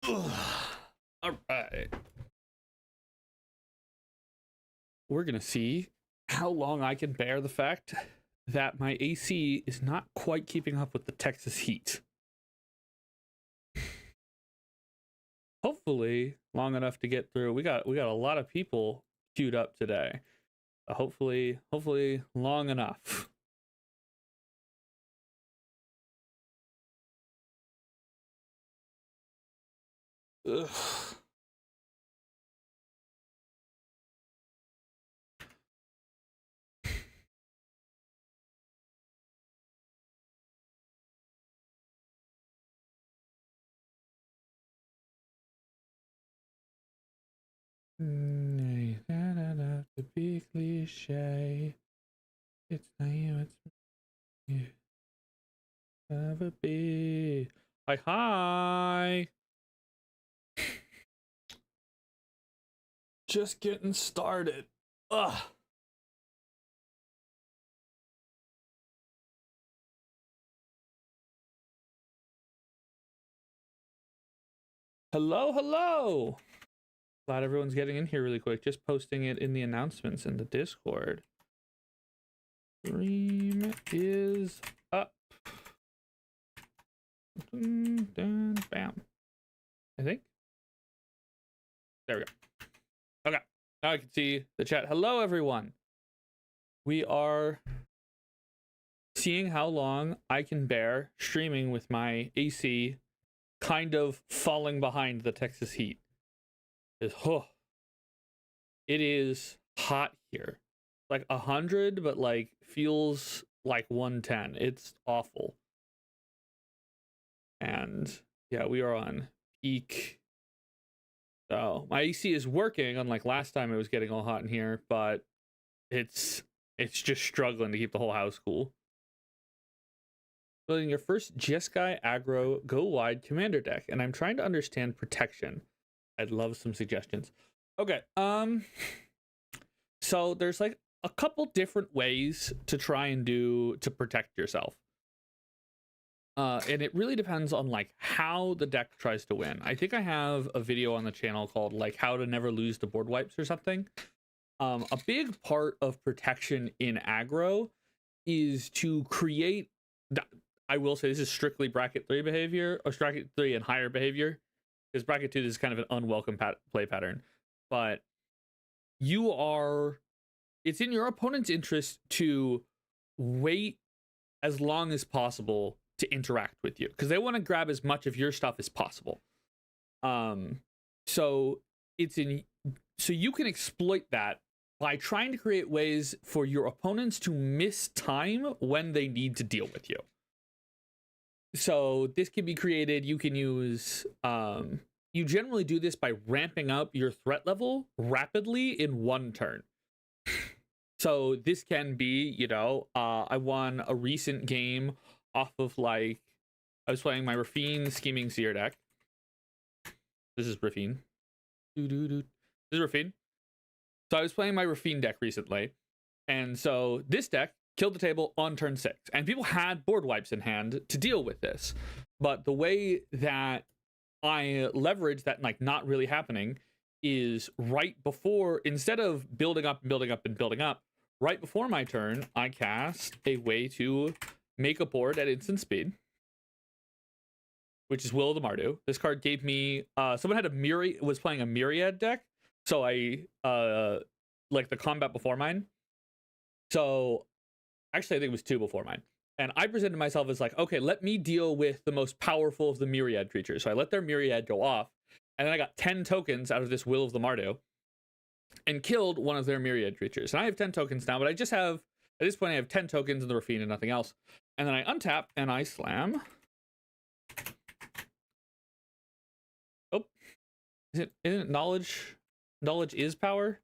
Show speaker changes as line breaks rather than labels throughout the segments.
All right. We're going to see how long I can bear the fact that my AC is not quite keeping up with the Texas heat. Hopefully long enough to get through. We got a lot of people queued up today. Hopefully long enough. Ugh. To be cliche, it's not you, it's me. Never be. Hi. Just getting started. Ugh. Hello. Glad everyone's getting in here really quick. Just posting it in the announcements in the Discord. Stream is up. Bam. I think. There we go. Okay. Now I can see the chat. Hello, everyone. We are seeing how long I can bear streaming with my AC kind of falling behind the Texas heat. It is hot here. Like 100, but like feels like 110. It's awful. And yeah, we are on peak. So my AC is working, unlike last time it was getting all hot in here, but it's just struggling to keep the whole house cool. Building your first Jeskai aggro go wide commander deck, and I'm trying to understand protection. I'd love some suggestions. Okay, so there's like a couple different ways to try and to protect yourself. And it really depends on like how the deck tries to win. I think I have a video on the channel called like how to never lose to board wipes or something. A big part of protection in aggro is to create, I will say this is strictly bracket 3 behavior, or bracket 3 and higher behavior, because bracket 2 is kind of an unwelcome play pattern. But it's in your opponent's interest to wait as long as possible to interact with you, because they want to grab as much of your stuff as possible. So you can exploit that by trying to create ways for your opponents to miss time when they need to deal with you. So this can be created. You can use you generally do this by ramping up your threat level rapidly in one turn. So this can be, you know, I won a recent game off of like, I was playing my Rafine Scheming Seer deck. This is Rafine. This is Rafine. So I was playing my Rafine deck recently. And so this deck killed the table on turn 6. And people had board wipes in hand to deal with this. But the way that I leverage that like not really happening is right before, instead of building up, right before my turn, I cast a way to make a board at instant speed, which is Will of the Mardu. This card gave me, someone had was playing a Myriad deck, so I, like the combat before mine. So, actually I think it was 2 before mine. And I presented myself as like, okay, let me deal with the most powerful of the Myriad creatures. So I let their Myriad go off, and then I got 10 tokens out of this Will of the Mardu, and killed one of their Myriad creatures. And I have 10 tokens now, but I just have, at this point I have 10 tokens in the Rafine and nothing else. And then I untap and I slam. Oh, isn't it knowledge? Knowledge is power.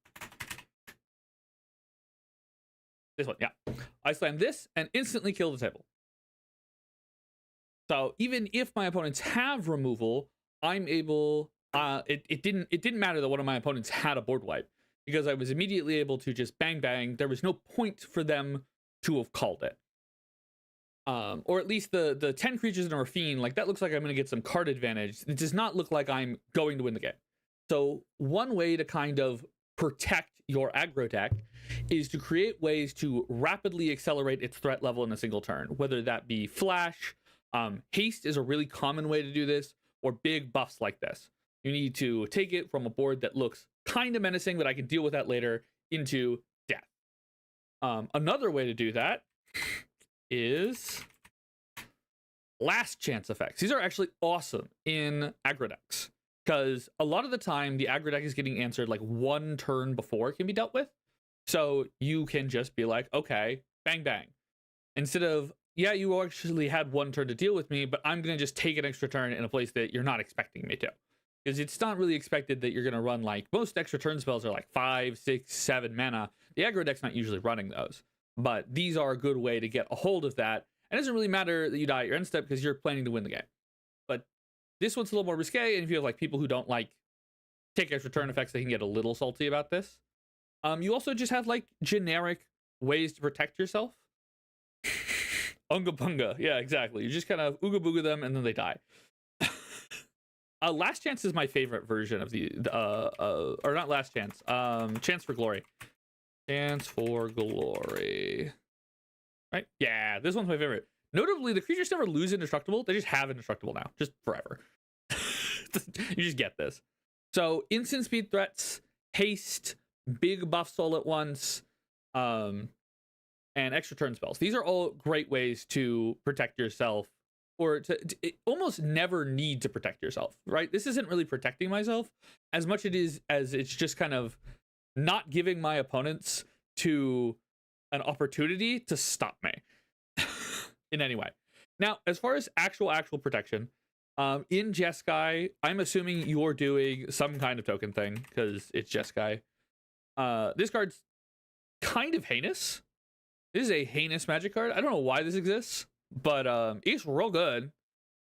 This one, yeah. I slam this and instantly kill the table. So even if my opponents have removal, I'm able. It didn't matter that one of my opponents had a board wipe, because I was immediately able to just bang bang. There was no point for them to have called it. Or at least the 10 creatures in a Rafine, like that looks like I'm going to get some card advantage. It does not look like I'm going to win the game. So one way to kind of protect your aggro deck is to create ways to rapidly accelerate its threat level in a single turn, whether that be flash, haste is a really common way to do this, or big buffs like this. You need to take it from a board that looks kind of menacing, but I can deal with that later, into death. Another way to do that is last chance effects. These are actually awesome in aggro decks, because a lot of the time the aggro deck is getting answered like one turn before it can be dealt with. So you can just be like, okay, bang, bang. Instead of, yeah, you actually had one turn to deal with me, but I'm going to just take an extra turn in a place that you're not expecting me to. Because it's not really expected that you're going to run, like, most extra turn spells are like 5, 6, 7 mana. The aggro deck's not usually running those. But these are a good way to get a hold of that. And it doesn't really matter that you die at your end step because you're planning to win the game. But this one's a little more risque, and if you have like people who don't like take extra turn effects, they can get a little salty about this. You also just have like generic ways to protect yourself. Unga bunga. Yeah, exactly. You just kind of ooga booga them and then they die. Last chance is my favorite version of the or not last chance. Chance for glory. Chance for glory. Right? Yeah, this one's my favorite. Notably, the creatures never lose indestructible. They just have indestructible now, just forever. You just get this. So instant speed threats, haste, big buffs all at once, and extra turn spells. These are all great ways to protect yourself, or to almost never need to protect yourself, right? This isn't really protecting myself as much as it's just kind of not giving my opponents to an opportunity to stop me in any way. Now, as far as actual protection, in Jeskai, I'm assuming you're doing some kind of token thing because it's Jeskai. This card's kind of heinous. This is a heinous magic card. I don't know why this exists, but it's real good.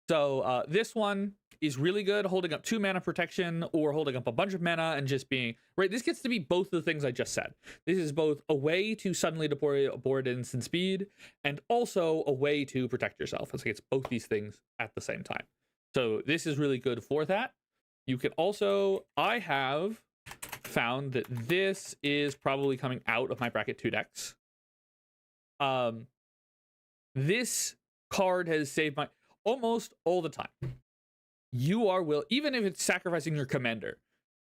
So this one is really good, holding up 2 mana protection or holding up a bunch of mana and just being right. This gets to be both the things I just said. This is both a way to suddenly deploy a board at instant speed and also a way to protect yourself. It's like it's both these things at the same time. So this is really good for that. You can also, I have found that this is probably coming out of my bracket 2 decks. This card has saved my almost all the time. You are even if it's sacrificing your commander,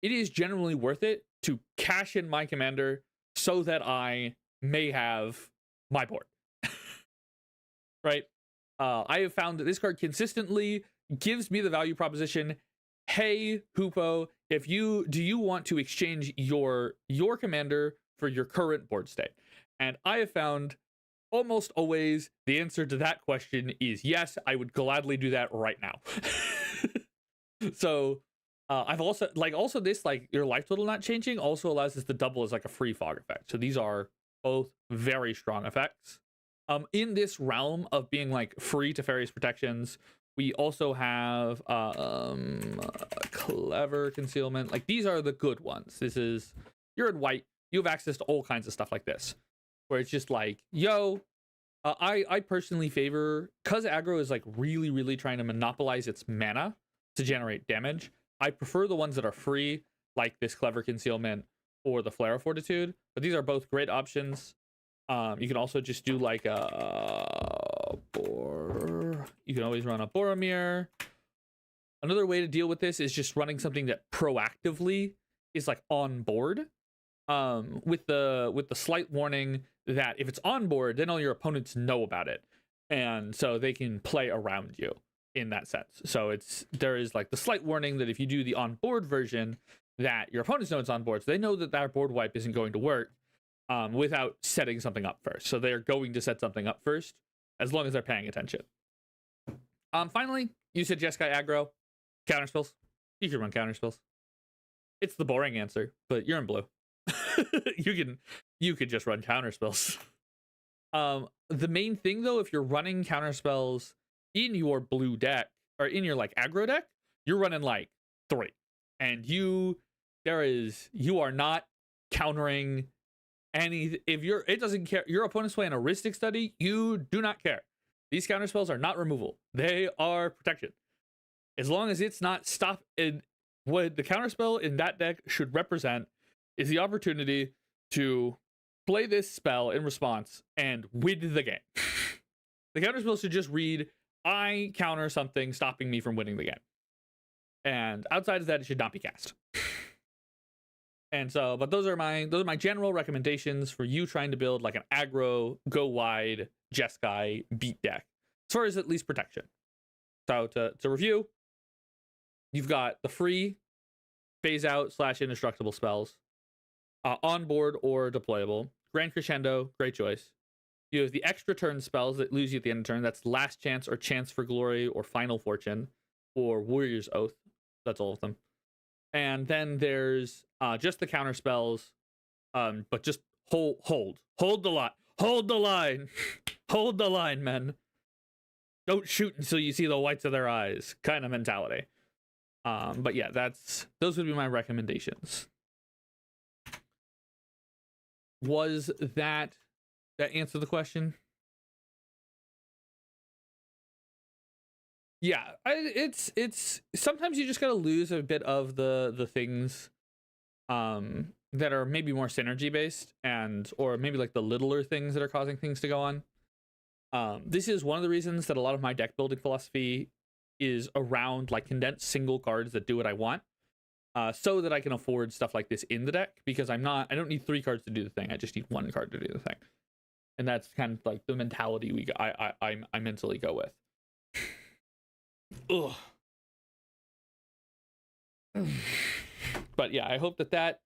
it is generally worth it to cash in my commander so that I may have my board. Right? I have found that this card consistently gives me the value proposition. Hey, Hoopo, do you want to exchange your commander for your current board state? And I have found almost always the answer to that question is yes, I would gladly do that right now. So I've also this, like, your life total not changing also allows this to double as like a free fog effect. So these are both very strong effects. In this realm of being like free Teferi's protections, we also have clever concealment. Like, these are the good ones. This is, you're in white, you have access to all kinds of stuff like this, where it's just like, yo, I personally favor, because aggro is like really, really trying to monopolize its mana to generate damage. I prefer the ones that are free, like this clever concealment or the flare of fortitude, but these are both great options. You can also just do like a you can always run a Boromir. Another way to deal with this is just running something that proactively is like on board, with the slight warning that if it's on board, then all your opponents know about it, and so they can play around you in that sense. So there is like the slight warning that if you do the on board version, that your opponents know it's on board, so they know that that board wipe isn't going to work without setting something up first. So they're going to set something up first as long as they're paying attention. Finally, you said Jeskai aggro, counterspells. You can run counterspells. It's the boring answer, but you're in blue. You could just run counterspells. The main thing though, if you're running counterspells in your blue deck or in your like aggro deck, you're running like 3, and you are not countering any. If it doesn't care, your opponent's playing a Rhystic Study, you do not care. These counterspells are not removal. They are protection. As long as it's not stop, and what the counterspell in that deck should represent is the opportunity to play this spell in response and win the game. The counterspell should just read, I counter something stopping me from winning the game. And outside of that, it should not be cast. And so, but those are my general recommendations for you trying to build like an aggro, go wide, Jeskai beat deck, as far as at least protection. So to review, you've got the free phase out / indestructible spells, on board or deployable. Grand Crescendo, great choice. You have the extra turn spells that lose you at the end of turn. That's Last Chance or Chance for Glory or Final Fortune or Warrior's Oath. That's all of them. And then there's just the counter spells, but just hold the line, hold the line, hold the line, men. Don't shoot until you see the whites of their eyes, kind of mentality. But yeah, those would be my recommendations. Was that answer the question? Yeah, it's sometimes you just gotta lose a bit of the things that are maybe more synergy based, or maybe like the littler things that are causing things to go on. This is one of the reasons that a lot of my deck building philosophy is around like condensed single cards that do what I want, so that I can afford stuff like this in the deck, because I don't need 3 cards to do the thing. I just need 1 card to do the thing. And that's kind of like the mentality I mentally go with. Ugh. But yeah, I hope that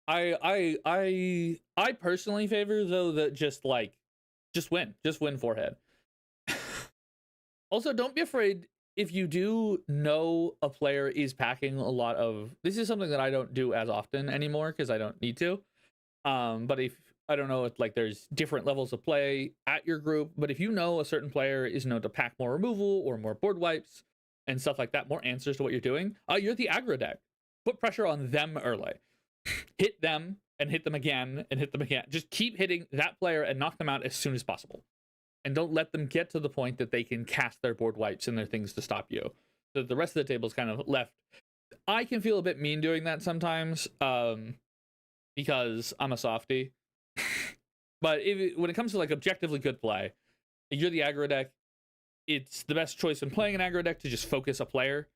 I personally favor though that just win forehead. Also, don't be afraid if you do know a player is packing a lot of, this is something that I don't do as often anymore because I don't need to. But if I don't know if like there's different levels of play at your group, but if you know a certain player is known to pack more removal or more board wipes and stuff like that, more answers to what you're doing, you're the aggro deck. Put pressure on them early. Hit them and hit them again and hit them again. Just keep hitting that player and knock them out as soon as possible. And don't let them get to the point that they can cast their board wipes and their things to stop you. So the rest of the table is kind of left. I can feel a bit mean doing that sometimes, because I'm a softie. But when it comes to like objectively good play, you're the aggro deck. It's the best choice when playing an aggro deck to just focus a player,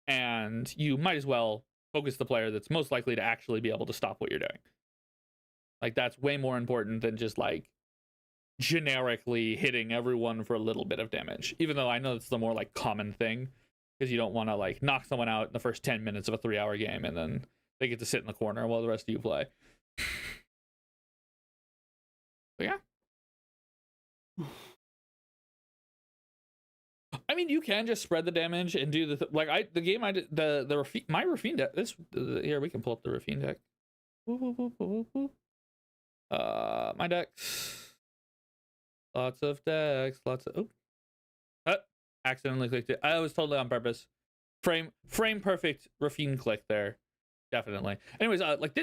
and you might as well focus the player that's most likely to actually be able to stop what you're doing. Like that's way more important than just like generically hitting everyone for a little bit of damage, even though I know it's the more like common thing, because you don't want to like knock someone out in the first 10 minutes of a 3-hour game and then they get to sit in the corner while the rest of you play. But yeah, I mean, you can just spread the damage and do my Rafine deck. Here we can pull up the Rafine deck. My decks. Lots of decks. Accidentally clicked it. I was totally on purpose. Frame perfect Rafine click there. Definitely. Anyways, like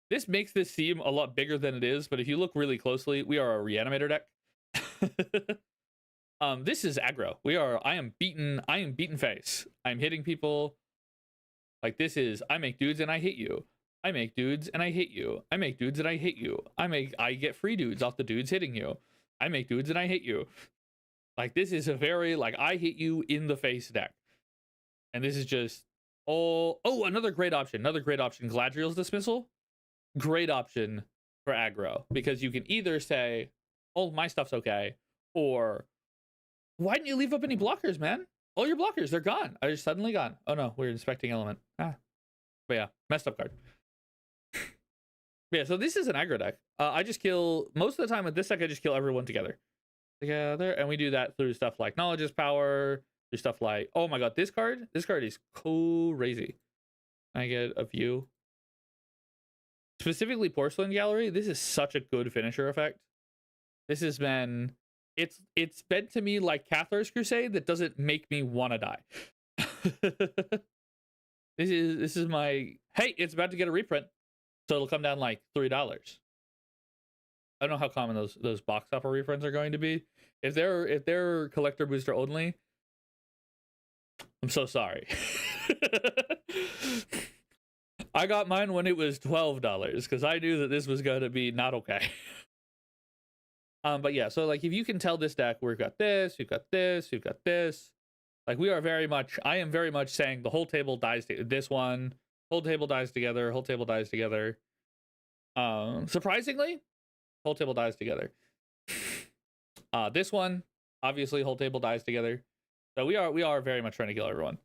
this makes this seem a lot bigger than it is, but if you look really closely, we are a reanimator deck. This is aggro. I am beaten face. I'm hitting people. Like this is, I make dudes and I hit you. I make dudes and I hit you. I make dudes and I hit you. I get free dudes off the dudes hitting you. I make dudes and I hit you. Like this is a very like I hit you in the face deck. And this is just another great option. Gladriel's Dismissal. Great option for aggro, because you can either say, oh, my stuff's okay, or why didn't you leave up any blockers, man? All your blockers, they're gone. Are suddenly gone. Oh no, we're inspecting element. But yeah, messed up card. Yeah, so this is an aggro deck. I just kill, most of the time with this deck, I just kill everyone together. And we do that through stuff like Knowledge's Power, through stuff like, oh my god, this card is crazy. I get a view. Specifically Porcelain Gallery, this is such a good finisher effect. This has been, it's been to me like Cathar's Crusade that doesn't make me want to die. This is my, hey, it's about to get a reprint, so it'll come down like $3. I don't know how common those box topper reprints are going to be. If they're collector booster only, I'm so sorry. I got mine when it was $12 because I knew that this was going to be not okay. But yeah, so like if you can tell this deck, we've got this, we've got this, we've got this. Like we are very much, I am very much saying the whole table dies to this one, whole table dies together, whole table dies together. Surprisingly, whole table dies together. This one, obviously, whole table dies together. So we are very much trying to kill everyone.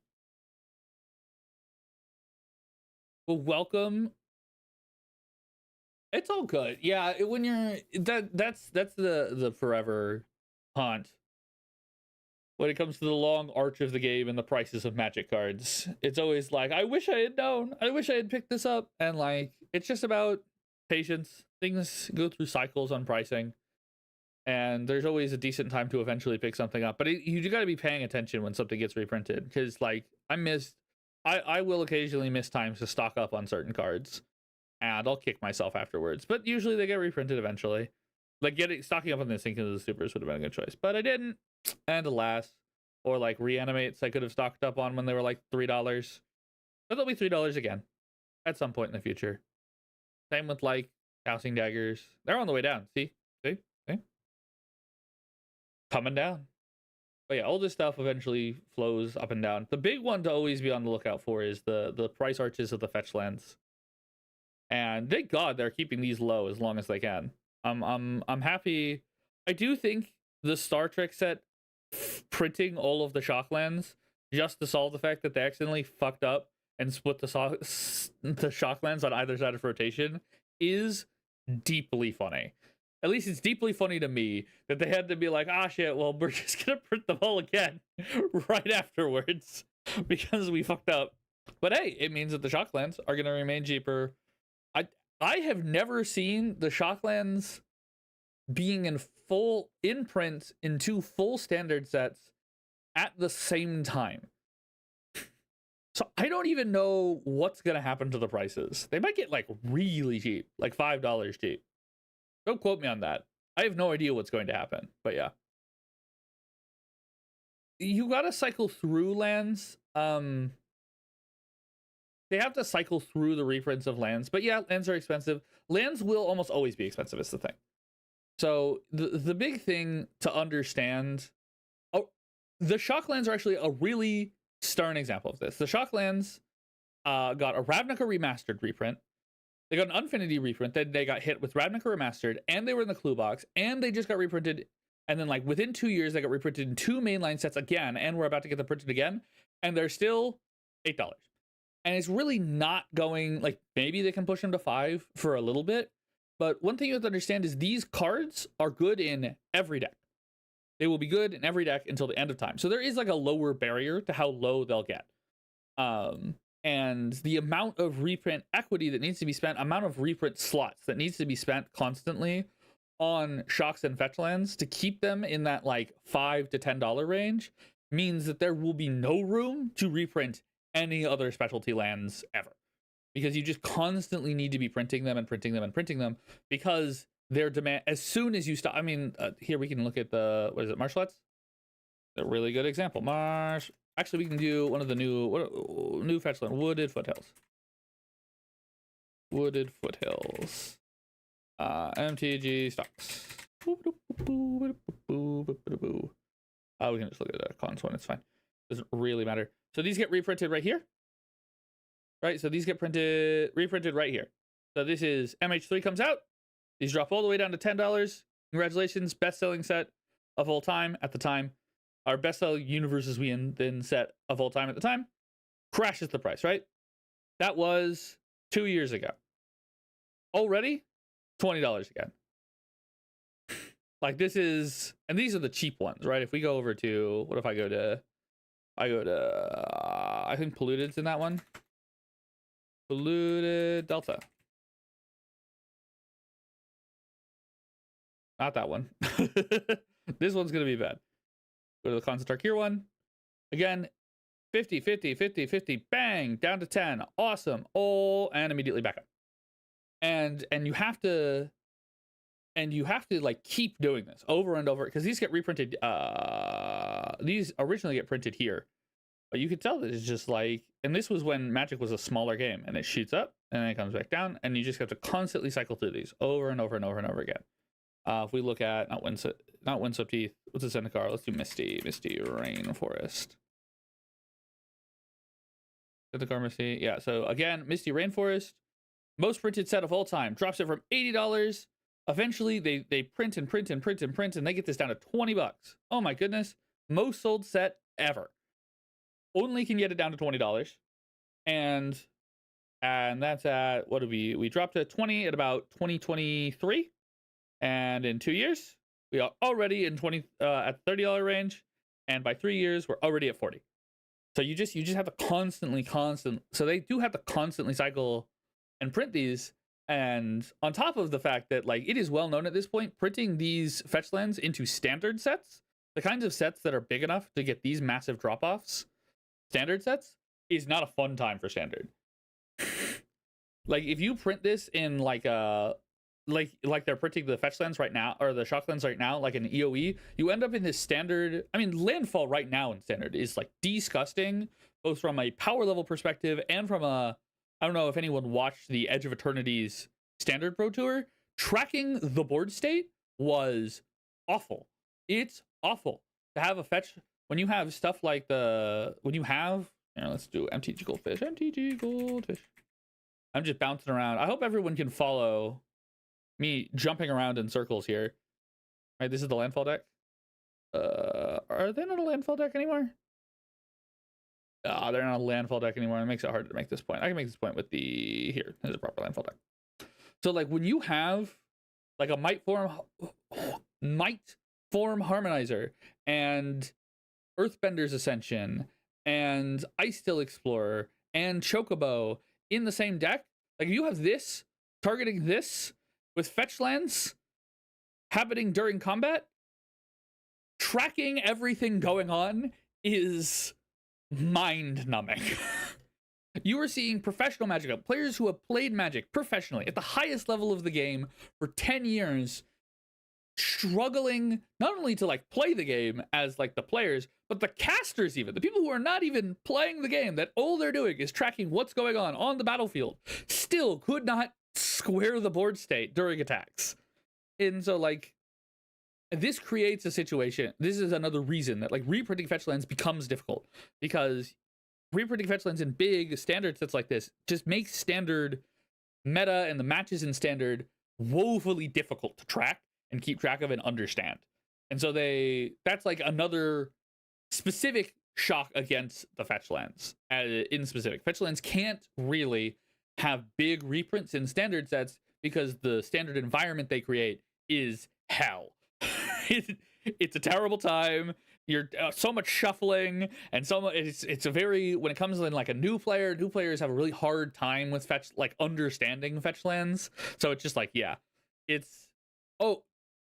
Well, welcome. It's all good. Yeah, when you're that's the forever haunt when it comes to the long arch of the game and the prices of Magic cards. It's always like, I wish I had known. I wish I had picked this up. And like, it's just about patience. Things go through cycles on pricing, and there's always a decent time to eventually pick something up. But you got to be paying attention when something gets reprinted, because like I will occasionally miss times to stock up on certain cards, and I'll kick myself afterwards. But usually they get reprinted eventually. Like stocking up on this Instinct of the Supers would have been a good choice, but I didn't. And alas, or like Reanimates I could have stocked up on when they were like $3, but they'll be $3 again at some point in the future. Same with like Dousing Daggers. They're on the way down. See, coming down. But yeah, all this stuff eventually flows up and down. The big one to always be on the lookout for is the price arches of the fetch lands. And thank God they're keeping these low as long as they can. I'm happy. I do think the Star Trek set printing all of the Shocklands just to solve the fact that they accidentally fucked up and split the Shocklands on either side of rotation is deeply funny. At least it's deeply funny to me that they had to be like, ah shit, well, we're just gonna print them all again right afterwards because we fucked up. But hey, it means that the Shocklands are gonna remain cheaper. I have never seen the Shocklands being in full imprint in two full standard sets at the same time. So I don't even know what's gonna happen to the prices. They might get like really cheap, like $5 cheap. Don't quote me on that. I have no idea what's going to happen, but yeah. You gotta cycle through lands. They have to cycle through the reprints of lands, but yeah, lands are expensive. Lands will almost always be expensive, is the thing. So the big thing to understand, the Shocklands are actually a really stern example of this. The Shocklands got a Ravnica Remastered reprint. They got an Unfinity reprint. Then they got hit with Ravnica Remastered, and they were in the clue box, and they just got reprinted. And then like within 2 years, they got reprinted in 2 mainline sets again, and we're about to get them printed again, and they're still $8. And it's really not going, like, maybe they can push them to $5 for a little bit. But one thing you have to understand is these cards are good in every deck. They will be good in every deck until the end of time. So there is like a lower barrier to how low they'll get. And the amount of reprint equity that needs to be spent, amount of reprint slots that needs to be spent constantly on Shocks and Fetch lands to keep them in that like $5 to $10 range means that there will be no room to reprint any other specialty lands ever, because you just constantly need to be printing them and printing them and printing them, because their demand, as soon as you stop, I mean, here we can look at the, what is it, Marshallets? A really good example. Actually, we can do one of the new fetch land, Wooded Foothills. MTG stocks. We can just look at the cons one, it's fine. Doesn't really matter. So these get reprinted right here, right? So these get reprinted right here. So this is MH3 comes out. These drop all the way down to $10. Congratulations, best-selling set of all time at the time. Our best-selling Universes We Then set of all time at the time. Crashes the price, right? That was 2 years ago. Already, $20 again. Like this is, and these are the cheap ones, right? If we go over to, what if I go to, I think Polluted's in that one. Polluted Delta. Not that one. This one's going to be bad. Go to the Constant Tarkir one. Again, 50, 50, 50, 50, bang, down to 10. Awesome. Oh, and immediately back up. And you have to, And you have to like keep doing this over and over because these get reprinted. These originally get printed here, but you could tell that it's just like, and this was when Magic was a smaller game, and it shoots up and then it comes back down, and you just have to constantly cycle through these over and over and over and over again. If we look at not Windswept Teeth, what's the Zendikar? Let's do Misty Rainforest. Zendikar Misty, yeah. So again, Misty Rainforest, most printed set of all time, drops it from $80. Eventually, they print and print and print and print, and they get this down to $20. Oh my goodness, most sold set ever. Only can get it down to $20, and that's at what did we dropped to 20 at about 2023. And in 2 years, we are already in at $30 range, and by 3 years, we're already at 40. So you just have to constantly. So they do have to constantly cycle and print these, and on top of the fact that like it is well known at this point, printing these fetch lands into standard sets, the kinds of sets that are big enough to get these massive drop-offs, standard sets, is not a fun time for standard. Like if you print this in like a like they're printing the fetch lands right now, or the shock lands right now, like an EOE, you end up in this standard. I mean, landfall right now in standard is like disgusting, both from a power level perspective and from a, I don't know if anyone watched the Edge of Eternity's standard pro tour. Tracking the board state was awful. It's awful to have a fetch when you have stuff like let's do MTG Goldfish. I'm just bouncing around. I hope everyone can follow me jumping around in circles here. All right, this is the landfall deck. Are they not a landfall deck anymore? They're not a landfall deck anymore. It makes it hard to make this point. I can make this point with here. There's a proper landfall deck. So like when you have like a might form harmonizer and Earthbender's Ascension and Icetill Explorer and Chocobo in the same deck, like if you have this targeting this with fetch lands happening during combat, tracking everything going on is mind-numbing. You are seeing professional Magic players who have played Magic professionally at the highest level of the game for 10 years, struggling not only to like play the game as like the players, but the casters, even the people who are not even playing the game, that all they're doing is tracking what's going on the battlefield, still could not square the board state during attacks. And so like this creates a situation. This is another reason that like reprinting fetch lands becomes difficult, because reprinting fetch lands in big standard sets like this just makes standard meta and the matches in standard woefully difficult to track and keep track of and understand. And so that's like another specific shock against the fetch lands. In specific, fetch lands can't really have big reprints in standard sets because the standard environment they create is hell. It's a terrible time. You're so much shuffling, and it's a very, when it comes in like a new players have a really hard time with understanding fetch lands. So it's just like, yeah,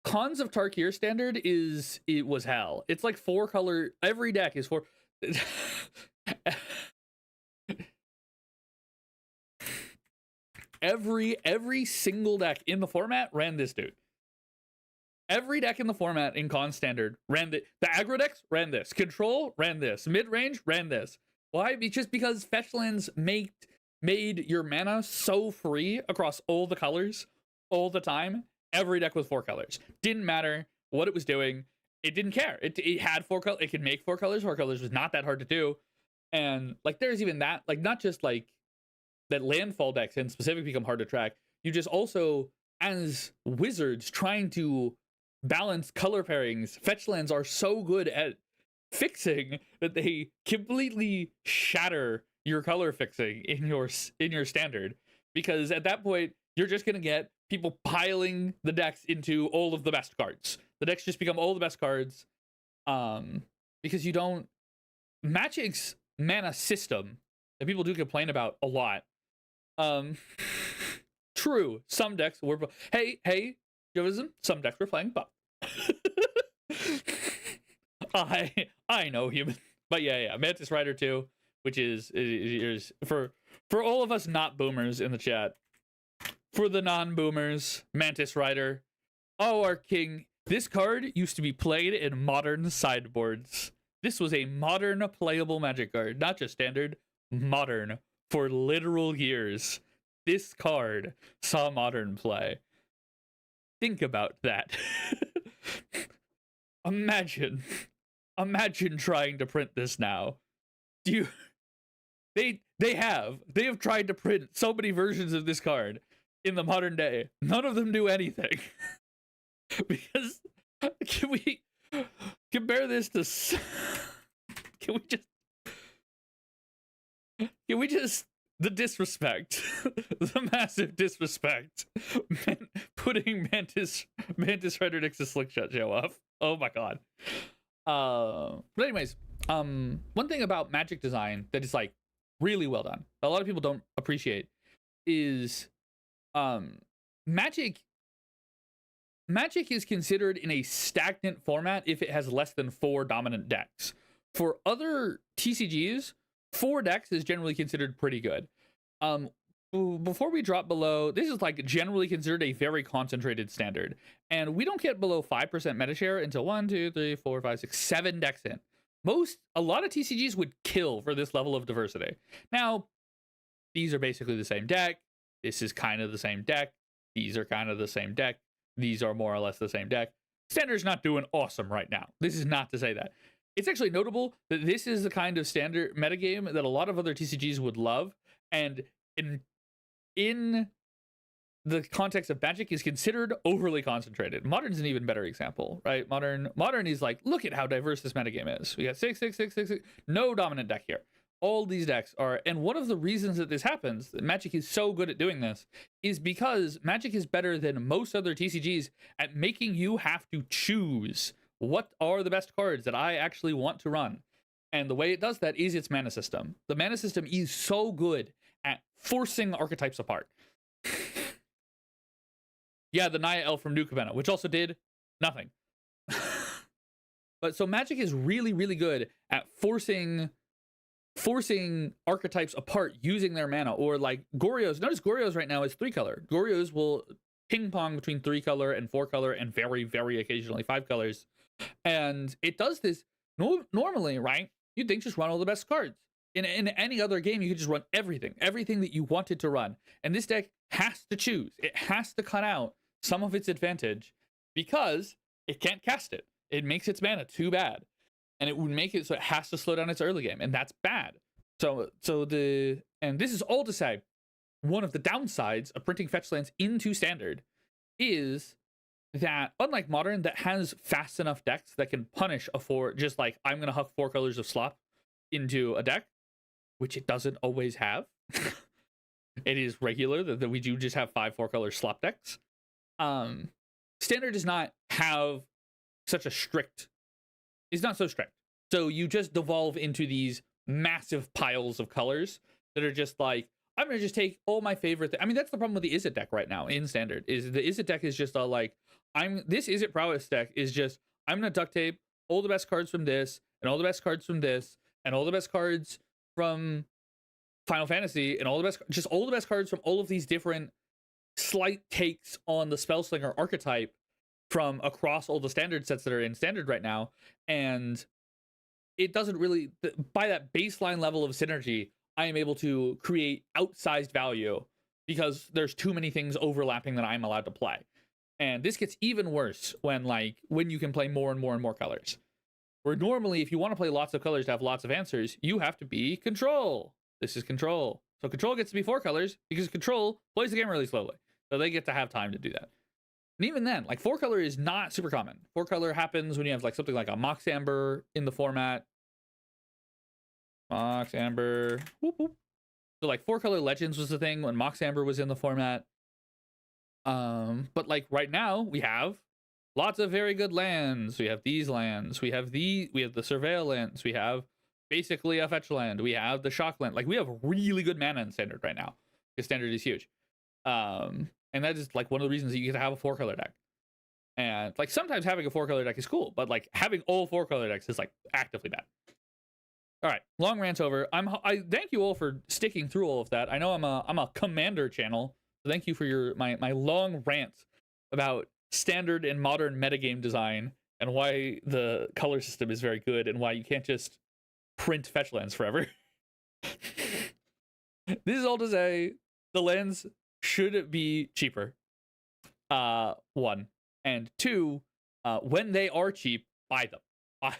cons of Tarkir standard it was hell. It's like 4 color, every deck is 4. Every single deck in the format ran this dude. Every deck in the format in con standard ran the aggro decks ran this. Control ran this. Mid-range ran this. Why? Just because fetch lands made your mana so free across all the colors all the time. Every deck was 4 colors. Didn't matter what it was doing. It didn't care. It had 4 colors. It could make 4 colors. 4 colors was not that hard to do. And like there's even that, like not just like that landfall decks in specific become hard to track. You just also, as wizards trying to balance color pairings, fetch lands are so good at fixing that they completely shatter your color fixing in your standard, because at that point you're just going to get people piling the decks into all of the best cards. The decks just become all the best cards, because you don't, Magic's mana system that people do complain about a lot. True, some decks were, hey Jovism, some decks were playing buff. I know, human. But yeah, Mantis Rider 2, which is for all of us not boomers in the chat, for the non-boomers, Mantis Rider, Oh, our king. This card used to be played in modern sideboards. This was a modern playable Magic card, not just standard, modern, for literal years. This card saw modern play. Think about that. Imagine trying to print this now. They have tried to print so many versions of this card in the modern day. None of them do anything. Because can we compare this to can we just the disrespect, the massive disrespect, putting Mantis Frederick's Slingshot show off. Oh my god. But anyways, one thing about Magic design that is like really well done, a lot of people don't appreciate, is Magic is considered in a stagnant format if it has less than 4 dominant decks. For other TCGs, 4 decks is generally considered pretty good. Before we drop below, this is like generally considered a very concentrated standard, and we don't get below 5% meta share until 1, 2, 3, 4, 5, 6, 7 decks in. A lot of TCGs would kill for this level of diversity. Now, these are basically the same deck. This is kind of the same deck. These are kind of the same deck. These are more or less the same deck. Standard's not doing awesome right now. This is not to say that. It's actually notable that this is the kind of standard metagame that a lot of other TCGs would love, and in the context of Magic is considered overly concentrated. Modern's an even better example, right? Modern is like, look at how diverse this metagame is. We got 6, 6, 6, 6, 6, no dominant deck here. All these decks are, and one of the reasons that this happens, that Magic is so good at doing this, is because Magic is better than most other TCGs at making you have to choose what are the best cards that I actually want to run. And the way it does that is its mana system. The mana system is so good at forcing archetypes apart. Yeah, the Naya Elf from New Capenna, which also did nothing. But so Magic is really, really good at forcing archetypes apart using their mana. Or like Goryo's. Notice Goryo's right now is 3-color. Goryo's will ping pong between 3-color and 4-color and very, very occasionally 5 colors. And it does this normally, right? You'd think just run all the best cards. In any other game, you could just run everything that you wanted to run. And this deck has to choose. It has to cut out some of its advantage because it can't cast it. It makes its mana too bad. And it would make it so it has to slow down its early game. And that's bad. And this is all to say, one of the downsides of printing fetch lands into standard is that, unlike modern, that has fast enough decks that can punish a 4, just like, I'm going to huck 4 colors of slop into a deck, which it doesn't always have. It is regular that we do just have 5 4-color slop decks. Standard does not have such a strict, it's not so strict. So you just devolve into these massive piles of colors that are just like, I'm going to just take all my favorite. I mean, that's the problem with the Izzet deck right now in standard, is the Izzet deck is just all like, this Izzet Prowess deck is just, I'm going to duct tape all the best cards from this, and all the best cards from this, and all the best cards from Final Fantasy, and all the best cards from all of these different slight takes on the Spellslinger archetype from across all the standard sets that are in standard right now. And it doesn't really, by that baseline level of synergy, I am able to create outsized value because there's too many things overlapping that I'm allowed to play. And this gets even worse when you can play more and more and more colors. Where normally, if you want to play lots of colors to have lots of answers, you have to be control. This is control. So control gets to be 4 colors because control plays the game really slowly. So they get to have time to do that. And even then, 4-color is not super common. 4-color happens when you have something like a Mox Amber in the format. Mox Amber. Whoop, whoop. So 4-color Legends was the thing when Mox Amber was in the format. But right now we have lots of very good lands. We have these lands. We have the Surveil lands. We have basically a fetch land. We have the shock land. We have really good mana in standard right now because standard is huge. And that is one of the reasons that you get to have a 4-color deck. And sometimes having a 4-color deck is cool, but having all 4-color decks is actively bad. All right, long rant over. I thank you all for sticking through all of that. I know I'm a commander channel, so thank you for my long rant about standard and modern metagame design, and why the color system is very good, and why you can't just print fetch lands forever. This is all to say the lands should be cheaper. One. And two, when they are cheap, buy them.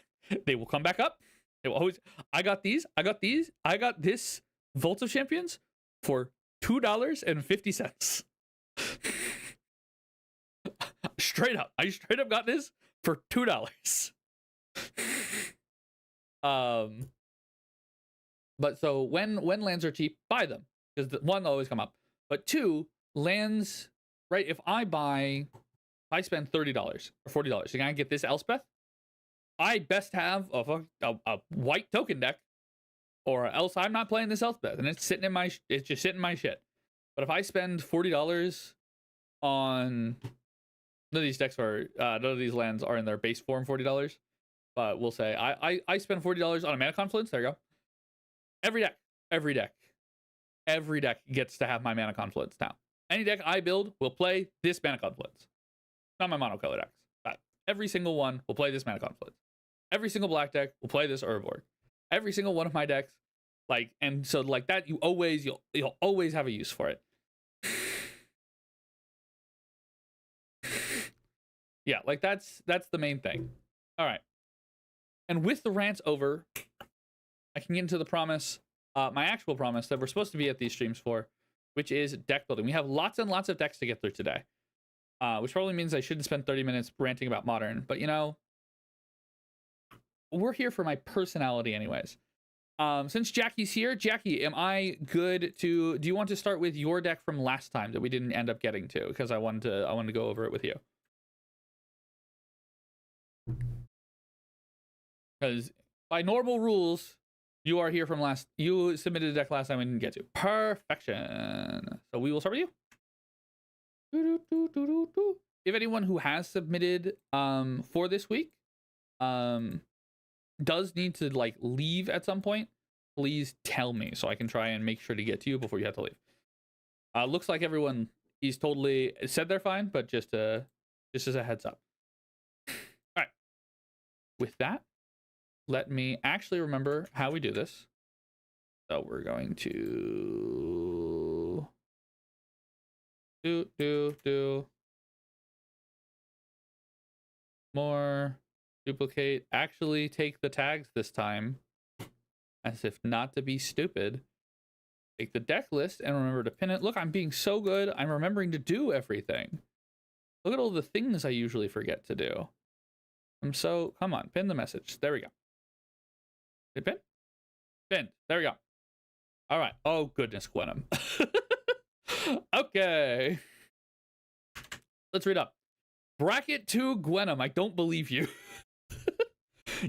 They will come back up. They will always. I got these. I got these. I got this Vault of Champions for $2.50. Straight up. I straight up got this for $2. But so when lands are cheap, buy them, because one, they'll always come up. But two, lands, right? If I spend $30 or $40 to kind of get this Elspeth, I best have a white token deck, or else I'm not playing this Elspeth, and it's just sitting in my shit. But if I spend $40 on none of these decks are none of these lands are in their base form $40, but we'll say I spend $40 on a Mana Confluence. There you go. Every deck gets to have my Mana Confluence now. Any deck I build will play this Mana Confluence. Not my monocolor decks, but every single one will play this Mana Confluence. Every single black deck will play this Urborg. Every single one of my decks, and so like that, you'll always have a use for it. Yeah, like that's the main thing. All right. And with the rants over, I can get into the promise, my actual promise that we're supposed to be at these streams for, which is deck building. We have lots and lots of decks to get through today, which probably means I shouldn't spend 30 minutes ranting about Modern, but we're here for my personality anyways. Since Jackie's here, Jackie, am I good do you want to start with your deck from last time that we didn't end up getting to? Because I wanted to go over it with you. Because by normal rules, you are here from you submitted a deck last time we didn't get to. Perfection. So we will start with you. If anyone who has submitted for this week does need to leave at some point, please tell me so I can try and make sure to get to you before you have to leave. Looks like everyone is totally said they're fine, but just as a heads up. All right. With that, let me actually remember how we do this. So we're going to do more, duplicate, actually take the tags this time, as if not to be stupid. Take the deck list and remember to pin it. Look, I'm being so good. I'm remembering to do everything. Look at all the things I usually forget to do. Come on, pin the message. There we go. Hit pin? Pinned. There we go. All right. Oh, goodness, Gwenum. Okay. Let's read up. Bracket 2 Gwenum. I don't believe you.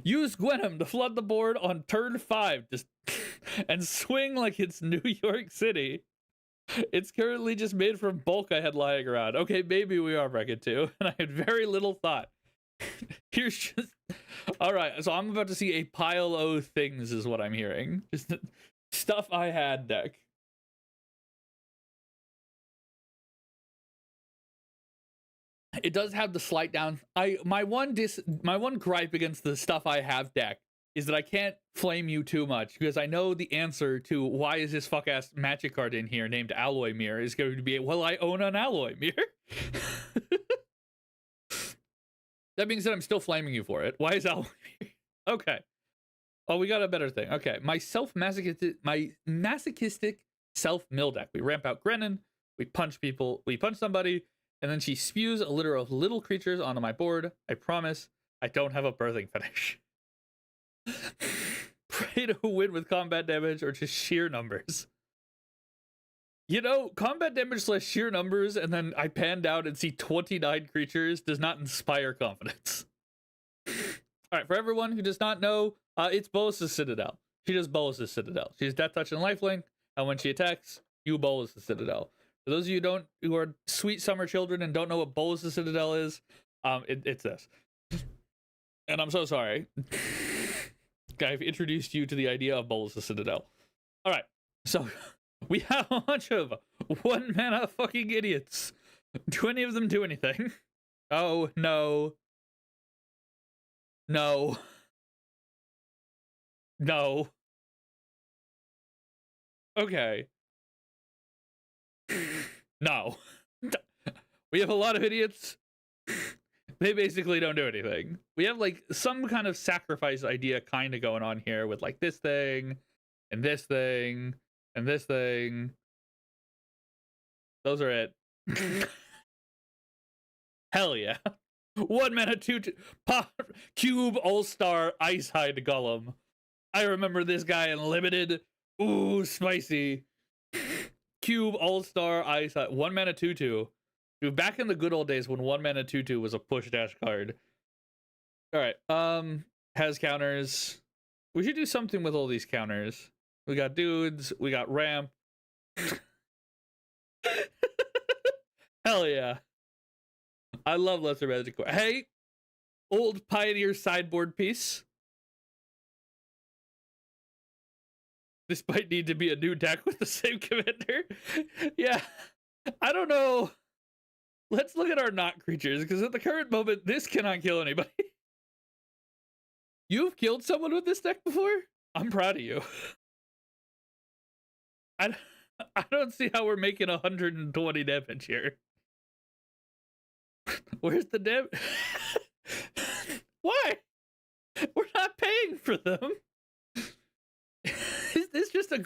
Use Gwenum to flood the board on turn 5 and swing like it's New York City. It's currently just made from bulk I had lying around. Okay, maybe we are bracket 2, and I had very little thought. Here's just... All right, so I'm about to see a pile of things is what I'm hearing. Just the stuff I had deck. It does have the slight down. My one gripe against the stuff I have deck is that I can't flame you too much, because I know the answer to why is this fuck ass magic card in here named Alloy Mirror is going to be, well, I own an Alloy Mirror. That being said, I'm still flaming you for it. Why is Alloy Mirror? Okay. Oh, we got a better thing. Okay, my masochistic self-mill deck. We ramp out Grennan, we punch people, we punch somebody, and then she spews a litter of little creatures onto my board. I promise I don't have a birthing fetish. Pray to win with combat damage or just sheer numbers. Combat damage / sheer numbers, and then I pan down and see 29 creatures does not inspire confidence. Alright, for everyone who does not know, it's Bolas's Citadel. She does Bolas's Citadel. She's Death Touch and Lifelink, and when she attacks, you Bolas the Citadel. For those of you who are sweet summer children and don't know what Bolas the Citadel is, it's this. And I'm so sorry. I've introduced you to the idea of Bolas the Citadel. Alright, so we have a bunch of 1 mana fucking idiots. Do any of them do anything? Oh, no. No. No. Okay. No. We have a lot of idiots. They basically don't do anything. We have like some kind of sacrifice idea kind of going on here with like this thing and this thing and this thing. Those are it. Hell yeah. 1 mana, 2 pop cube all-star Icehide Golem. I remember this guy in limited. Ooh, spicy. Cube all-star Icehide. 1 mana, 2/2. Dude, back in the good old days when 1 mana 2/2 was a push dash card. Alright, has counters. We should do something with all these counters. We got dudes, we got ramp. Hell yeah. I love Lesser Magic. Hey, old Pioneer sideboard piece. This might need to be a new deck with the same commander. Yeah, I don't know. Let's look at our not creatures, because at the current moment, this cannot kill anybody. You've killed someone with this deck before? I'm proud of you. I don't see how we're making 120 damage here. Where's the damage? Why? We're not paying for them. Is this just a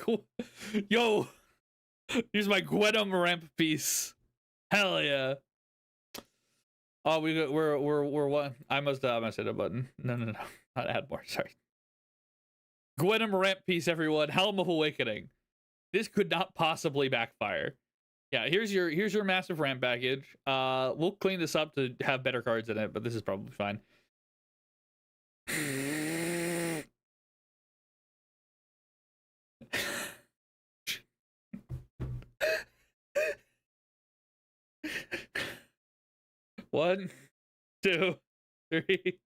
yo? Use my Gwenum ramp piece. Hell yeah. Oh, we're one. I must hit a button. No, not add more. Sorry. Gwenum ramp piece, everyone. Helm of Awakening. This could not possibly backfire. Yeah, here's your massive ramp package. We'll clean this up to have better cards in it, but this is probably fine. One, 2, 3,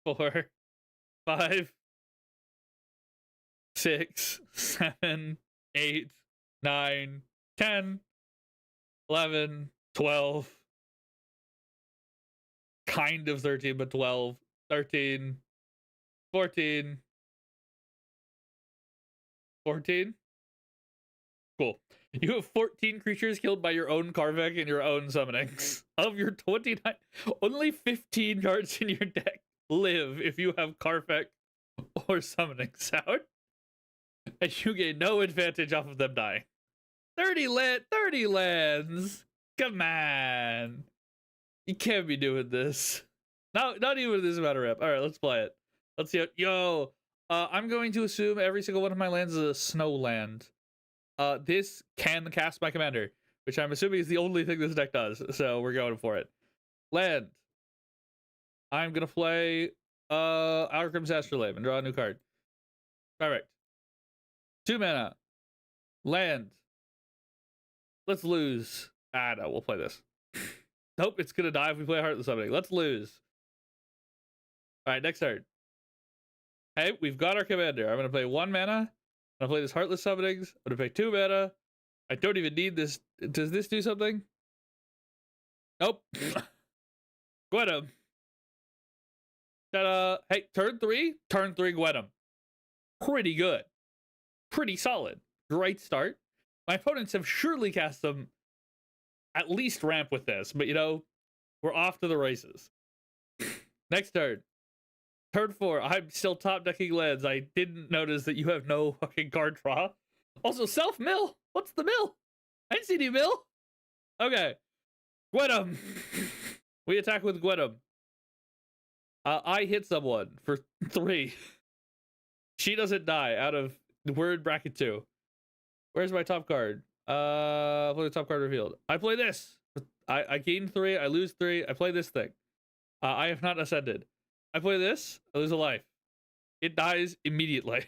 4, 5, 6, 7, 8, 9, 10, 11, 12. Kind of 13, but 12, 13, 14. 14? Cool. You have 14 creatures killed by your own Karvek and your own summonings. Of your 29, only 15 cards in your deck live if you have Karvek or summonings out. And you gain no advantage off of them dying. 30 lands. Come on. You can't be doing this. Not even with this amount of rep. Alright, let's play it. Let's see it. Yo, I'm going to assume every single one of my lands is a snow land. This can cast my commander, which I'm assuming is the only thing this deck does. So we're going for it. Land. I'm gonna play Algrim's Astrolabe and draw a new card. Perfect. 2 mana. Land. Let's lose. Ah, no, we'll play this. Nope, it's gonna die if we play Heartless Summoning. Let's lose. Alright, next turn. Hey, we've got our commander. I'm gonna play 1 mana. I'm gonna play this Heartless Summonings. I'm gonna pay 2 mana. I don't even need this. Does this do something? Nope. Gwenum. Ta-da. Hey, turn 3. Turn 3 Gwenum. Pretty good. Pretty solid. Great start. My opponents have surely cast some at least ramp with this, but you know, we're off to the races. Next turn. Turn 4. I'm still top decking lands. I didn't notice that you have no fucking card draw. Also, self-mill. What's the mill? I didn't see any mill. Okay. Gwenum. We attack with Gwenum. I hit someone for 3. She doesn't die out of word bracket 2. Where's my top card? Play the top card revealed. I play this. I gain 3. I lose 3. I play this thing. I have not ascended. I play this. I lose a life. It dies immediately.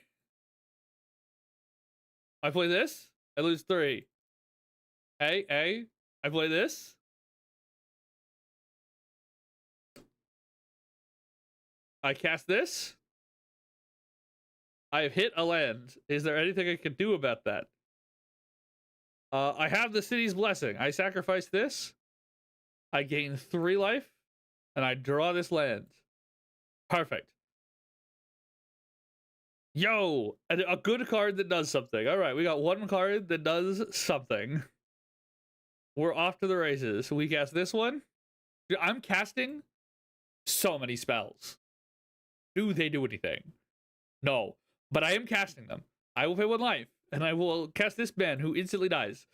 I play this. I lose 3. I play this. I cast this. I have hit a land. Is there anything I can do about that? I have the City's Blessing. I sacrifice this. I gain 3 life. and I draw this land. Perfect. Yo, a good card that does something. All right, we got one card that does something. We're off to the races. We cast this one. Dude, I'm casting so many spells. Do they do anything? No, but I am casting them. I will pay 1 life, and I will cast this man who instantly dies.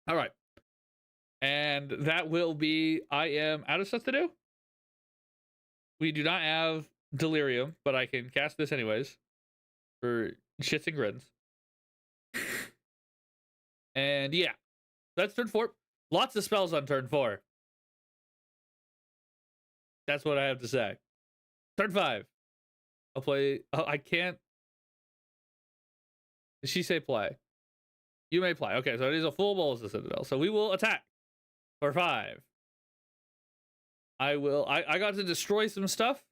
All right. And that will be, I am out of stuff to do. We do not have Delirium, but I can cast this anyways for shits and grins. And yeah, that's turn 4. Lots of spells on turn 4. That's what I have to say. Turn 5. I'll play. Oh, I can't. Did she say play? You may play. Okay, so it is a full Bolas the Citadel. So we will attack for 5. I got to destroy some stuff.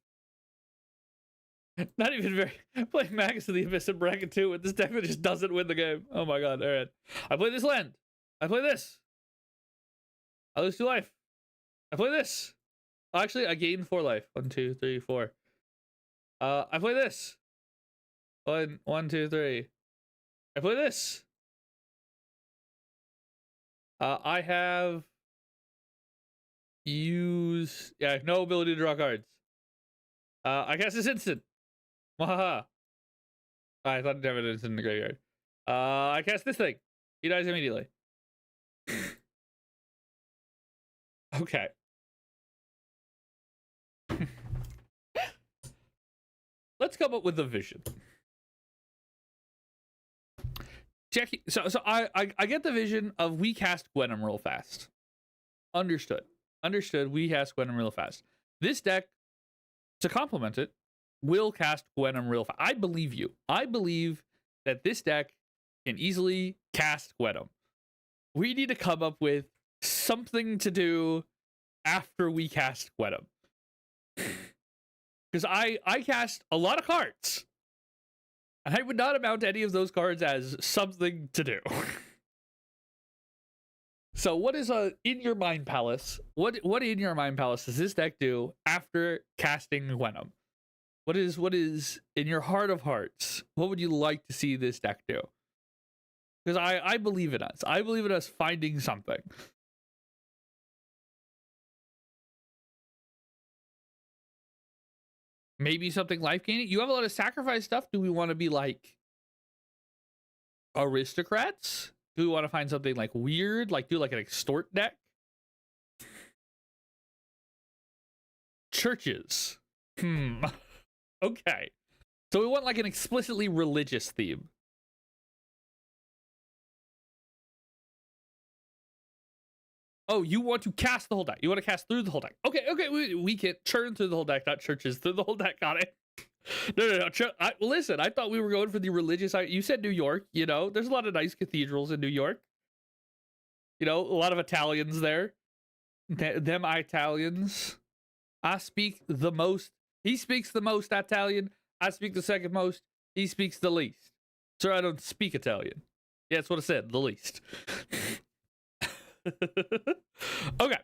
Not even very. Playing Magus of the Abyss in bracket 2 with this deck that just doesn't win the game. Oh my god. All right. I play this land. I play this. I lose 2 life. I play this. Actually, I gain 4 life. 1, 2, 3, 4. I play this. 1, 2, 3. I play this. I have no ability to draw cards. I cast this instant. Wahaha. I thought I'd have an instant in the graveyard. I cast this thing. He dies immediately. Okay. Let's come up with a vision. So I get the vision of we cast Gwenum real fast. Understood. We cast Gwenum real fast. This deck, to complement it, will cast Gwenum real fast. I believe you. I believe that this deck can easily cast Gwenum. We need to come up with something to do after we cast Gwenum. Because I cast a lot of cards. And I would not amount any of those cards as something to do. So what is in your mind palace? What in your mind palace does this deck do after casting Gwenum? What is in your heart of hearts? What would you like to see this deck do? Because I believe in us. I believe in us finding something. Maybe something life gaining. You have a lot of sacrifice stuff. Do we want to be like aristocrats? Do we want to find something like weird? Like do like an extort deck? Churches. Okay. So we want like an explicitly religious theme. Oh, you want to cast the whole deck. You want to cast through the whole deck. Okay, we can churn through the whole deck, not churches. Through the whole deck, got it. No. Listen, I thought we were going for the religious. You said New York, you know. There's a lot of nice cathedrals in New York. You know, a lot of Italians there. Them Italians. I speak the most. He speaks the most Italian. I speak the second most. He speaks the least. Sir, I don't speak Italian. Yeah, that's what I said, the least. Okay,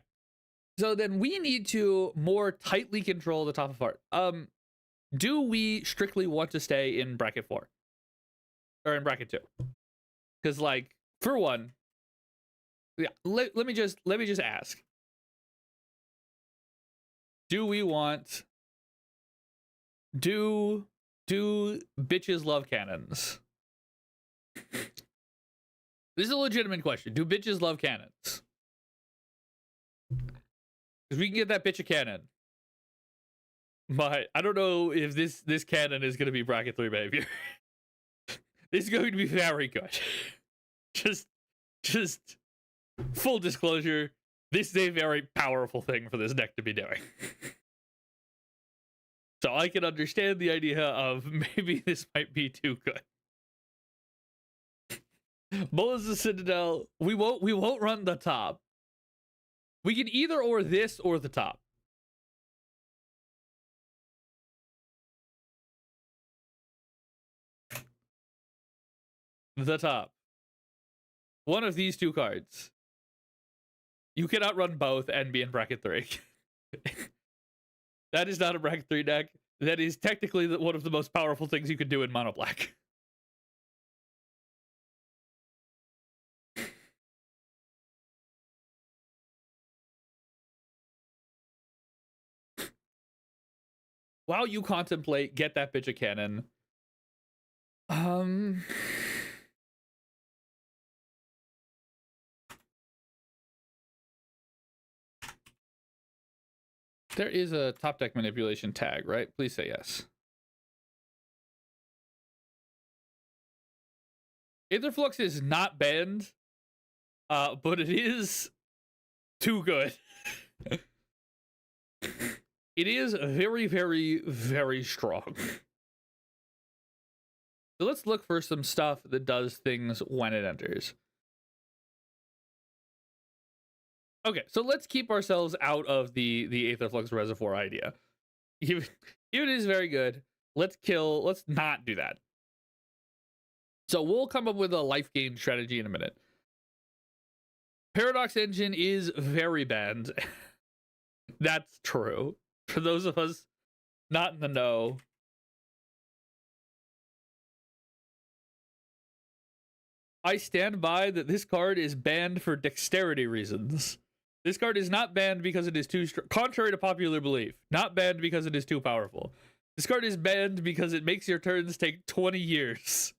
so then we need to more tightly control the top of art. Do we strictly want to stay in bracket 4 or in bracket 2? Because like for one, yeah, let me just ask, do we want do bitches love cannons? This is a legitimate question. Do bitches love cannons? Because we can get that bitch a cannon. But I don't know if this cannon is going to be bracket 3 behavior. This is going to be very good. Just full disclosure, this is a very powerful thing for this deck to be doing. So I can understand the idea of maybe this might be too good. Bolas the Citadel, we won't run the top. We can either or this or the top. The top. One of these two cards. You cannot run both and be in bracket 3. That is not a bracket 3 deck. That is technically one of the most powerful things you could do in mono black. While you contemplate, get that bitch a cannon. There is a top deck manipulation tag, right? Please say yes. Aetherflux is not banned, but it is too good. It is very, very, very strong. So let's look for some stuff that does things when it enters. Okay, so let's keep ourselves out of the Aetherflux Reservoir idea. It is very good. Let's not do that. So we'll come up with a life gain strategy in a minute. Paradox Engine is very banned. That's true. For those of us not in the know. I stand by that this card is banned for dexterity reasons. This card is not banned because it is too strong. Contrary to popular belief, not banned because it is too powerful. This card is banned because it makes your turns take 20 years.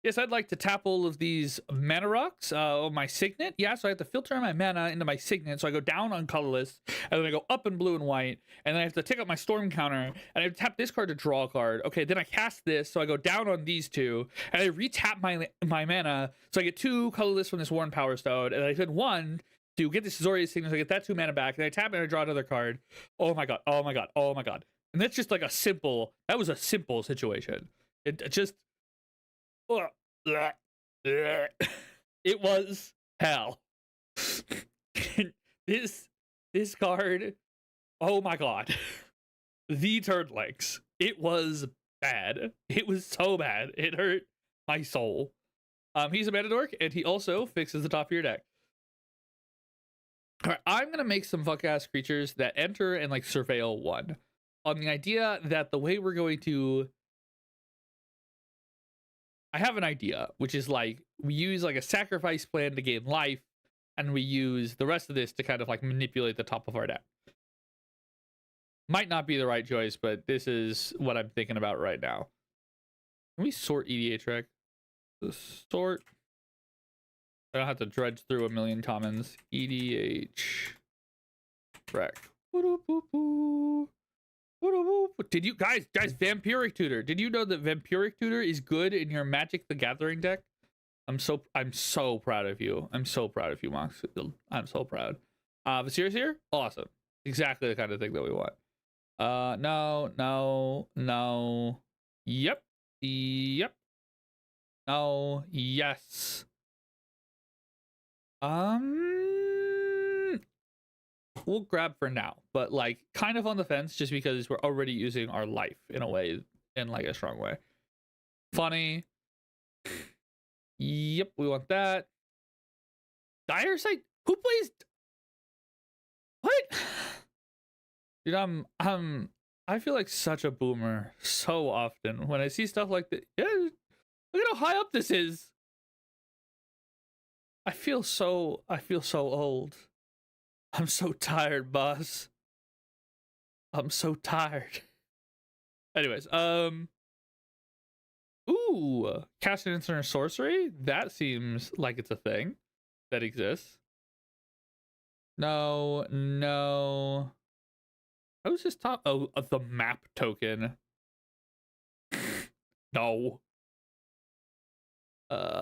Yes, I'd like to tap all of these mana rocks on my signet. Yeah, so I have to filter my mana into my signet. So I go down on colorless, and then I go up in blue and white, and then I have to take up my storm counter, and I have to tap this card to draw a card. Okay, then I cast this, so I go down on these two, and I retap my mana, so I get 2 colorless from this Worn Power Stone, and I spend 1 to get this Azorius Signet, so I get that 2 mana back, and I tap and I draw another card. Oh my god, oh my god, oh my god. And that's just like that was a simple situation. It just... It was hell. This card, oh my god. The turn legs. It was bad. It was so bad. It hurt my soul. He's a mana dork, and he also fixes the top of your deck. Alright, I'm gonna make some fuck ass creatures that enter and like surveil 1. On the idea that the way we're going to... I have an idea, which is like we use like a sacrifice plan to gain life, and we use the rest of this to kind of like manipulate the top of our deck. Might not be the right choice, but this is what I'm thinking about right now. Can we sort EDH rec? Sort. I don't have to dredge through a million commons. EDH rec. Did you guys Vampiric Tutor, did you know that Vampiric Tutor is good in your Magic the Gathering deck? I'm so proud of you. I'm so proud of you, Mox. I'm so proud. Vasir's here? Awesome. Exactly the kind of thing that we want. No. Yep. No. Yes. We'll grab for now, but like kind of on the fence just because we're already using our life in a way, in like a strong way. Funny. Yep, we want that. Dire Sight? Who plays? What? Dude, I feel like such a boomer so often when I see stuff like that. Yeah, look at how high up this is. I feel so old. I'm so tired, boss. I'm so tired. Anyways, ooh, cast an instant sorcery? That seems like it's a thing that exists. No. How is this top? Oh, the map token. No.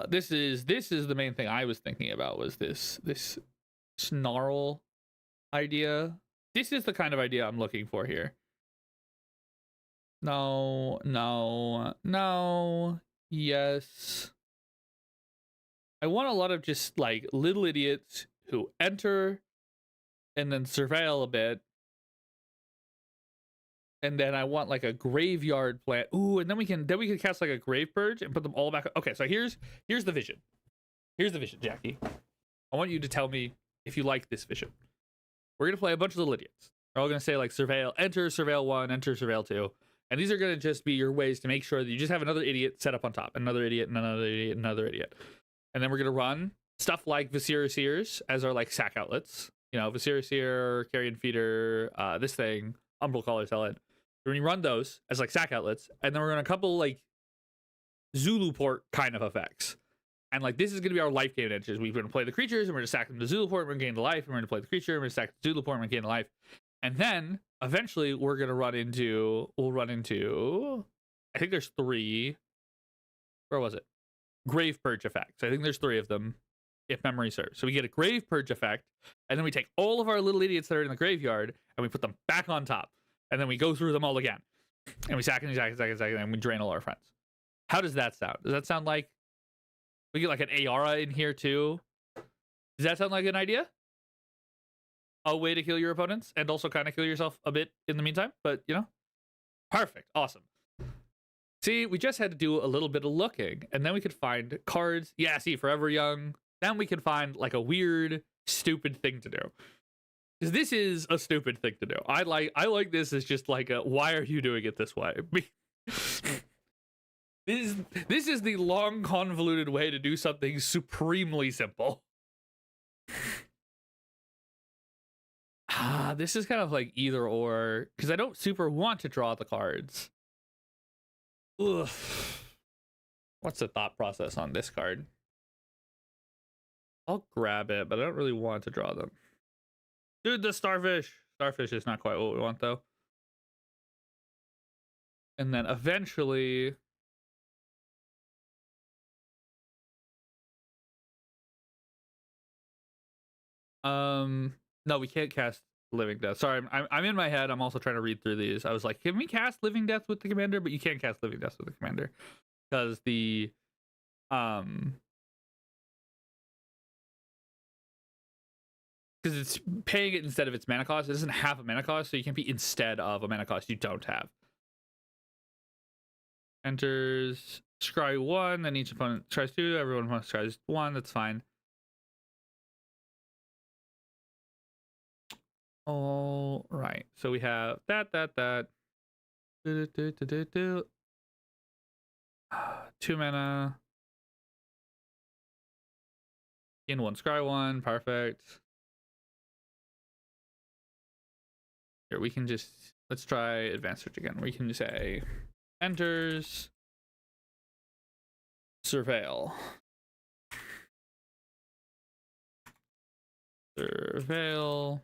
This is the main thing I was thinking about, was this snarl idea. This is the kind of idea I'm looking for here. No. Yes. I want a lot of just like little idiots who enter and then surveil a bit. And then I want like a graveyard plant. Ooh, and then we can cast like a grave purge and put them all back. Okay, so here's the vision. Here's the vision, Jackie. I want you to tell me if you like this vision. We're going to play a bunch of little idiots. They're all going to say like surveil, enter surveil 1, enter surveil 2. And these are going to just be your ways to make sure that you just have another idiot set up on top, another idiot, and another idiot, and another idiot. And then we're going to run stuff like Viscera as our like sack outlets. You know, Viscera, Carrion Feeder, this thing, Umbral Collar Talent. We're going to run those as like sack outlets. And then we're going to couple like Zulu port kind of effects. And like this is going to be our life gain edges. We're going to play the creatures and we're going to sack them to Zulu port. We're going to gain the life. And we're going to play the creature. And we're going to sack the Zulu port. And we're going to gain the life. And then eventually we're going to we'll run into, I think there's 3. Where was it? Grave Purge effects. I think there's 3 of them, if memory serves. So we get a Grave Purge effect, and then we take all of our little idiots that are in the graveyard, and we put them back on top. And then we go through them all again. And we sack and we drain all our friends. How does that sound? Does that sound like, we get like an Ayara in here too? Does that sound like an idea? A way to kill your opponents, and also kind of kill yourself a bit in the meantime, but you know? Perfect, awesome. See, we just had to do a little bit of looking, and then we could find cards. Yeah, see, Forever Young. Then we could find like a weird, stupid thing to do. Because this is a stupid thing to do. I like this as just like a, why are you doing it this way? This is the long, convoluted way to do something supremely simple. This is kind of like either or, because I don't super want to draw the cards. Ugh. What's the thought process on this card? I'll grab it, but I don't really want to draw them. Dude, the Starfish! Starfish is not quite what we want, though. And then eventually... No, we can't cast Living Death. Sorry, I'm in my head. I'm also trying to read through these. I was like, can we cast Living Death with the commander? But you can't cast Living Death with the commander. Because the... Because it's paying it instead of its mana cost. It doesn't have a mana cost, so you can't be instead of a mana cost you don't have. Enters scry 1, then each opponent tries 2. Everyone wants to try 1. That's fine. All right. So we have that. 2 mana. In 1 scry 1. Perfect. Here we can just, let's try advanced search again. We can say enters surveil. Surveil.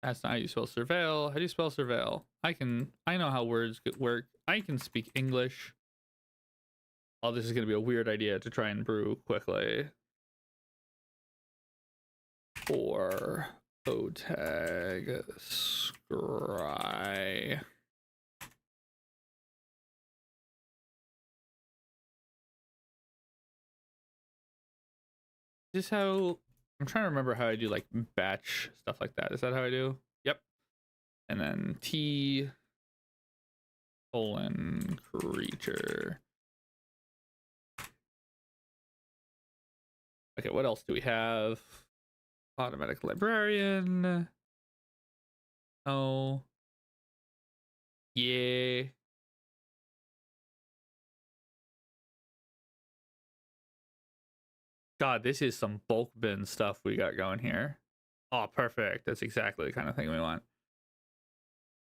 That's not how you spell surveil. How do you spell surveil? I know how words work. I can speak English. Oh, this is going to be a weird idea to try and brew quickly. For Otag Scry. Is this how, I'm trying to remember how I do like batch stuff like that. Is that how I do? Yep. And then T colon creature. Okay, what else do we have? Automatic librarian. Oh. Yeah. God, this is some bulk bin stuff we got going here. Oh, perfect. That's exactly the kind of thing we want.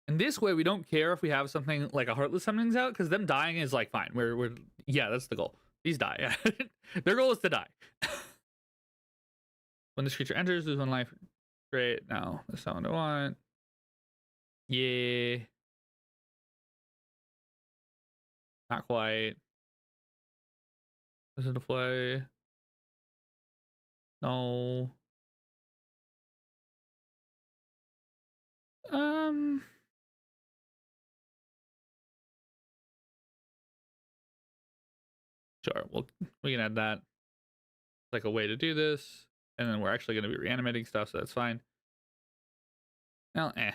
And this way, we don't care if we have something like a Heartless Summonings out, because them dying is like fine. We're yeah, that's the goal. These die. Their goal is to die. When this creature enters, lose 1 life. Great. No, that's not what I want. Yeah. Not quite. This is the play. No. Sure. Well, we can add that. It's like a way to do this. And then we're actually going to be reanimating stuff, so that's fine. Well, okay.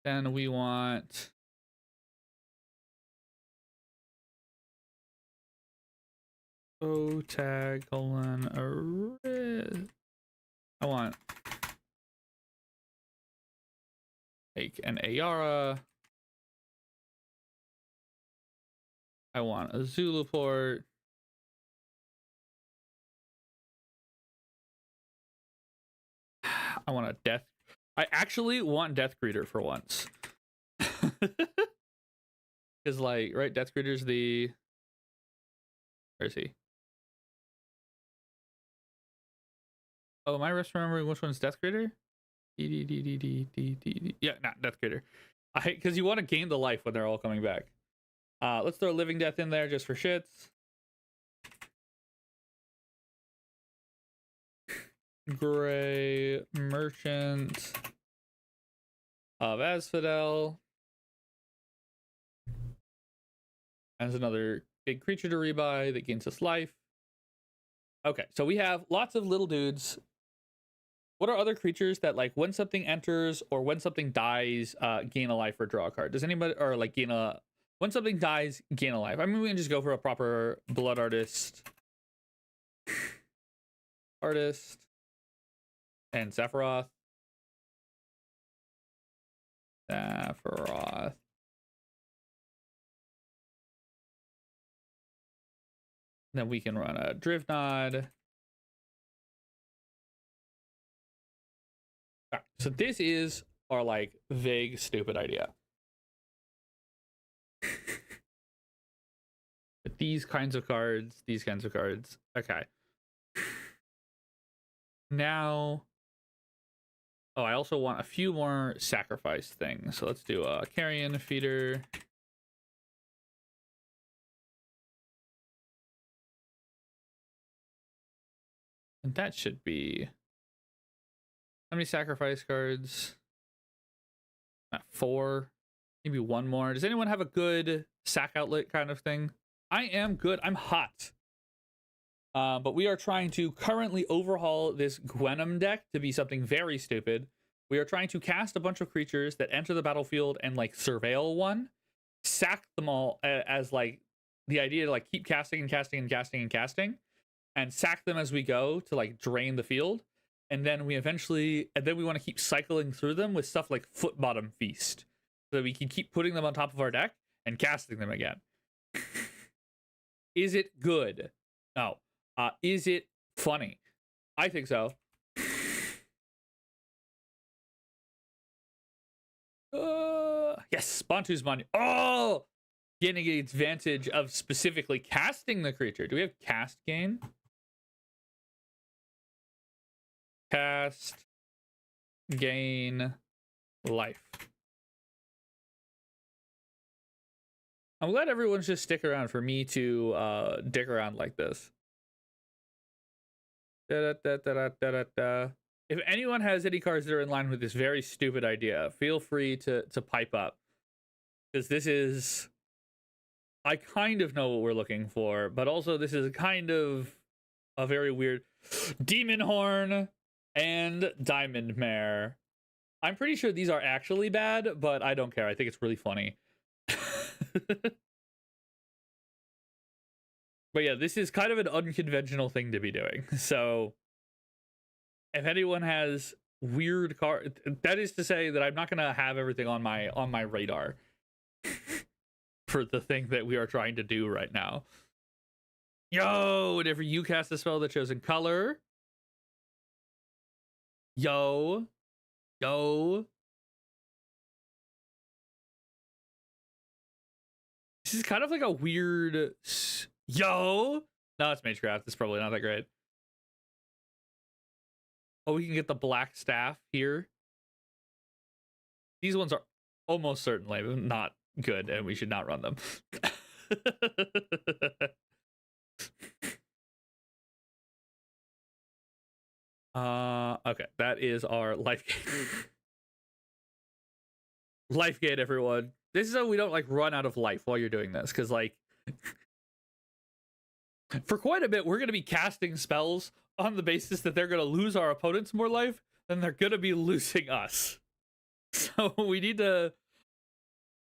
Then we want... O tag colon aris. I want like an Ayara. I want a Zulu port. I want a death. I actually want Death Greeter for once. Because, like, right, Death Greeter's the... Where is he? Oh, am I remembering which one's Death Greeter? Yeah, not Death Greeter. Because you want to gain the life when they're all coming back. Let's throw Living Death in there just for shits. Gray Merchant of Asphodel. As another big creature to rebuy that gains us life. Okay, so we have lots of little dudes. What are other creatures that, like, when something enters or when something dies, gain a life or draw a card? Does anybody, or like gain a, when something dies, gain a life? I mean, we can just go for a proper Blood Artist. And Sephiroth. Then we can run a Drivnod. Right, so this is our, like, vague, stupid idea. These kinds of cards. Okay. Now... Oh, I also want a few more sacrifice things. So let's do a Carrion Feeder. And that should be... How many sacrifice cards? 4. Maybe one more. Does anyone have a good sack outlet kind of thing? I am good. I'm hot. But we are trying to currently overhaul this Gwenom deck to be something very stupid. We are trying to cast a bunch of creatures that enter the battlefield and, like, surveil one, sack them all as, like, the idea to, like, keep casting and casting and casting and casting, and sack them as we go to, like, drain the field. And then we want to keep cycling through them with stuff like Foot Bottom Feast, so that we can keep putting them on top of our deck and casting them again. Is it good? No. Is it funny? I think so. Yes, Bantu's Manu. Oh! Getting the advantage of specifically casting the creature. Do we have cast gain? Cast, gain, life. I'm glad everyone's just stick around for me to dick around like this. If anyone has any cards that are in line with this very stupid idea, feel free to pipe up. Because this is... I kind of know what we're looking for, but also this is kind of a very weird... Demon Horn and Diamond Mare. I'm pretty sure these are actually bad, but I don't care. I think it's really funny. But yeah, this is kind of an unconventional thing to be doing. So if anyone has weird card, that is to say that I'm not gonna have everything on my radar for the thing that we are trying to do right now. Yo, whenever you cast a spell that shows in color. Yo. This is kind of like a weird... Yo! No, it's Magecraft. It's probably not that great. Oh, we can get the black staff here. These ones are almost certainly not good, and we should not run them. Okay, that is our life gate. Life gate, everyone. This is so we don't, like, run out of life while you're doing this, because, like, for quite a bit, we're going to be casting spells on the basis that they're going to lose our opponents more life than they're going to be losing us. So we need to...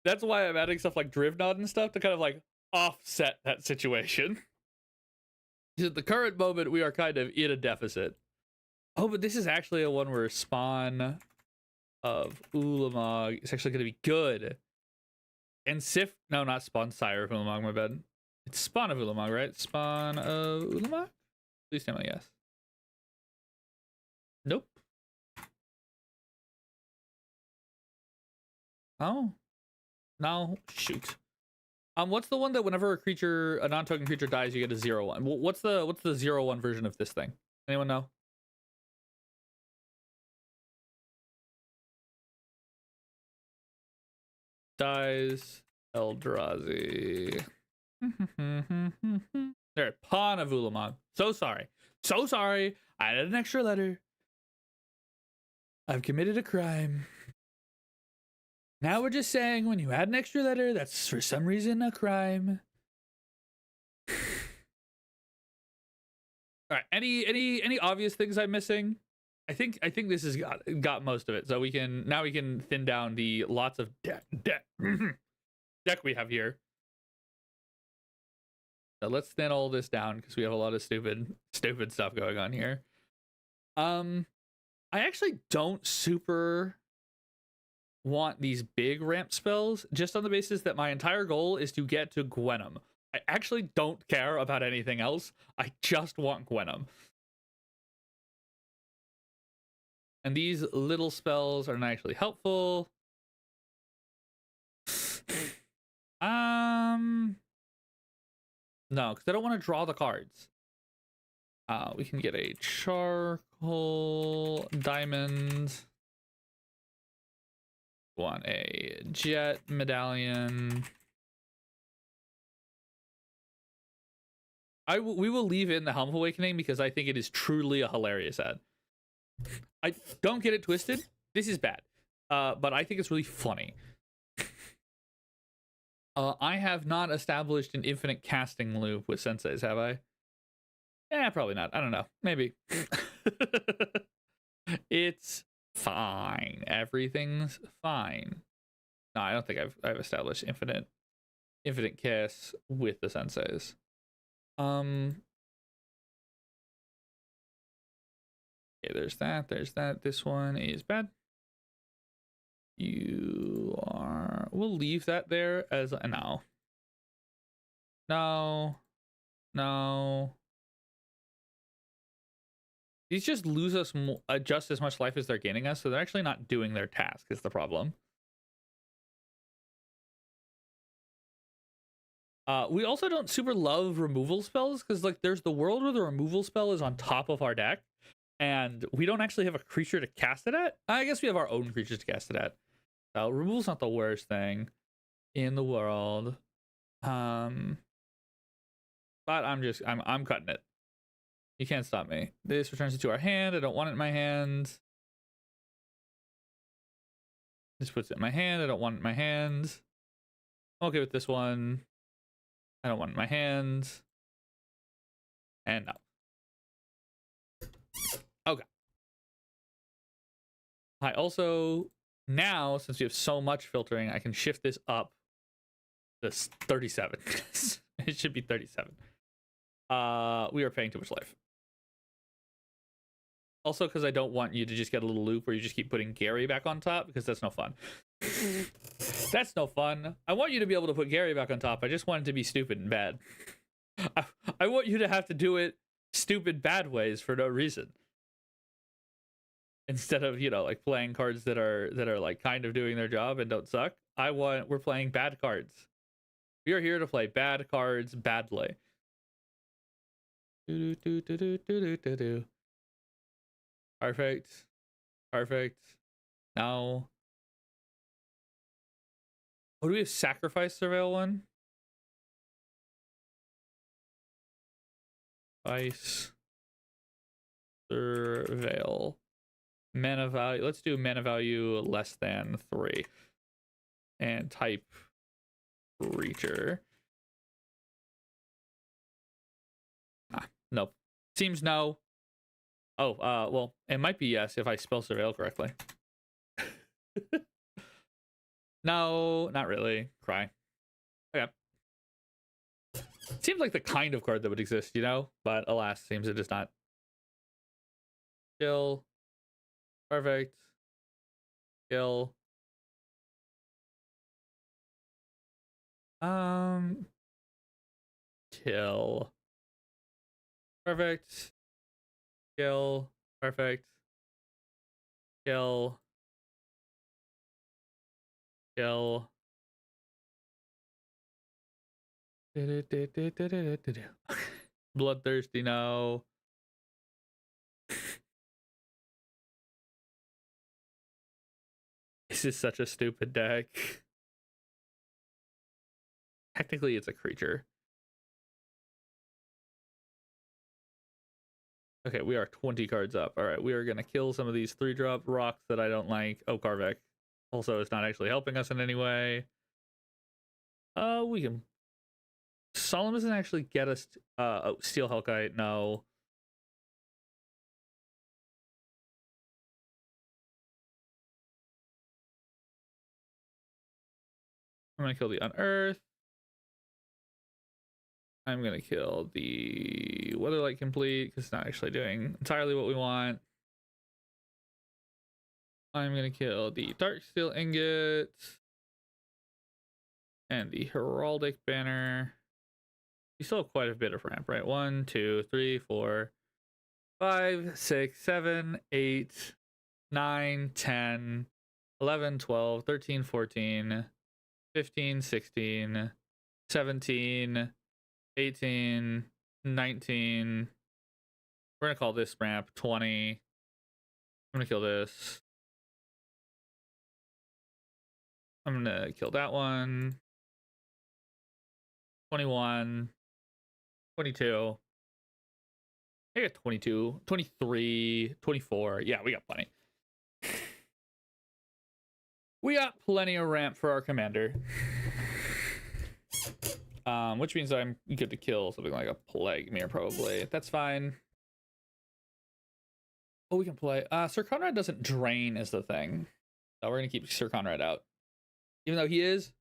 That's why I'm adding stuff like Drivnod and stuff to kind of, like, offset that situation. At the current moment, we are kind of in a deficit. Oh, but this is actually a one where spawn of Ulamog is actually going to be good. And Sif, no, not spawn sire of Ulamog, my bad. It's spawn of Ulamog, right? Spawn of Ulamog? Please tell me yes. Nope. Oh. No. Shoot. What's the one that whenever a non-token creature dies, you get a 0/1? What's the 0/1 version of this thing? Anyone know? Dies Eldrazi. There, Pawn of Ulamog. So sorry. So sorry. I added an extra letter. I've committed a crime. Now we're just saying when you add an extra letter, that's for some reason a crime. All right. Any obvious things I'm missing? I think this has got most of it. So we can thin down the lots of deck we have here. So let's thin all this down because we have a lot of stupid stuff going on here. I actually don't super want these big ramp spells just on the basis that my entire goal is to get to Gwenum. I actually don't care about anything else. I just want Gwenum. And these little spells are not actually helpful. No, because I don't want to draw the cards. We can get a charcoal diamond. Want a jet medallion. We will leave in the Helm of Awakening because I think it is truly a hilarious ad. I don't get it twisted. This is bad. But I think it's really funny. I have not established an infinite casting loop with senseis, have I? Yeah, probably not. I don't know. Maybe. It's fine. Everything's fine. No, I don't think I've established infinite casts with the senseis. Okay, there's that. This one is bad. We'll leave that there as a no. These just lose us just as much life as they're gaining us, so they're actually not doing their task is the problem. We also don't super love removal spells because like there's the world where the removal spell is on top of our deck and we don't actually have a creature to cast it at. I guess we have our own creatures to cast it at. Removal's not the worst thing in the world. But I'm cutting it. You can't stop me. This returns it to our hand. I don't want it in my hand. This puts it in my hand. I don't want it in my hand. I'm okay with this one. I don't want it in my hand. And no. Okay. I also, now, since we have so much filtering, I can shift this up to 37. It should be 37. We are paying too much life. Also, because I don't want you to just get a little loop where you just keep putting Gary back on top, because that's no fun. That's no fun. I want you to be able to put Gary back on top. I just want it to be stupid and bad. I want you to have to do it stupid bad ways for no reason. Instead of, you know, like playing cards that are like kind of doing their job and don't suck. We're playing bad cards. We are here to play bad cards badly. Perfect. Now, what do we have? Sacrifice surveil one. Vice surveil. Mana value. Let's do mana value less than 3. And type creature. Nope. Seems no. Oh, well, it might be yes if I spell surveil correctly. No, not really. Cry. Okay. Seems like the kind of card that would exist, you know? But alas, seems it is not. Kill. Perfect. Kill. Kill. Perfect. Kill. Perfect. Kill. Kill. Bloodthirsty, no. This is such a stupid deck. Technically, it's a creature. Okay, we are 20 cards up. All right, we are going to kill some of these 3-drop rocks that I don't like. Oh, Karvek. Also, it's not actually helping us in any way. We can... Solemn doesn't actually get us... oh, Steel Hellkite, no. I'm going to kill the Unearth. I'm going to kill the Weatherlight Complete, because it's not actually doing entirely what we want. I'm going to kill the Darksteel Ingot. And the Heraldic Banner. You still have quite a bit of ramp, right? 1, 2, 3, 4, 5, 6, 7, 8, 9, 10, 11, 12, 13, 14, 15, 16, 17, 18, 19. We're going to call this ramp 20. I'm going to kill this. I'm going to kill that one. 21. 22. I got 22. 23. 24. Yeah, we got plenty. We got plenty of ramp for our commander. Which means I'm good to kill something like a Plague Mirror, probably. That's fine. Oh, we can play. Sir Conrad doesn't drain is the thing. So we're going to keep Sir Conrad out. Even though he is.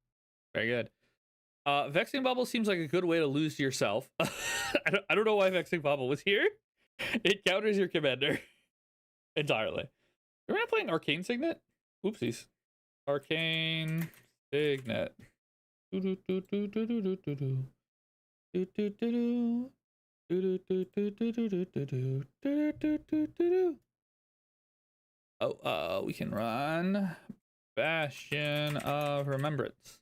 Very good. Vexing Bubble seems like a good way to lose to yourself. I don't know why Vexing Bubble was here. It counters your commander. Entirely. We're not playing Arcane Signet? Oopsies. Arcane Signet. Oh, we can run Bastion of Remembrance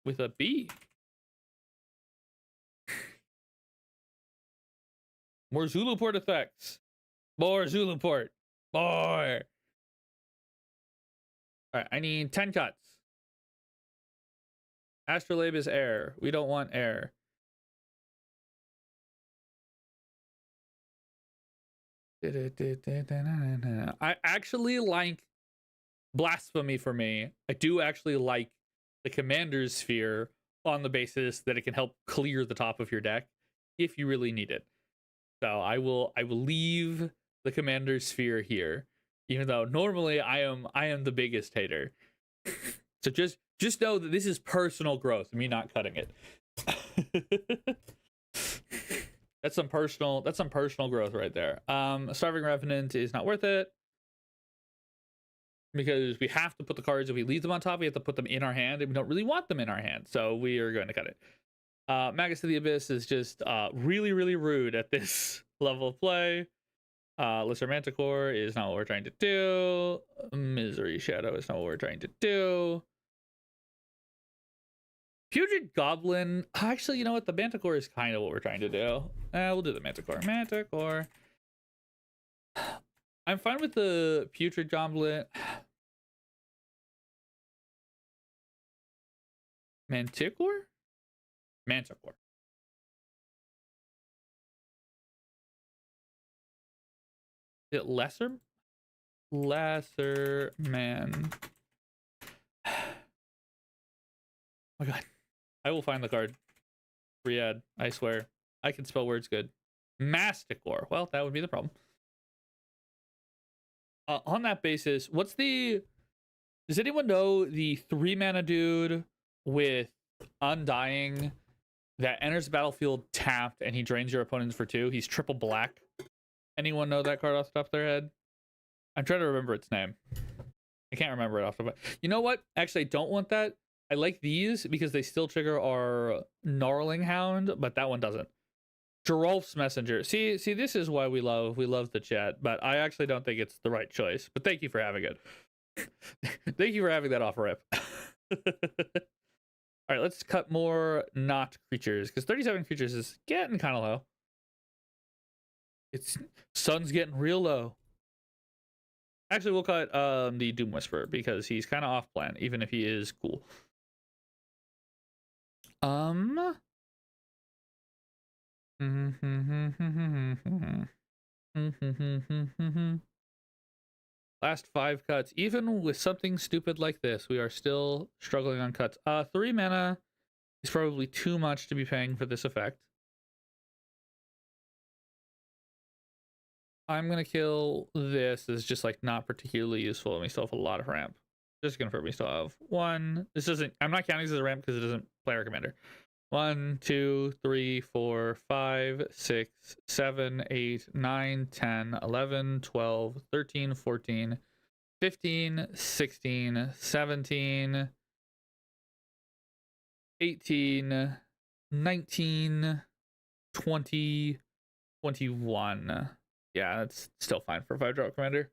with a B. More Zuluport effects. More Zuluport. More. All right, I need 10 cuts. Astrolabe is air. We don't want air. I actually like Blasphemy for me. I do actually like the Commander's Sphere on the basis that it can help clear the top of your deck if you really need it. So I will leave the Commander's Sphere here, even though normally I am the biggest hater. So just know that this is personal growth, me not cutting it. That's some personal growth right there. Starving Revenant is not worth it. Because we have to put the cards, if we leave them on top, we have to put them in our hand, and we don't really want them in our hand, so we are going to cut it. Magus of the Abyss is just really, really rude at this level of play. Lesser Manticore is not what we're trying to do. Misery Shadow is not what we're trying to do. Putrid Goblin. Actually, you know what? The Manticore is kind of what we're trying to do. We'll do the Manticore. Manticore. I'm fine with the Putrid Goblin. Manticore? Manticore. Is it lesser? Lesser man. Oh my god. I will find the card. Riyadh, I swear. I can spell words good. Masticore. Well, that would be the problem. On that basis, what's the... Does anyone know the 3-mana dude with Undying that enters the battlefield tapped and he drains your opponents for 2. He's triple black. Anyone know that card off the top of their head? I'm trying to remember its name. I can't remember it off the top. You know what? Actually, I don't want that. I like these because they still trigger our Gnarling Hound, but that one doesn't. Geralf's Messenger. See, this is why we love the chat, but I actually don't think it's the right choice. But thank you for having it. Thank you for having that off rip. All right, let's cut more not creatures because 37 creatures is getting kind of low. It's sun's getting real low. Actually, we'll cut the Doom Whisperer because he's kind of off plan, even if he is cool. Last 5 cuts. Even with something stupid like this, we are still struggling on cuts. 3 mana is probably too much to be paying for this effect. I'm gonna kill this. This is just like not particularly useful, and we still have a lot of ramp. Just to confirm, we still have 1. This doesn't. I'm not counting this as a ramp because it doesn't play our commander. 1, 2, 3, 4, 5, 6, 7, 8, 9, 10, 11, 12, 13, 14, 15, 16, 17, 18, 19, 20, 21. Yeah, that's still fine for a 5-drop commander.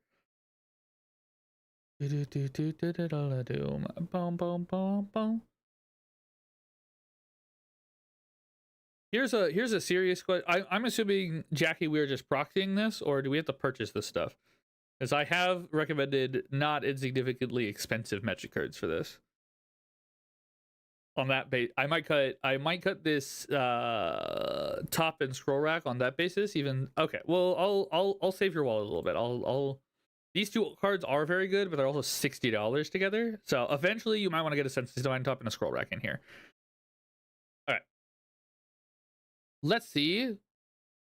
Here's a serious question. I'm assuming, Jackie, we are just proxying this, or do we have to purchase this stuff? Because I have recommended not insignificantly expensive Magic cards for this. On that base, I might cut this top and scroll rack on that basis. Even okay. Well, I'll save your wallet a little bit. These 2 cards are very good, but they're also $60 together. So eventually, you might want to get a Senses Divine top and a scroll rack in here. All right. Let's see.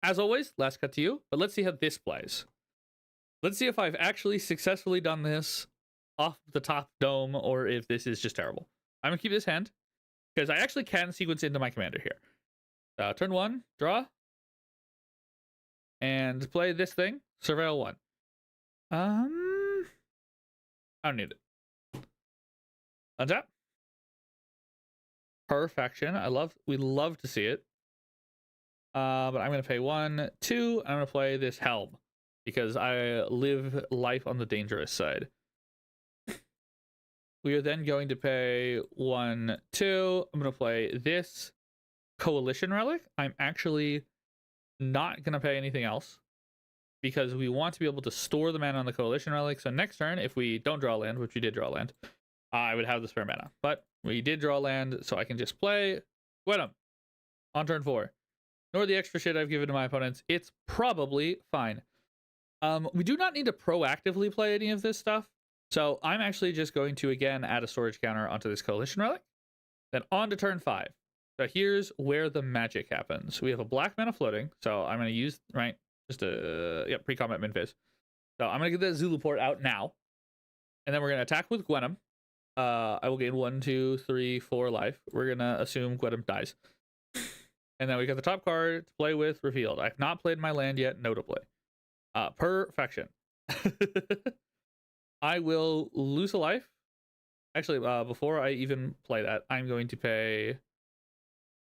As always, last cut to you. But let's see how this plays. Let's see if I've actually successfully done this off the top dome, or if this is just terrible. I'm gonna keep this hand because I actually can sequence into my commander here. Turn 1, draw, and play this thing. Surveil 1. I don't need it. Untap. Perfection. We love to see it. But I'm gonna pay 1, 2. I'm gonna play this Helm because I live life on the dangerous side. We are then going to pay 1, 2. I'm gonna play this Coalition Relic. I'm actually not gonna pay anything else because we want to be able to store the mana on the Coalition Relic. So next turn, if we don't draw land, which we did draw land, I would have the spare mana. But we did draw land, so I can just play Gwenum on turn 4. Nor the extra shit I've given to my opponents. It's probably fine. We do not need to proactively play any of this stuff. So I'm actually just going to, again, add a storage counter onto this Coalition Relic. Then on to turn 5. So here's where the magic happens. We have a black mana floating. So I'm going to use, right, just a, pre-combat min-phase. So I'm going to get the Zulu port out now. And then we're going to attack with Gwenum. I will gain 1, 2, 3, 4 life. We're going to assume Gwenum dies. And then we got the top card to play with, revealed. I've not played my land yet, notably. Perfection. I will lose a life. Actually, before I even play that, I'm going to pay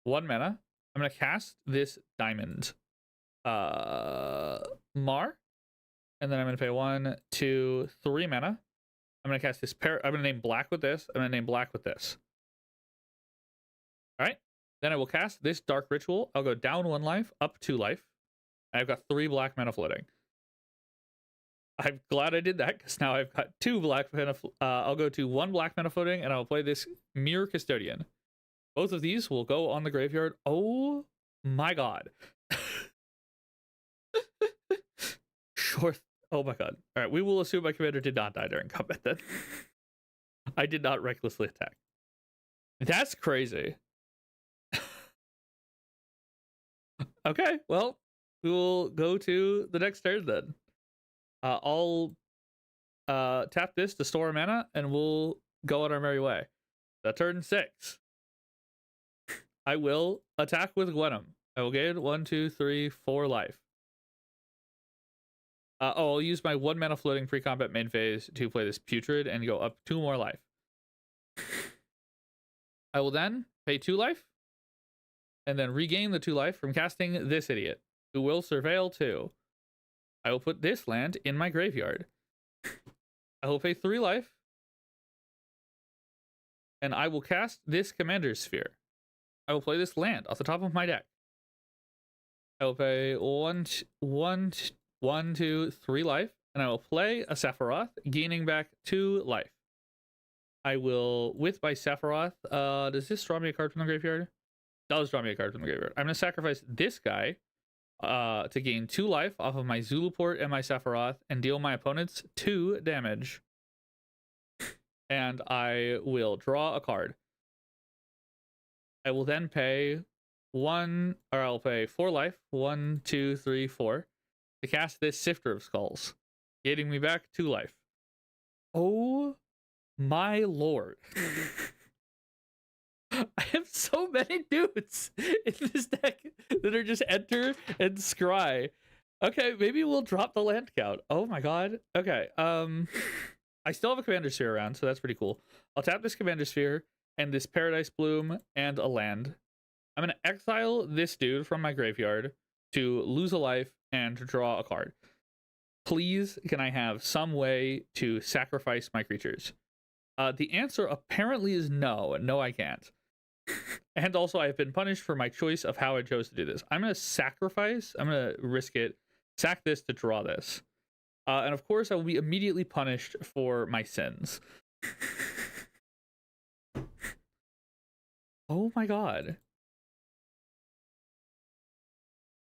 1 mana. I'm going to cast this Diamond Mar. And then I'm going to pay 1, 2, 3 mana. I'm going to cast this pair. I'm going to name black with this. I'm going to name black with this. All right. Then I will cast this Dark Ritual. I'll go down 1 life, up 2 life. I've got 3 black mana floating. I'm glad I did that because now I've got 2 black mana. I'll go to 1 black mana floating and I'll play this Mirror Custodian. Both of these will go on the graveyard. Oh my god. Sure. Oh my god. All right, we will assume my commander did not die during combat then. I did not recklessly attack. That's crazy. Okay, well, we will go to the next turn then. I'll tap this to store mana, and we'll go on our merry way. Turn 6. I will attack with Gwenum. I will gain 1, 2, 3, 4 life. I'll use my 1 mana floating pre-combat main phase to play this Putrid and go up 2 more life. I will then pay 2 life and then regain the 2 life from casting this idiot, who will Surveil 2. I will put this land in my graveyard. I will pay 3 life and I will cast this Commander's Sphere. I will play this land off the top of my deck. I will pay 1, 2, 3 life, and I will play a Sephiroth, gaining back 2 life. I will, with my Sephiroth, does this draw me a card from the graveyard? Does draw me a card from the graveyard. I'm going to sacrifice this guy to gain 2 life off of my Zuluport and my Sephiroth, and deal my opponents 2 damage. And I will draw a card. I will then pay 4 life, 1, 2, 3, 4, to cast this Sifter of Skulls, getting me back 2 life. Oh my lord. I have so many dudes in this deck that are just enter and scry. Okay, maybe we'll drop the land count. Oh my god. Okay, I still have a Commander Sphere around, so that's pretty cool. I'll tap this Commander Sphere and this Paradise Bloom and a land. I'm going to exile this dude from my graveyard to lose a life and to draw a card. Please, can I have some way to sacrifice my creatures? The answer apparently is no. No, I can't. And also, I've been punished for my choice of how I chose to do this. I'm going to sacrifice. I'm going to risk it. Sack this to draw this. And of course, I will be immediately punished for my sins. Oh my god.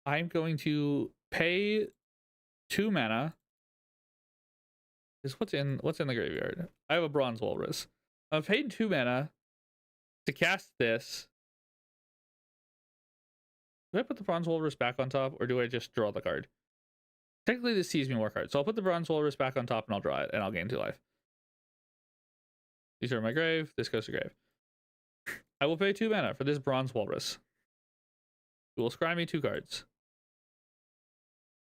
I'm going to pay 2 mana. Is what's in the graveyard? I have a Bronze Walrus. I've paid 2 mana to cast this. Do I put the Bronze Walrus back on top, or do I just draw the card? Technically, this sees me more cards, so I'll put the Bronze Walrus back on top and I'll draw it, and I'll gain 2 life. These are my grave. This goes to grave. I will pay 2 mana for this Bronze Walrus. It will scry me 2 cards.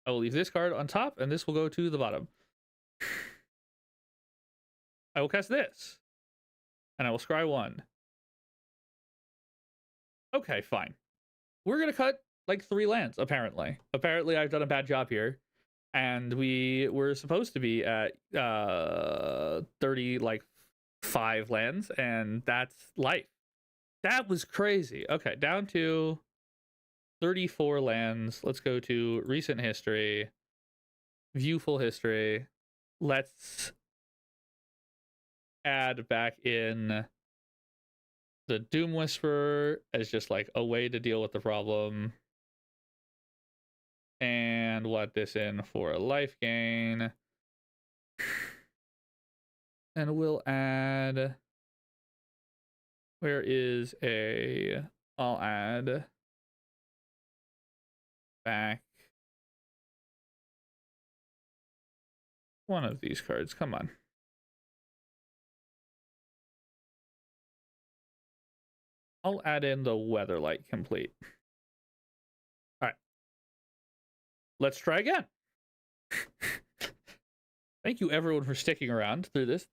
I will leave this card on top, and this will go to the bottom. I will cast this, and I will scry 1. Okay, fine. We're gonna cut like 3 lands, apparently. Apparently, I've done a bad job here, and we were supposed to be at 30, like 5 lands, and that's life. That was crazy. Okay, down to 34 lands. Let's go to recent history, view full history. Let's add back in the Doom Whisperer as just like a way to deal with the problem. And we'll add this in for a life gain. And we'll add, I'll add back one of these cards. Come on. I'll add in the Weatherlight Complete. All right. Let's try again. Thank you everyone for sticking around through this.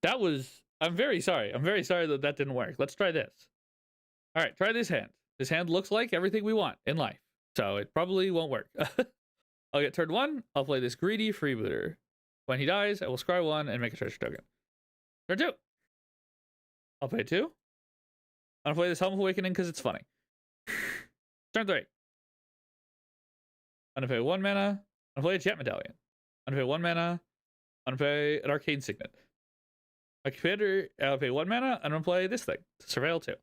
I'm very sorry. I'm very sorry that didn't work. Let's try this. All right, try this hand. This hand looks like everything we want in life, so it probably won't work. I'll get turn 1. I'll play this greedy freebooter. When he dies, I will scry 1 and make a treasure token. Turn 2. I'll pay 2. I'm gonna play this Helm of Awakening because it's funny. Turn 3. I'm gonna pay 1 mana. I'm gonna play a Jet Medallion. I'm gonna pay 1 mana. I'm gonna pay an Arcane Signet. My commander, I'll pay 1 mana. I'm gonna play this thing, Surveil 2.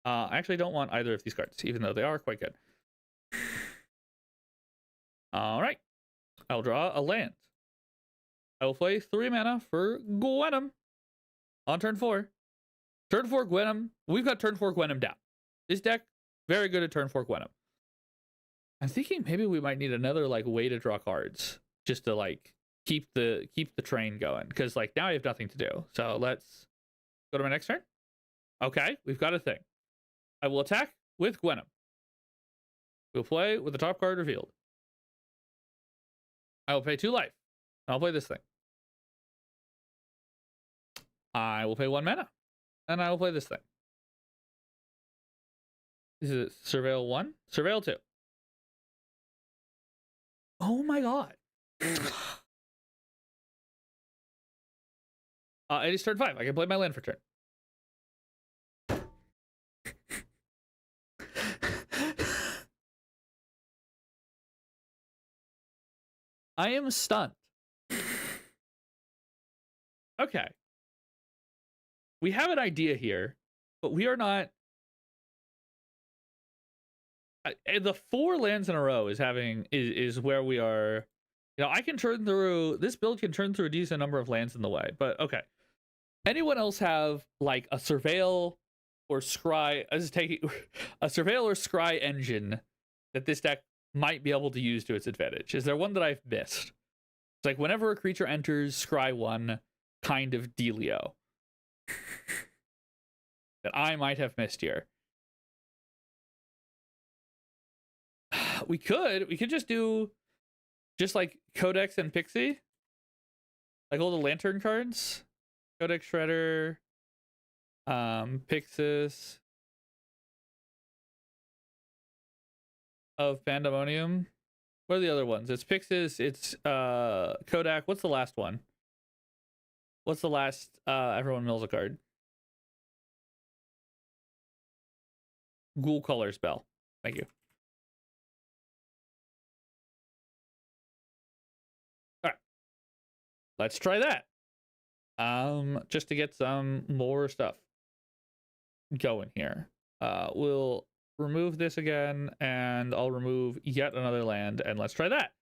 I actually don't want either of these cards, even though they are quite good. All right. I'll draw a land. I will play 3 mana for Gwenum on turn 4. Turn 4 Gwenum. We've got turn 4 Gwenum down. This deck, very good at turn 4 Gwenum. I'm thinking maybe we might need another like way to draw cards just to like keep the train going, because like now I have nothing to do. So let's go to my next turn. Okay, we've got a thing. I will attack with Gwenom. We'll play with the top card revealed. I will pay 2 life. I'll play this thing. I will pay 1 mana. And I will play this thing. Is it Surveil 1? Surveil 2. Oh my god. It is turn 5. I can play my land for turn. I am stunned. Okay. We have an idea here, but we are not. The 4 lands in a row is where we are. You know, I can turn through this build can turn through a decent number of lands in the way, but okay. Anyone else have like a Surveil or Scry? I was taking a Surveil or Scry engine that this deck might be able to use to its advantage. Is there one that I've missed? It's like whenever a creature enters Scry 1 kind of dealio that I might have missed here. We could just do like Codex and Pixie, like all the Lantern cards. Codex Shredder, Pixis of Pandemonium. What are the other ones? It's Pixis, it's Kodak. What's the last one? What's the last everyone mills a card? Ghoul Color Spell. Thank you. Alright. Let's try that. Just to get some more stuff going here. We'll remove this again, and I'll remove yet another land, and let's try that.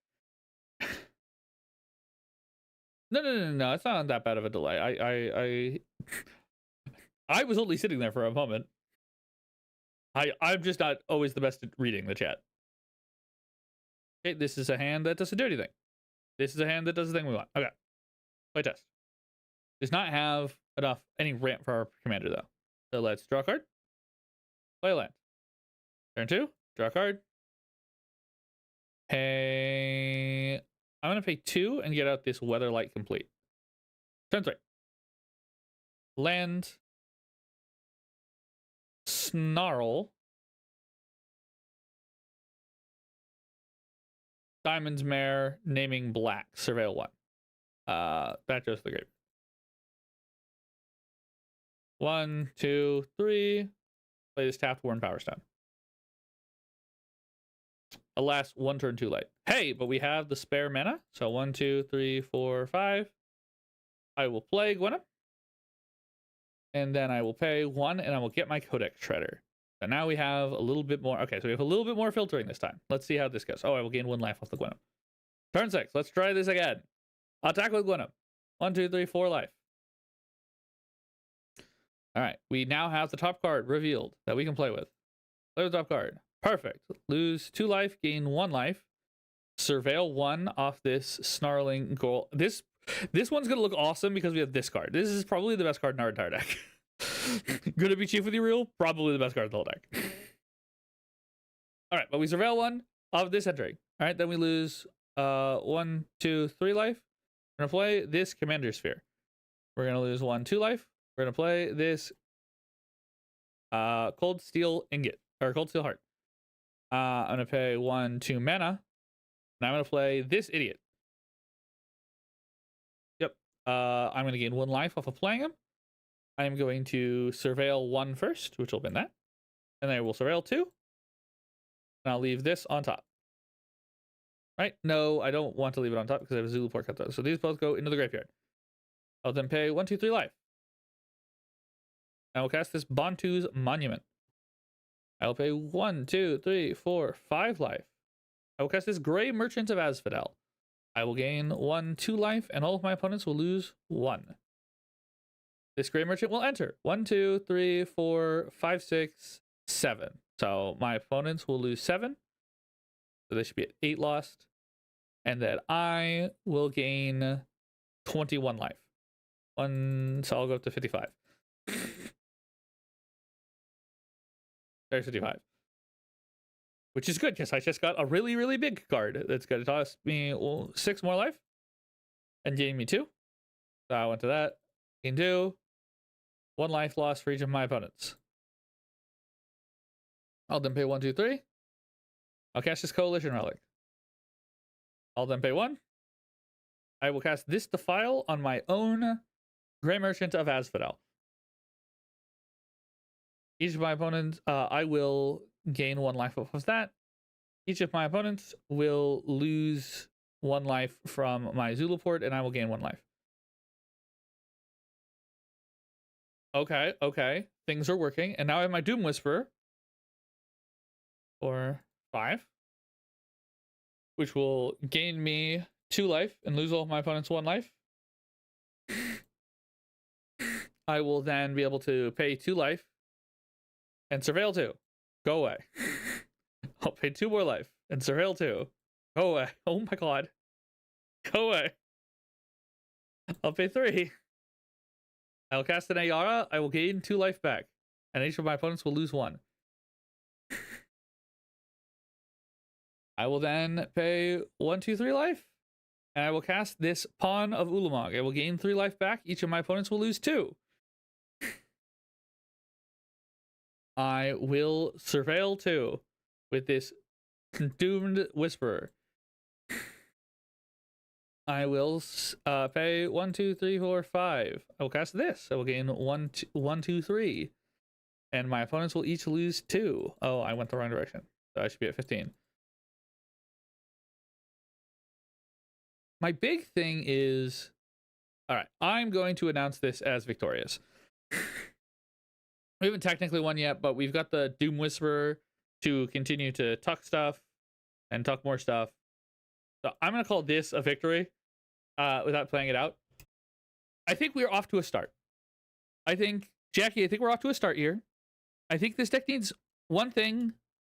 No, it's not that bad of a delay. I was only sitting there for a moment. I'm just not always the best at reading the chat. Okay, this is a hand that doesn't do anything. This is a hand that does the thing we want. Okay. Play test. Does not have any ramp for our commander though. So let's draw a card. Play a land. Turn 2, draw a card. Hey, I'm gonna pay 2 and get out this Weatherlight Complete. Turn 3. Land. Snarl. Diamond's Mare, naming black. Surveil 1. That goes to the grave. 1, 2, 3. Play this tapped Worn Power Stone. Alas, 1 turn too late. Hey, but we have the spare mana. So 1, 2, 3, 4, 5. I will play Gwenom. And then I will pay 1 and I will get my Codex Shredder. So now we have a little bit more. Okay, so we have a little bit more filtering this time. Let's see how this goes. Oh, I will gain 1 life off the Gwenom. Turn 6. Let's try this again. Attack with Gwenom. 1, 2, 3, 4 life. All right, we now have the top card revealed that we can play with. Play with top card. Perfect. Lose 2 life, gain 1 life. Surveil 1 off this Snarling Goal. This one's gonna look awesome because we have this card. This is probably the best card in our entire deck. Gonna be Chief with you real? Probably the best card in the whole deck. All right, but we Surveil 1 off this entering. All right, then we lose 1, 2, 3 life. We're gonna play this Commander Sphere. We're gonna lose 1, 2 life. We're gonna play this Cold Steel Ingot or Cold Steel Heart. I'm gonna pay 1, 2 mana, and I'm gonna play this idiot. Yep. I'm gonna gain 1 life off of playing him. I'm going to Surveil 1 first, which will bin that, and then I will Surveil 2, and I'll leave this on top. Right? No, I don't want to leave it on top because I have a Zulu Pork Cut. So these both go into the graveyard. I'll then pay 1, 2, 3 life. I will cast this Bantu's Monument. I will pay 1, 2, 3, 4, 5 life. I will cast this Gray Merchant of Asphodel. I will gain 1, 2 life, and all of my opponents will lose 1. This Gray Merchant will enter. 1, 2, 3, 4, 5, 6, 7. So my opponents will lose 7. So they should be at 8 lost. And then I will gain 21 life. So I'll go up to 55. There's 55. Which is good, because I just got a really, really big card that's going to toss me 6 more life and gain me 2. So I went to that. Gain 2. 1 life lost for each of my opponents. I'll then pay 1, 2, 3. I'll cast this Coalition Relic. I'll then pay 1. I will cast this Defile on my own Grey Merchant of Asphodel. Each of my opponents, I will gain 1 life off of that. Each of my opponents will lose 1 life from my Zulaport, and I will gain 1 life. Okay, okay. Things are working. And now I have my Doom Whisperer. For 5. Which will gain me 2 life and lose all of my opponents 1 life. I will then be able to pay 2 life and Surveil 2. Go away. I'll pay 2 more life and Surveil 2. Go away. Oh my god. Go away. I'll pay 3. I'll cast an Ayara. I will gain 2 life back. And each of my opponents will lose 1. I will then pay 1, 2, 3 life. And I will cast this Pawn of Ulamog. I will gain 3 life back. Each of my opponents will lose 2. I will Surveil 2 with this Doomed Whisperer. I will pay 1, 2, 3, 4, 5. I will cast this. I will gain 1, 2, 3. And my opponents will each lose 2. Oh, I went the wrong direction. So I should be at 15. My big thing is, all right, I'm going to announce this as victorious. We haven't technically won yet, but we've got the Doom Whisperer to continue to tuck stuff and tuck more stuff. So I'm going to call this a victory without playing it out. I think we're off to a start. Jackie, I think we're off to a start here. I think this deck needs one thing.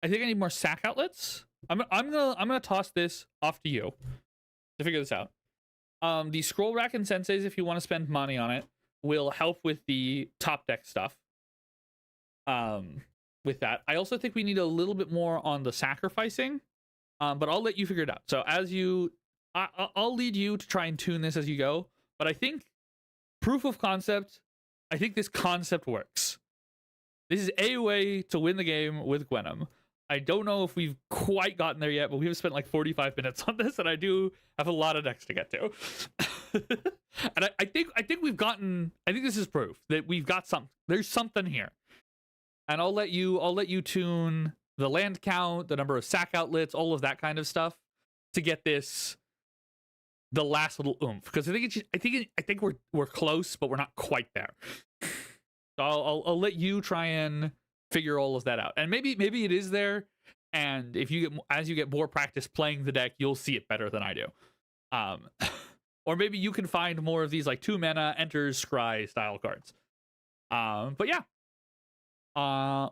I think I need more sack outlets. I'm gonna toss this off to you to figure this out. The Scroll Rack and Senseis, if you want to spend money on it, will help with the top deck stuff. With that, I also think we need a little bit more on the sacrificing. But I'll let you figure it out. So as you, I'll lead you to try and tune this as you go. But I think proof of concept. I think this concept works. This is a way to win the game with Gwenom. I don't know if we've quite gotten there yet, but we've spent like 45 minutes on this, and I do have a lot of decks to get to. And I think we've gotten. I think this is proof that we've got something. There's something here, and I'll let you tune the land count, the number of sack outlets, all of that kind of stuff to get this the last little oomph. Because I think we're close, but we're not quite there. So I'll let you try and figure all of that out, and maybe it is there. And if as you get more practice playing the deck, you'll see it better than I do. Or maybe you can find more of these like 2 mana enters scry style cards. But yeah.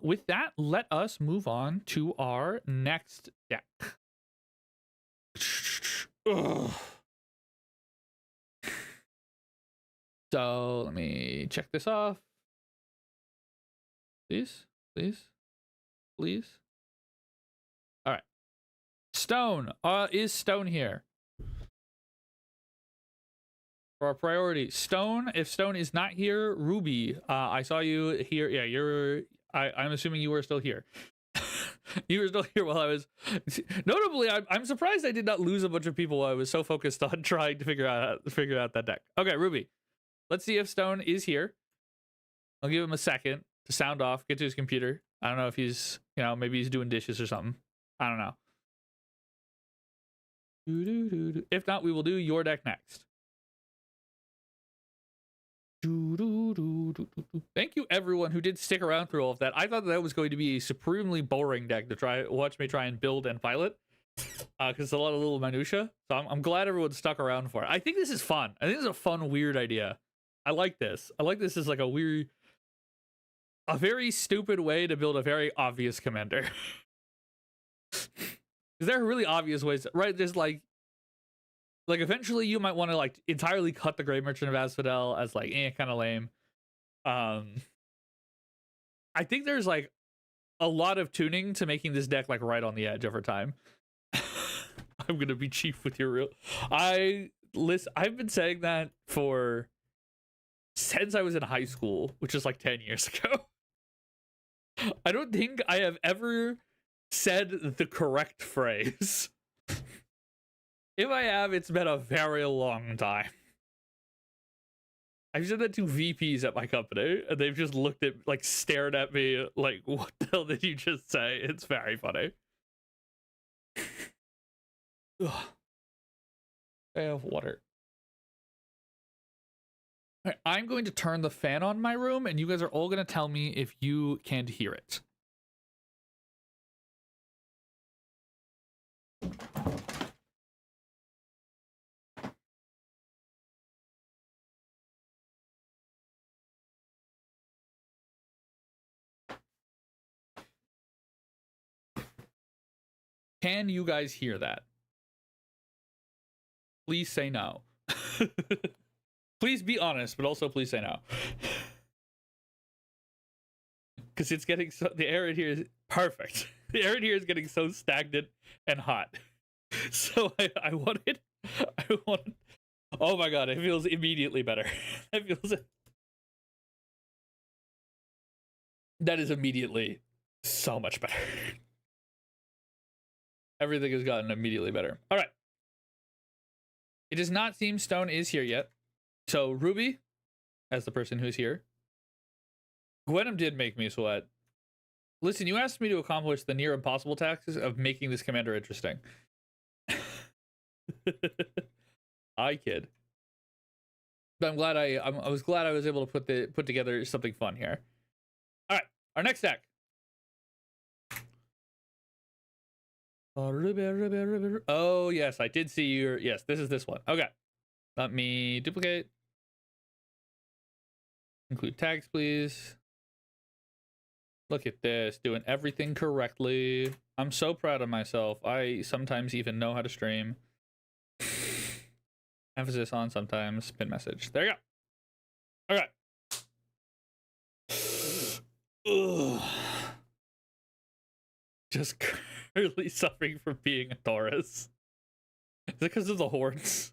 With that, let us move on to our next deck. Ugh. So let me check this off. Please. All right. Stone. Is Stone here? For our priority, Stone. If Stone is not here, Ruby. I saw you here. Yeah, I'm assuming you were still here. You were still here while I was. Notably, I'm surprised I did not lose a bunch of people while I was so focused on trying to figure out that deck. Okay, Ruby. Let's see if Stone is here. I'll give him a second to sound off, get to his computer. I don't know if he's, maybe he's doing dishes or something. I don't know. If not, we will do your deck next. Thank you everyone who did stick around through all of that. I thought that was going to be a supremely boring deck to watch me try and build and pilot, because it's a lot of little minutia. So I'm glad everyone stuck around for it. I think this is fun. I think this is a fun, weird idea. I like this. I like this as like a very stupid way to build a very obvious commander. Because there are really obvious ways, right? There's like eventually you might want to like entirely cut the Grey Merchant of Asphodel as like kind of lame. I think there's like a lot of tuning to making this deck like right on the edge over time. I'm gonna be chief with your real. I've been saying that since I was in high school, which is like 10 years ago. I don't think I have ever said the correct phrase. If I have, it's been a very long time. I've said that to VPs at my company, and they've just looked at, like, stared at me, like, what the hell did you just say? It's very funny. Ugh. I have water. All right, I'm going to turn the fan on in my room, and you guys are all going to tell me if you can't hear it. Can you guys hear that? Please say no. Please be honest, but also please say no. Because it's getting so, the air in here is perfect. The air in here is getting so stagnant and hot. So I want it. Oh my god, it feels immediately better. That is immediately so much better. Everything has gotten immediately better. All right. It does not seem Stone is here yet. So Ruby, as the person who's here, Gwenum did make me sweat. Listen, you asked me to accomplish the near impossible task of making this commander interesting. I kid. But I'm glad I was glad I was able to put together something fun here. All right, our next deck. Oh yes, I did see your. Yes, this is this one. Okay, let me duplicate. Include tags, please. Look at this, doing everything correctly. I'm so proud of myself. I sometimes even know how to stream. Emphasis on sometimes. Pin message. There you go. Okay. Ugh. Just currently suffering from being a Taurus. Is it because of the horns?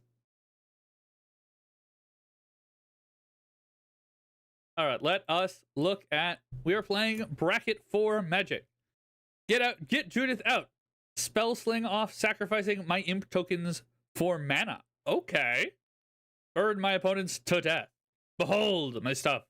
All right, let us look at. We are playing Bracket 4 Magic. Get Judith out. Spell sling off, sacrificing my imp tokens for mana. Okay. Burn my opponents to death. Behold my stuff.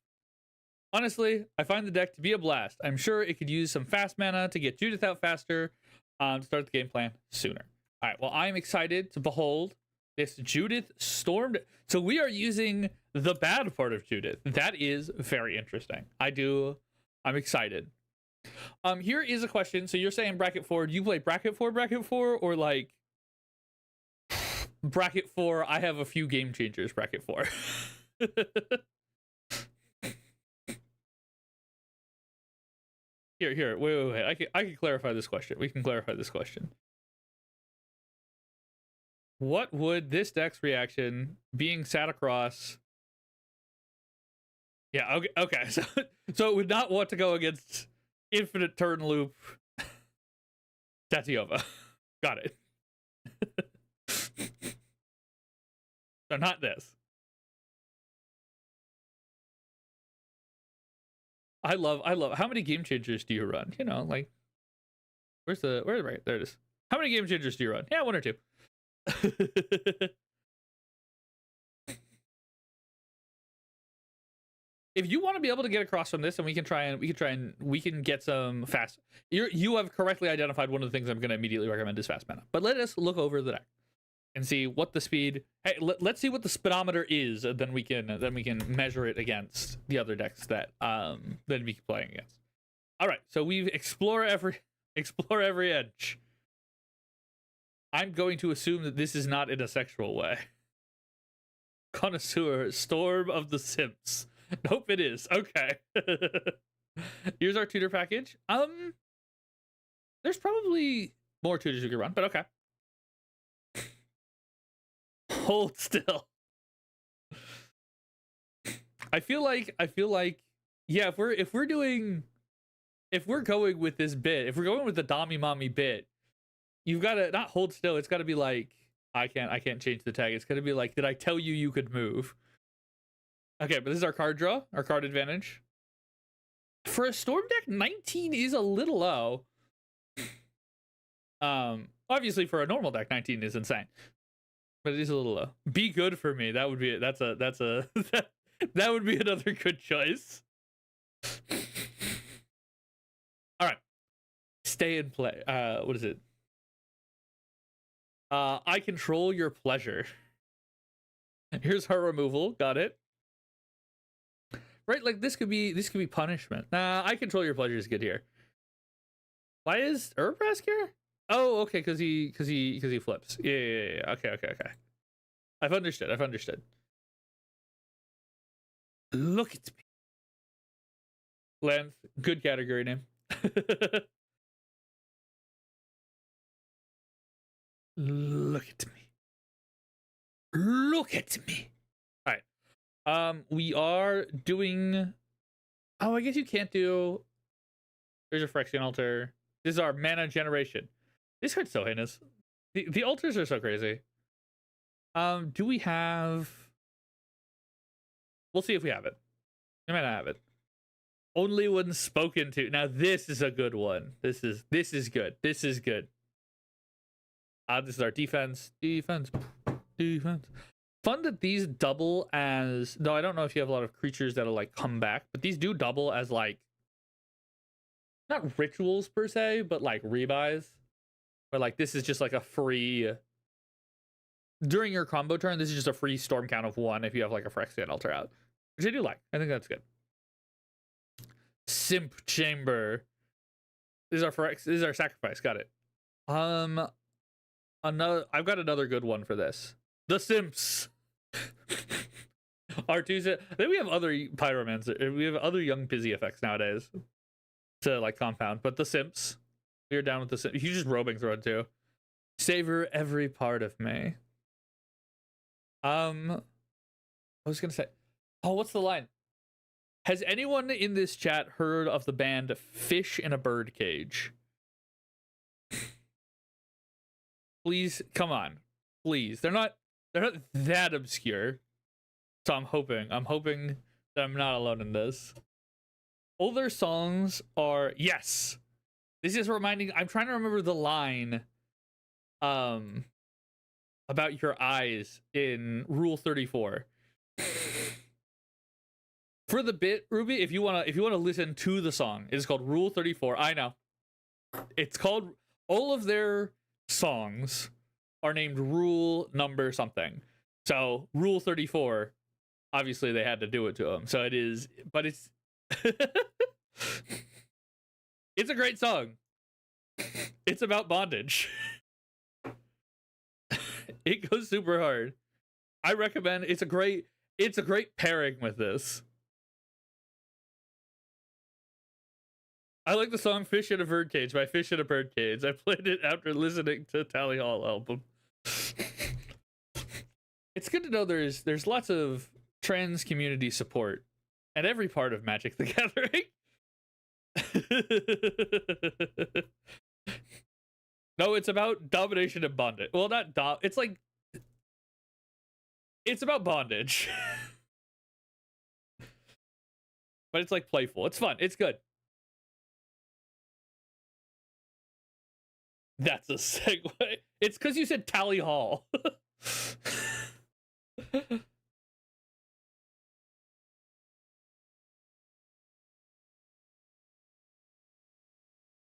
Honestly, I find the deck to be a blast. I'm sure it could use some fast mana to get Judith out faster, to start the game plan sooner. All right, well, I'm excited to behold this Judith Stormed. So we are using the bad part of Judith. That is very interesting. I'm excited. Here is a question. So you're saying bracket 4. Do you play bracket 4, or like bracket 4, I have a few game changers, bracket 4? Here, wait. I can clarify this question. We can clarify this question. What would this deck's reaction being sat across? Yeah, okay. So it would not want to go against Infinite Turn Loop Tatiova. Got it. So not this. I love how many game changers do you run? You know, like where's right there it is. How many game changers do you run? Yeah, 1 or 2. If you want to be able to get across from this, and we can get some fast. You have correctly identified one of the things I'm going to immediately recommend is fast mana. But let us look over the deck and see what the speed. Hey, let's see what the speedometer is, and then we can measure it against the other decks that we keep playing against. All right, so we explore every edge. I'm going to assume that this is not in a sexual way. Connoisseur, Storm of the Simps. Nope, it is. Okay. Here's our tutor package. There's probably more tutors we could run, but okay. Hold still. I feel like yeah, if we're doing if we're going with this bit, if we're going with the Dami Mommy bit, you've got to not hold still. It's got to be like, I can't change the tag. It's going to be like, did I tell you you could move? Okay, but this is our card draw, our card advantage. For a Storm deck, 19 is a little low. Obviously for a normal deck, 19 is insane. But it is a little low. Be good for me. That would be that's a that would be another good choice. All right. Stay and play. What is it? I control your pleasure. Here's her removal. Got it. Right, like this could be punishment. I control your pleasure is good here. Why is Urbrask here? Oh, okay, because he flips. Yeah. Okay. I've understood. Look at me. Length, good category name. Look at me. Look at me. All right. We are doing. Oh, I guess you can't do. There's a Phyrexian altar. This is our mana generation. This card's so heinous. The altars are so crazy. Do we have? We'll see if we have it. We might not have it. Only when spoken to. Now this is a good one. This is good. This is good. This is our defense. Defense. Fun that these double as. No, I don't know if you have a lot of creatures that'll like come back, but these do double as like. Not rituals per se, but like rebuys. Where like this is just like a free. During your combo turn, this is just a free storm count of 1 if you have like a Phyrexian altar out. Which I do like. I think that's good. Simp Chamber. This is our sacrifice. Got it. I've got another good one for this. The Simps. R2. Then we have other pyromancer. We have other young busy effects nowadays to like compound, but the Simps. We're down with the Simps. You just Robing Throne too. Savor every part of me. I was gonna say, oh, what's the line? Has anyone in this chat heard of the band Fish in a Birdcage? Please, come on. Please. They're not that obscure. So I'm hoping that I'm not alone in this. All their songs are yes. This is reminding I'm trying to remember the line about your eyes in Rule 34. For the bit, Ruby, if you wanna listen to the song, it is called Rule 34. I know. It's called all of their songs are named rule number something. So Rule 34, obviously they had to do it to them. So it is, but it's it's a great song. It's about bondage. It goes super hard. I recommend. It's a great pairing with this. I like the song Fish in a Birdcage by Fish in a Birdcage. I played it after listening to Tally Hall album. It's good to know there's lots of trans community support at every part of Magic the Gathering. No, it's about domination and bondage. Well, not it's like it's about bondage. But it's like playful. It's fun. It's good. That's a segue. It's because you said Tally Hall.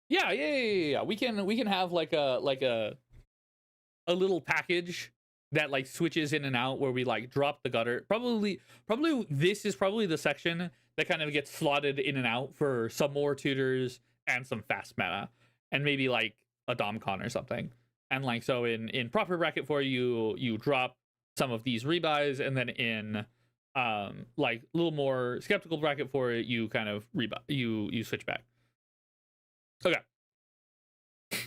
Yeah. We can have like a little package that like switches in and out where we like drop the gutter. Probably this is probably the section that kind of gets slotted in and out for some more tutors and some fast mana and maybe like a Domcon or something. And like so in proper bracket 4 you drop some of these rebuys, and then in like a little more skeptical bracket 4 you kind of you switch back. Okay.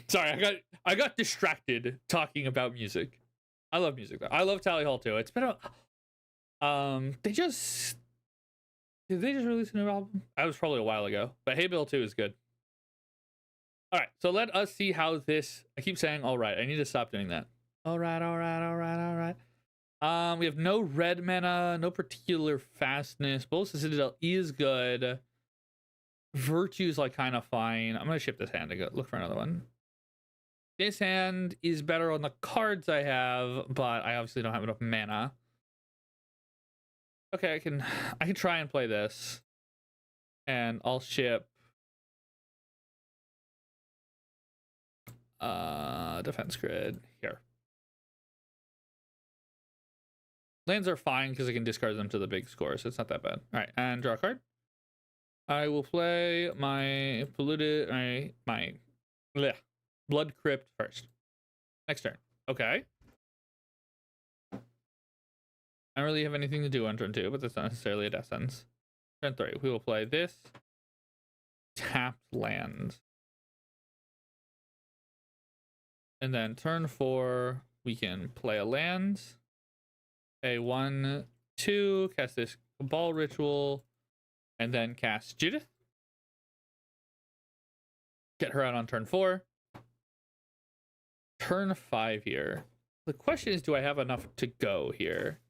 Sorry, I got distracted talking about music. I love music though. I love Tally Hall too. It's been a did they just release a new album? That was probably a while ago. But Hey Bill 2 is good. All right, so let us see how this. I keep saying all right. I need to stop doing that. All right, all right, all right, all right. We have no red mana, no particular fastness. Bolus Citadel is good. Virtue's like kind of fine. I'm gonna ship this hand to go look for another one. This hand is better on the cards I have, but I obviously don't have enough mana. Okay, I can try and play this. And I'll ship defense grid here. Lands are fine because I can discard them to the big score, so it's not that bad. All right, and draw a card. I will play my polluted my blood crypt first. Next turn. Okay. I don't really have anything to do on turn 2, but that's not necessarily a death sentence. Turn 3, we will play this tapped land. And then turn 4, we can play a land. A 1/2, cast this Cabal Ritual, and then cast Judith. Get her out on turn 4. Turn 5 here. The question is, do I have enough to go here?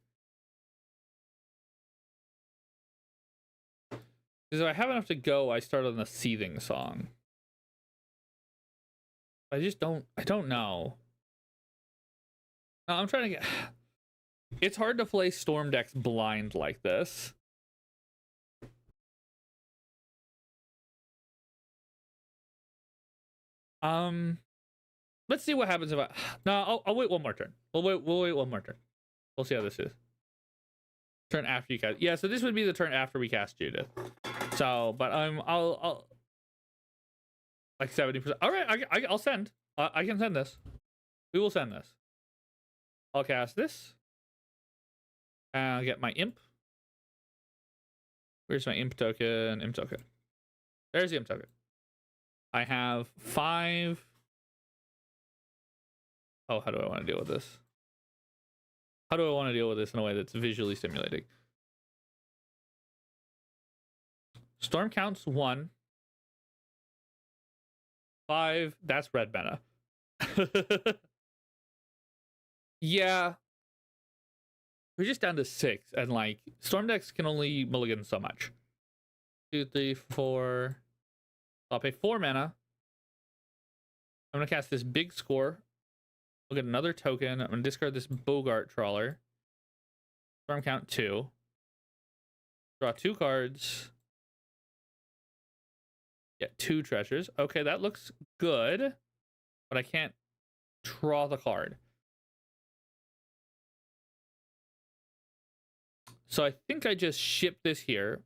Because if I have enough to go, I start on the Seething Song. I don't know. No, I'm trying to get... It's hard to play Storm decks blind like this. Let's see what happens if I... No, I'll wait one more turn. We'll wait one more turn. We'll see how this is. Turn after you cast... Yeah, so this would be the turn after we cast Judith. So, but I'll like 70%. All right, I'll send. I can send this. We will send this. I'll cast this. And I'll get my imp. Where's my imp token? Imp token. There's the imp token. I have 5. Oh, how do I want to deal with this? How do I want to deal with this in a way that's visually stimulating? Storm counts 1. 5. That's red mana. Yeah. We're just down to 6, and like Storm decks can only mulligan so much. 2, 3, 4. I'll pay 4 mana. I'm gonna cast this big score. We'll get another token. I'm gonna discard this Bogart Trawler. Storm count 2. Draw 2 cards. Get 2 treasures. Okay, that looks good, but I can't draw the card. So I think I just ship this here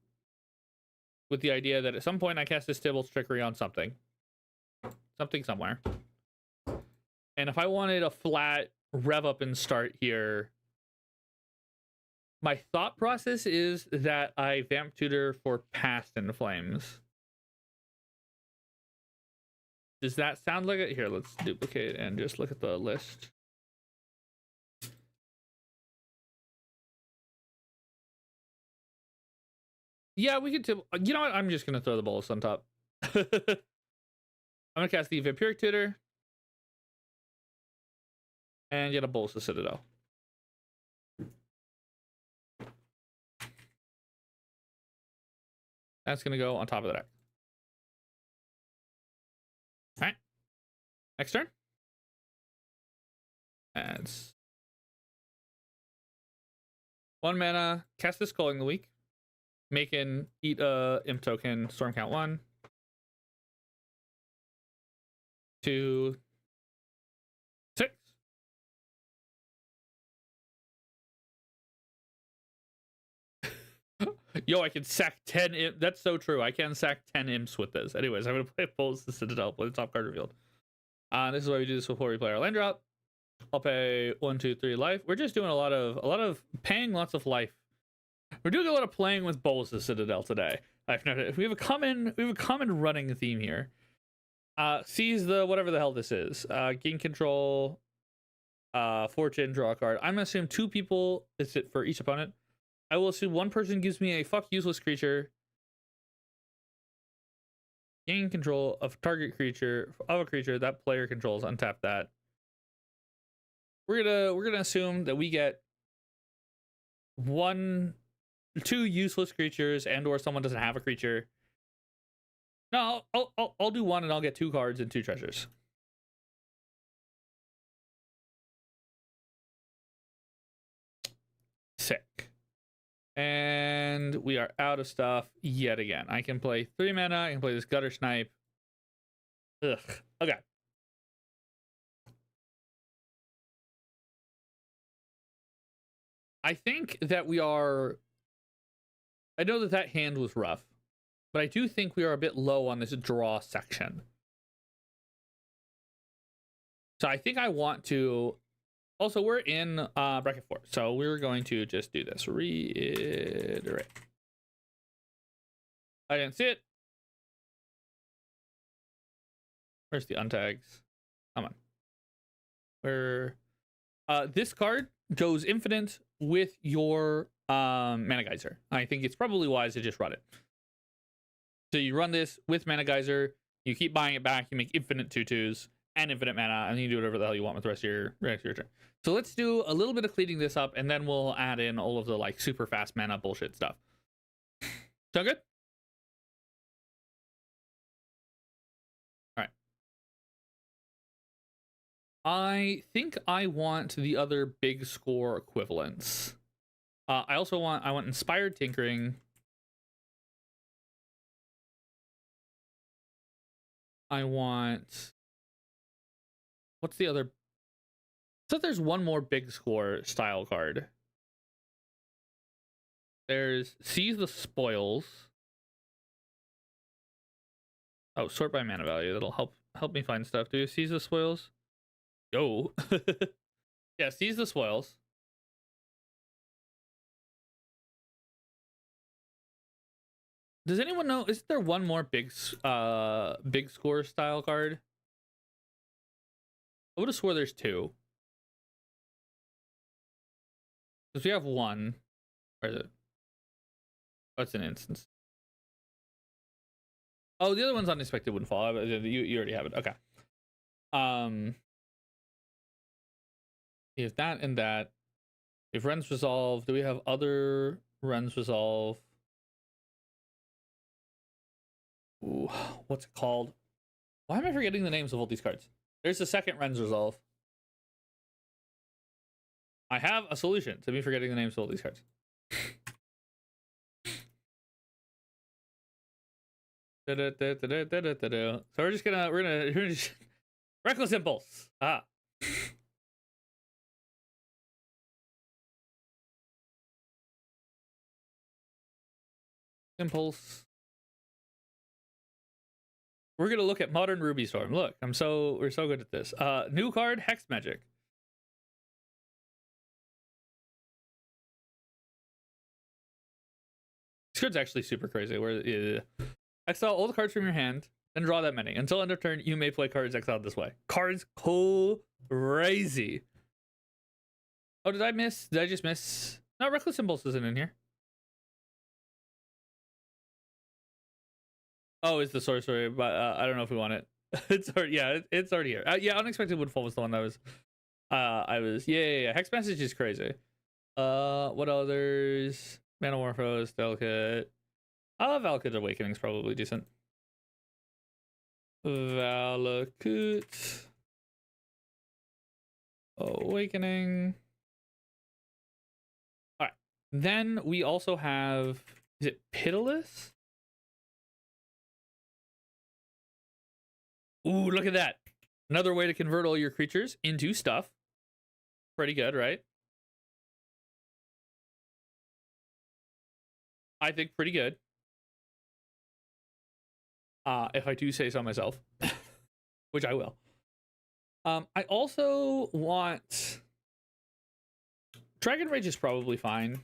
with the idea that at some point I cast this Tybalt's Trickery on something. Something somewhere. And if I wanted a flat rev up and start here, my thought process is that I Vamp Tutor for Past in Flames. Does that sound like it? Here, let's duplicate and just look at the list. Yeah, we could. You know what? I'm just gonna throw the bolus on top. I'm gonna cast the Vampiric Tutor and get a bolus of Citadel. That's gonna go on top of the deck. All right. Next turn. Adds 1 mana. Cast this Culling the Weak. Making eat a imp token. Storm count 1. 2, 6. Yo, I can sack 10 imps. That's so true. I can sack 10 imps with this. Anyways, I'm gonna play Bolus the Citadel with the top card revealed. This is why we do this before we play our land drop. I'll pay 1, 2, 3 life. We're just doing a lot of paying lots of life. We're doing a lot of playing with Bolus the Citadel today. I've noticed we have a common running theme here. Seize the whatever the hell this is. Gain control. Fortune, draw a card. I'm gonna assume 2 people. Is it for each opponent? I will assume 1 person gives me a fuck useless creature. Gain control of target creature of a creature that player controls. Untap that. We're gonna assume that we get 2 useless creatures and/or someone doesn't have a creature. No, I'll do 1 and I'll get 2 cards and 2 treasures. Sick. And we are out of stuff yet again. I can play 3 mana. I can play this Gutter Snipe. Ugh. Okay. I think that we are... I know that that hand was rough, but I do think we are a bit low on this draw section. So I think I want to... Also, we're in bracket 4, so we're going to just do this. Reiterate. I didn't see it. Where's the untags? Come on. Where... this card goes infinite with your Mana Geyser. I think it's probably wise to just run it. So you run this with Mana Geyser, you keep buying it back, you make infinite 2/2s and infinite mana, and you do whatever the hell you want with the rest of your turn. So let's do a little bit of cleaning this up, and then we'll add in all of the like super fast mana bullshit stuff. Sound good? All right. I think I want the other big score equivalents. I want Inspired Tinkering. I want... What's the other... So there's one more big score style card. There's Seize the Spoils. Oh, sort by mana value. That'll help me find stuff. Do you Seize the Spoils? Yo. Yeah, Seize the Spoils. Does anyone know, is there one more big score style card? I would have swore there's 2. Because we have 1. Where is it? Oh, it's an instance. Oh, the other one's Unexpected Windfall. You already have it. Okay. We have that and that. If Ren's Resolve, do we have other Ren's Resolve? Ooh, what's it called? Why am I forgetting the names of all these cards? There's the second Ren's Resolve. I have a solution to me forgetting the names of all these cards. So we're gonna Reckless Impulse. Impulse. We're gonna look at Modern Ruby Storm. Look, we're so good at this. New card, Hex Magic. This card's actually super crazy. Where exile all the cards from your hand, then draw that many. Until end of turn, you may play cards exiled this way. Cards crazy. Oh, did I miss? Did I just miss? No, Reckless Impulse isn't in here. Oh, it's the sorcery, but I don't know if we want it. It's already, yeah, it's already here. Yeah, Unexpected Woodfall was the one that was. Yeah. Hex Message is crazy. What others? Metamorphose, Delicate. Valakut Awakening is probably decent. Valakut Awakening. All right. Then we also have. Is it Pitiless? Ooh, look at that. Another way to convert all your creatures into stuff. Pretty good, right? I think pretty good. If I do say so myself. Which I will. I also want... Dragon Rage is probably fine.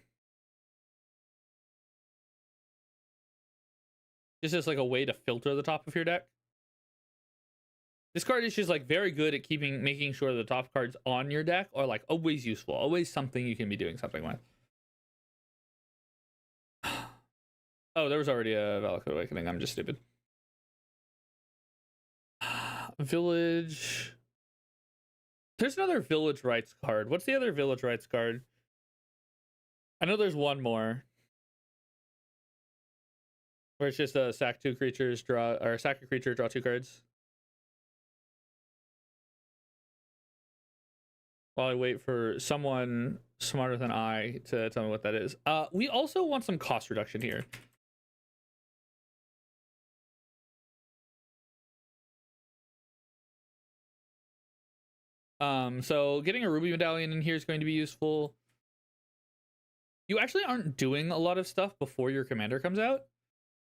Just as like a way to filter the top of your deck. This card is just like very good at making sure the top cards on your deck are like always useful, always something you can be doing something with. Oh, there was already a Valakut Awakening. I'm just stupid. Village. There's another village rights card. What's the other village rights card? I know there's one more. Where it's just a sack 2 creatures, draw, or sack a creature, draw 2 cards. While I wait for someone smarter than I to tell me what that is. We also want some cost reduction here. So getting a ruby medallion in here is going to be useful. You actually aren't doing a lot of stuff before your commander comes out.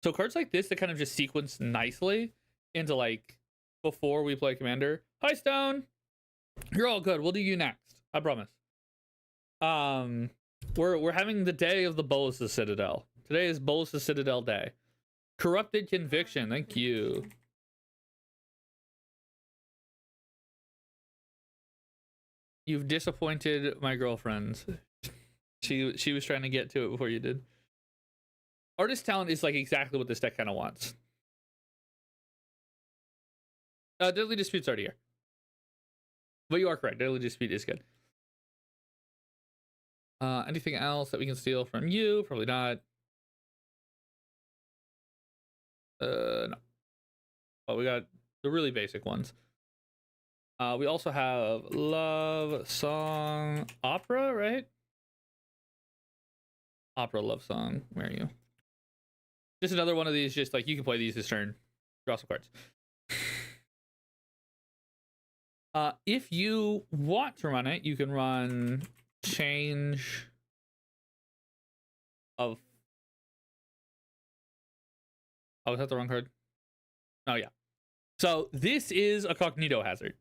So cards like this that kind of just sequence nicely into like before we play commander. Hi Stone, you're all good. We'll do you next. I promise. We're having the day of the Bolas' Citadel. Today is Bolas' Citadel day. Corrupted Conviction. Thank you. You've disappointed my girlfriend. She was trying to get to it before you did. Artist Talent is like exactly what this deck kind of wants. Deadly Dispute's already here. But you are correct. Deadly Dispute is good. Anything else that we can steal from you? Probably not. No. Oh, we got the really basic ones. We also have Love Song Opera, right? Opera Love Song. Where are you? Just another one of these. Just like you can play these this turn. Draw some cards. If you want to run it, you can run change of. Oh, is that the wrong card? Oh, yeah. So this is a Cognito Hazard.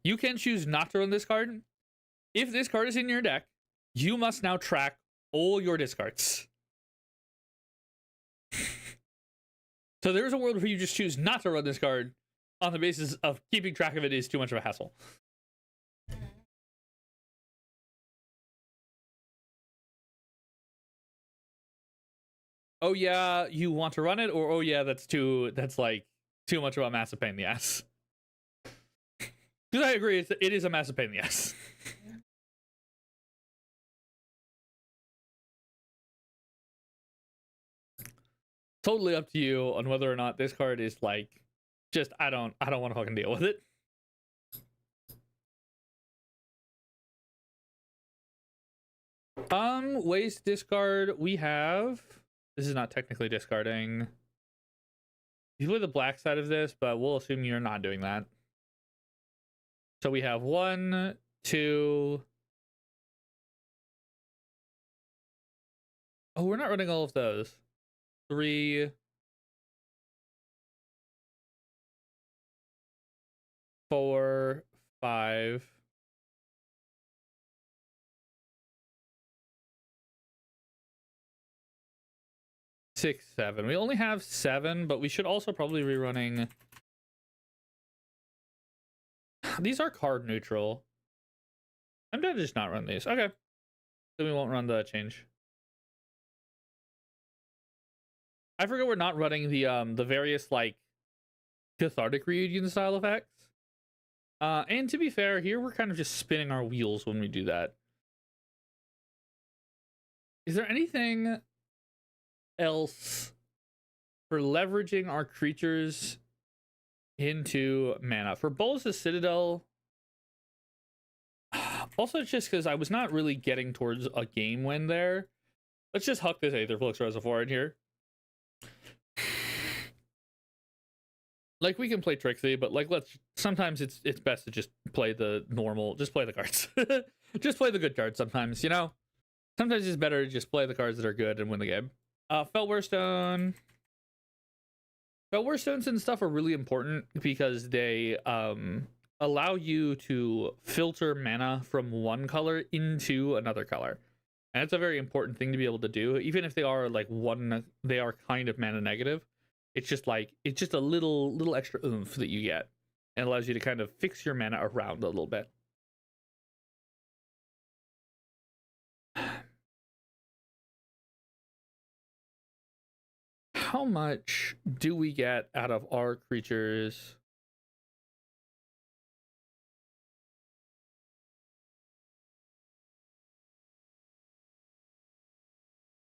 You can choose not to run this card. If this card is in your deck, you must now track all your discards. So there's a world where you just choose not to run this card on the basis of keeping track of it is too much of a hassle. Oh yeah, you want to run it, or oh yeah, that's like too much of a massive pain in the ass. Because I agree, it is a massive pain in the ass. Totally up to you on whether or not this card is like just I don't want to fucking deal with it. Ways to discard, we have. This is not technically discarding. You play the black side of this, but we'll assume you're not doing that. So we have 1, 2. Oh, we're not running all of those. 3, 4, 5. 6, 7. We only have 7, but we should also probably be running. These are card neutral. I'm gonna just not run these. Okay. Then we won't run the change. I forget we're not running the various like cathartic reunion style effects. And to be fair, here we're kind of just spinning our wheels when we do that. Is there anything else for leveraging our creatures into mana? For Bolas' Citadel, also just because I was not really getting towards a game win there, let's just huck this Aetherflux Reservoir in here. Like we can play Trixie, but like sometimes it's best to just play the normal, just play the cards. Just play the good cards sometimes, you know? Sometimes it's better to just play the cards that are good and win the game. Feltware Stone. Feltware Stones and stuff are really important because they allow you to filter mana from one color into another color. And it's a very important thing to be able to do, even if they are like they are kind of mana negative. It's just a little extra oomph that you get, and allows you to kind of fix your mana around a little bit. How much do we get out of our creatures?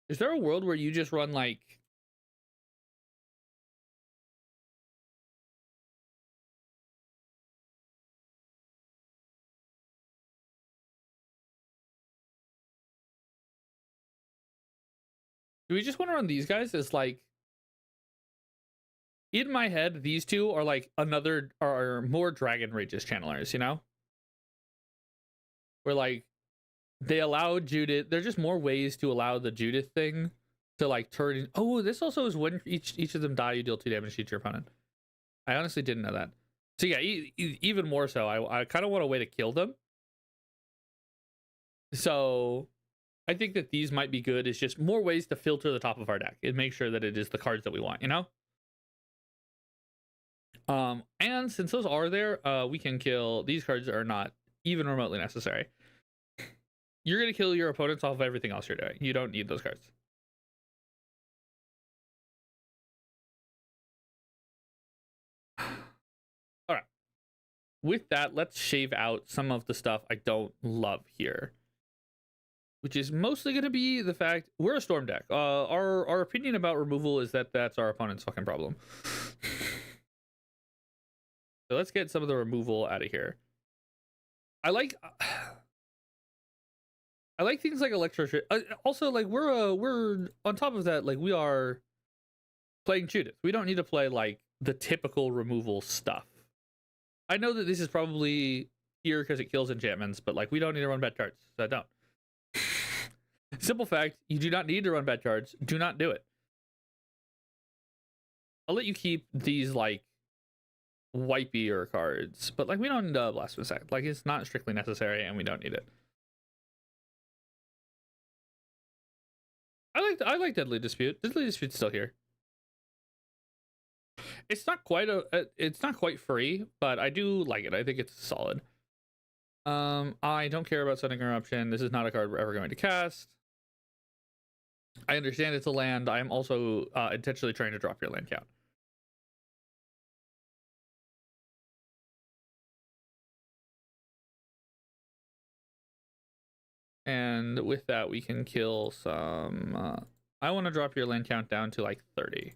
Is there a world where you just run like... Do we just want to run these guys as like... In my head, these two are like another... are more Dragon Rages channelers, you know? Where like... They allow Judith... There's just more ways to allow the Judith thing to like turn in... Oh, this also is when each of them die, you deal 2 damage to your opponent. I honestly didn't know that. So yeah, even more so, I kind of want a way to kill them. So I think that these might be good. It's just more ways to filter the top of our deck and make sure that it is the cards that we want, you know? And since those are there, we can kill... These cards are not even remotely necessary. You're going to kill your opponents off of everything else you're doing. You don't need those cards. All right. With that, let's shave out some of the stuff I don't love here. Which is mostly going to be the fact we're a Storm deck. Our opinion about removal is that that's our opponent's fucking problem. So let's get some of the removal out of here. I like things like Electro. Also, like we're on top of that. Like we are playing Judith. We don't need to play like the typical removal stuff. I know that this is probably here because it kills enchantments, but like we don't need to run bad cards, so I don't. Simple fact: you do not need to run bad cards. Do not do it. I'll let you keep these like wipier cards, but like we don't need a Blasphemous Act. Like it's not strictly necessary, and we don't need it. I like Deadly Dispute. Deadly Dispute's still here. It's not quite free, but I do like it. I think it's solid. I don't care about Sudden Eruption. This is not a card we're ever going to cast. I understand it's a land. I am also intentionally trying to drop your land count. And with that, we can kill some... I want to drop your land count down to like 30.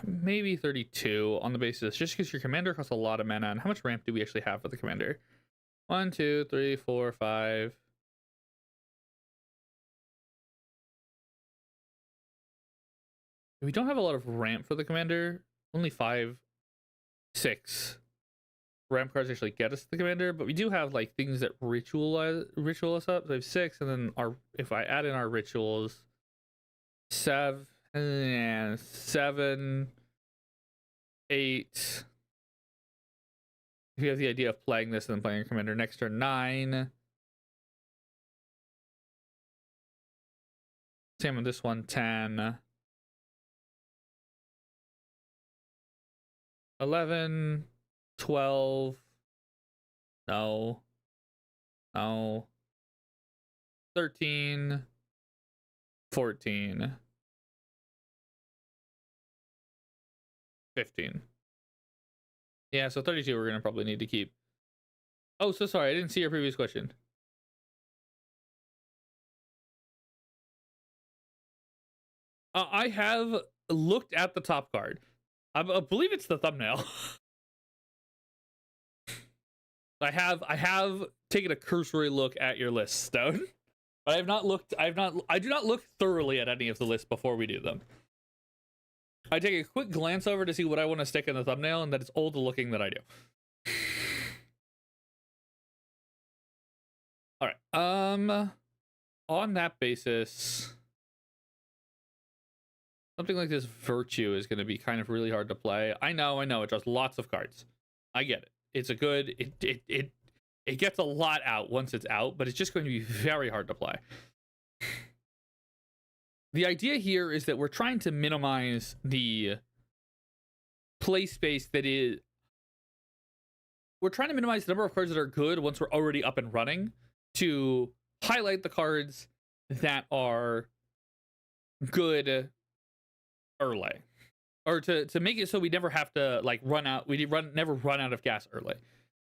Maybe 32 on the basis, just because your commander costs a lot of mana. And how much ramp do we actually have for the commander? 1, 2, 3, 4, 5. We don't have a lot of ramp for the commander. Only 5, 6 ramp cards actually get us the commander, but we do have like things that ritual us up. So I have 6, and then if I add in our rituals, 7, 8. If you have the idea of playing this and then playing your commander next turn, 9. Same with this one, 10. 11, 12. No. 13, 14, 15. Yeah, so 32 we're gonna probably need to keep. Oh, so sorry, I didn't see your previous question. I have looked at the top card. I believe it's the thumbnail. I have taken a cursory look at your list, Stone. But I do not look thoroughly at any of the lists before we do them. I take a quick glance over to see what I want to stick in the thumbnail, and that it's all the looking that I do. All right. On that basis, something like this Virtue is going to be kind of really hard to play. I know. It draws lots of cards. I get it. It's a good. It gets a lot out once it's out, but it's just going to be very hard to play. The idea here is that we're trying to minimize the play space that is... We're trying to minimize the number of cards that are good once we're already up and running to highlight the cards that are good early. Or to make it so we never have to like run out. Never run out of gas early.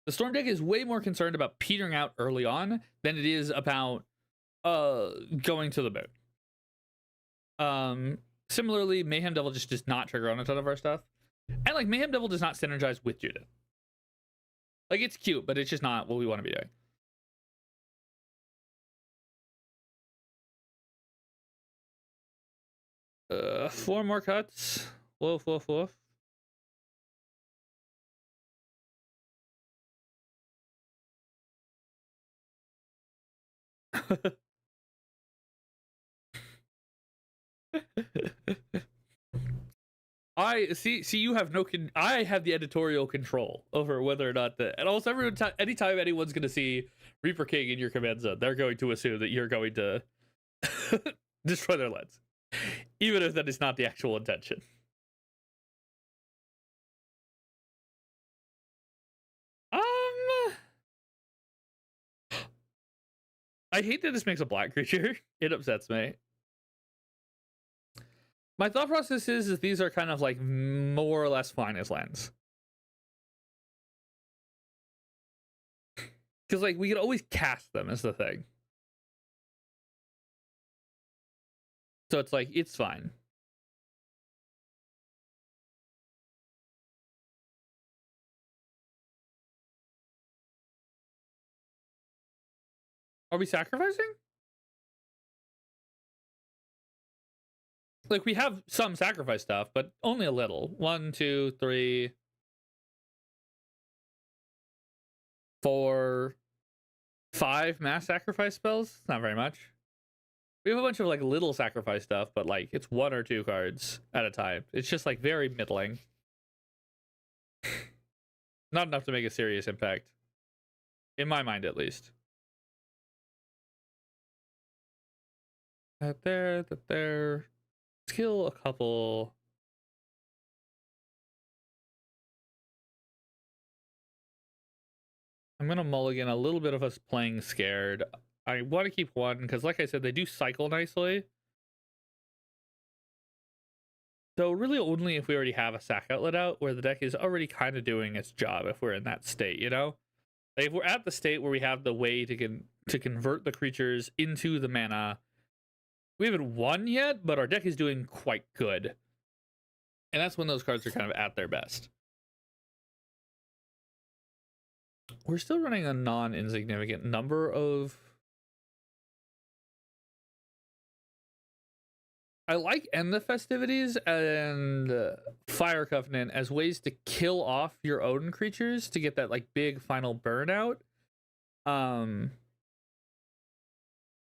The Storm deck is way more concerned about petering out early on than it is about Going to the moon. Similarly, Mayhem Devil just does not trigger on a ton of our stuff. And like Mayhem Devil does not synergize with Judith. Like it's cute, but it's just not what we want to be doing. 4 more cuts. Woof, woof, woof. I see you have no I have the editorial control over whether or not and also anytime anyone's going to see Reaper King in your command zone, they're going to assume that you're going to destroy their lens, even if that is not the actual intention. I hate that this makes a black creature. It upsets me. My thought process is that these are kind of like more or less fine as lands. Because like we could always cast them is the thing. So it's like, it's fine. Are we sacrificing? Like we have some sacrifice stuff, but only a little. 1, 2, 3, 4, 5 mass sacrifice spells. Not very much. We have a bunch of like little sacrifice stuff, but like it's 1 or 2 cards at a time. It's just like very middling. Not enough to make a serious impact. In my mind, at least. That there. Let's kill a couple. I'm gonna mulligan a little bit of us playing scared. I want to keep 1 because, like I said, they do cycle nicely. So really only if we already have a sack outlet out where the deck is already kind of doing its job if we're in that state, you know? Like if we're at the state where we have the way to convert the creatures into the mana, we haven't won yet, but our deck is doing quite good. And that's when those cards are kind of at their best. We're still running a non-insignificant number of... I like End the Festivities and Fire Covenant as ways to kill off your own creatures to get that like big final burnout.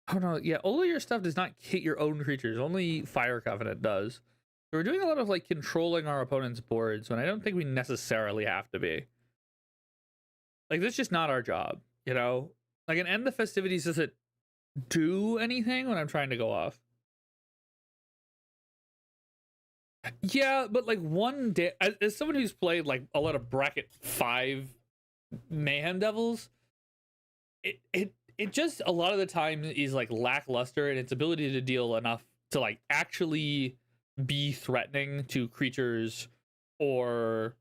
Oh no, yeah, all of your stuff does not hit your own creatures. Only Fire Covenant does. So we're doing a lot of like controlling our opponent's boards when I don't think we necessarily have to be. Like that's just not our job, you know? Like an End the Festivities doesn't do anything when I'm trying to go off. Yeah, but like one day, as someone who's played like a lot of bracket 5 Mayhem Devils, it just a lot of the time is like lackluster in its ability to deal enough to like actually be threatening to creatures or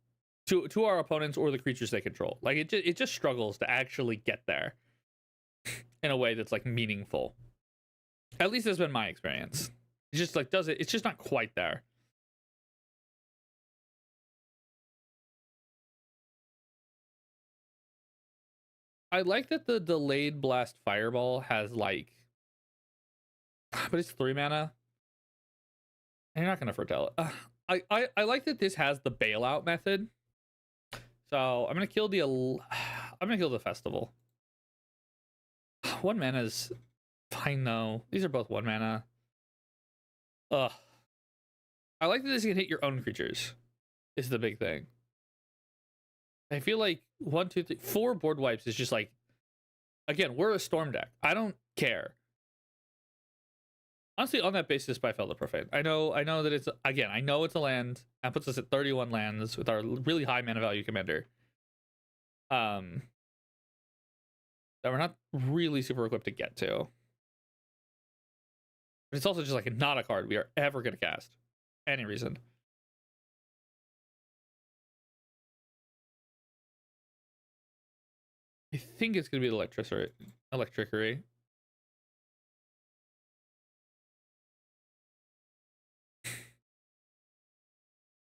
to our opponents or the creatures they control. Like it just struggles to actually get there in a way that's like meaningful. At least that's been my experience. It just like does it. It's just not quite there. I like that the delayed blast fireball has like, but it's 3 mana. And you're not gonna foretell it. I like that this has the bailout method. So I'm gonna kill the festival. 1 mana is fine though. These are both 1 mana. Ugh. I like that this can hit your own creatures. Is the big thing. I feel like 1, 2, 3, 4 board wipes is just like, again, we're a storm deck. I don't care. Honestly, on that basis, by Fel the Profane. I know that it's, again, I know it's a land. That puts us at 31 lands with our really high mana value commander. That we're not really super equipped to get to. But it's also just like not a card we are ever going to cast. Any reason. I think it's going to be Electricity.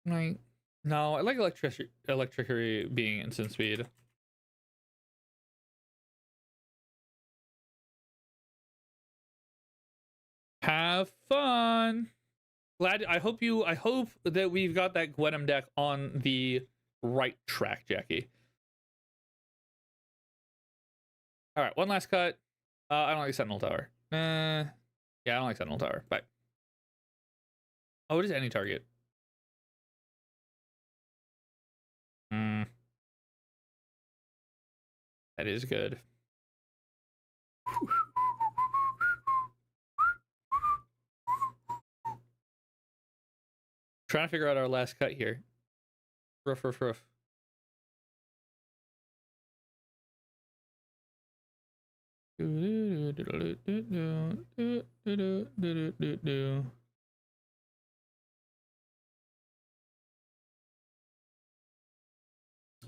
Like, no, I like electricity being instant speed. Have fun. Glad. I hope that we've got that Gwenum deck on the right track, Jackie. All right, one last cut. I don't like Sentinel Tower. Yeah, I don't like Sentinel Tower. Bye. Oh, it is any target. That is good. Trying to figure out our last cut here. Roof.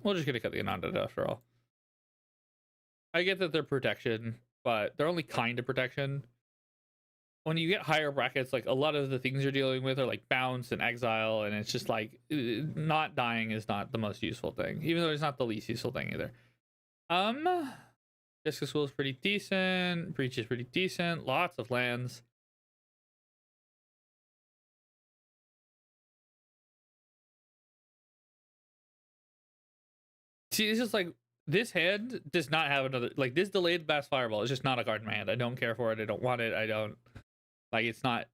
We'll just gonna cut the Ananda after all. I get that they're protection, but they're only kind of protection. When you get higher brackets, like a lot of the things you're dealing with are like bounce and exile, and it's just like not dying is not the most useful thing, even though it's not the least useful thing either. Jessica School is pretty decent. Breach is pretty decent. Lots of lands. See, it's just like this hand does not have another, like this delayed Blast Fireball is just not a card in my hand. I don't care for it. I don't want it. I don't like, it's not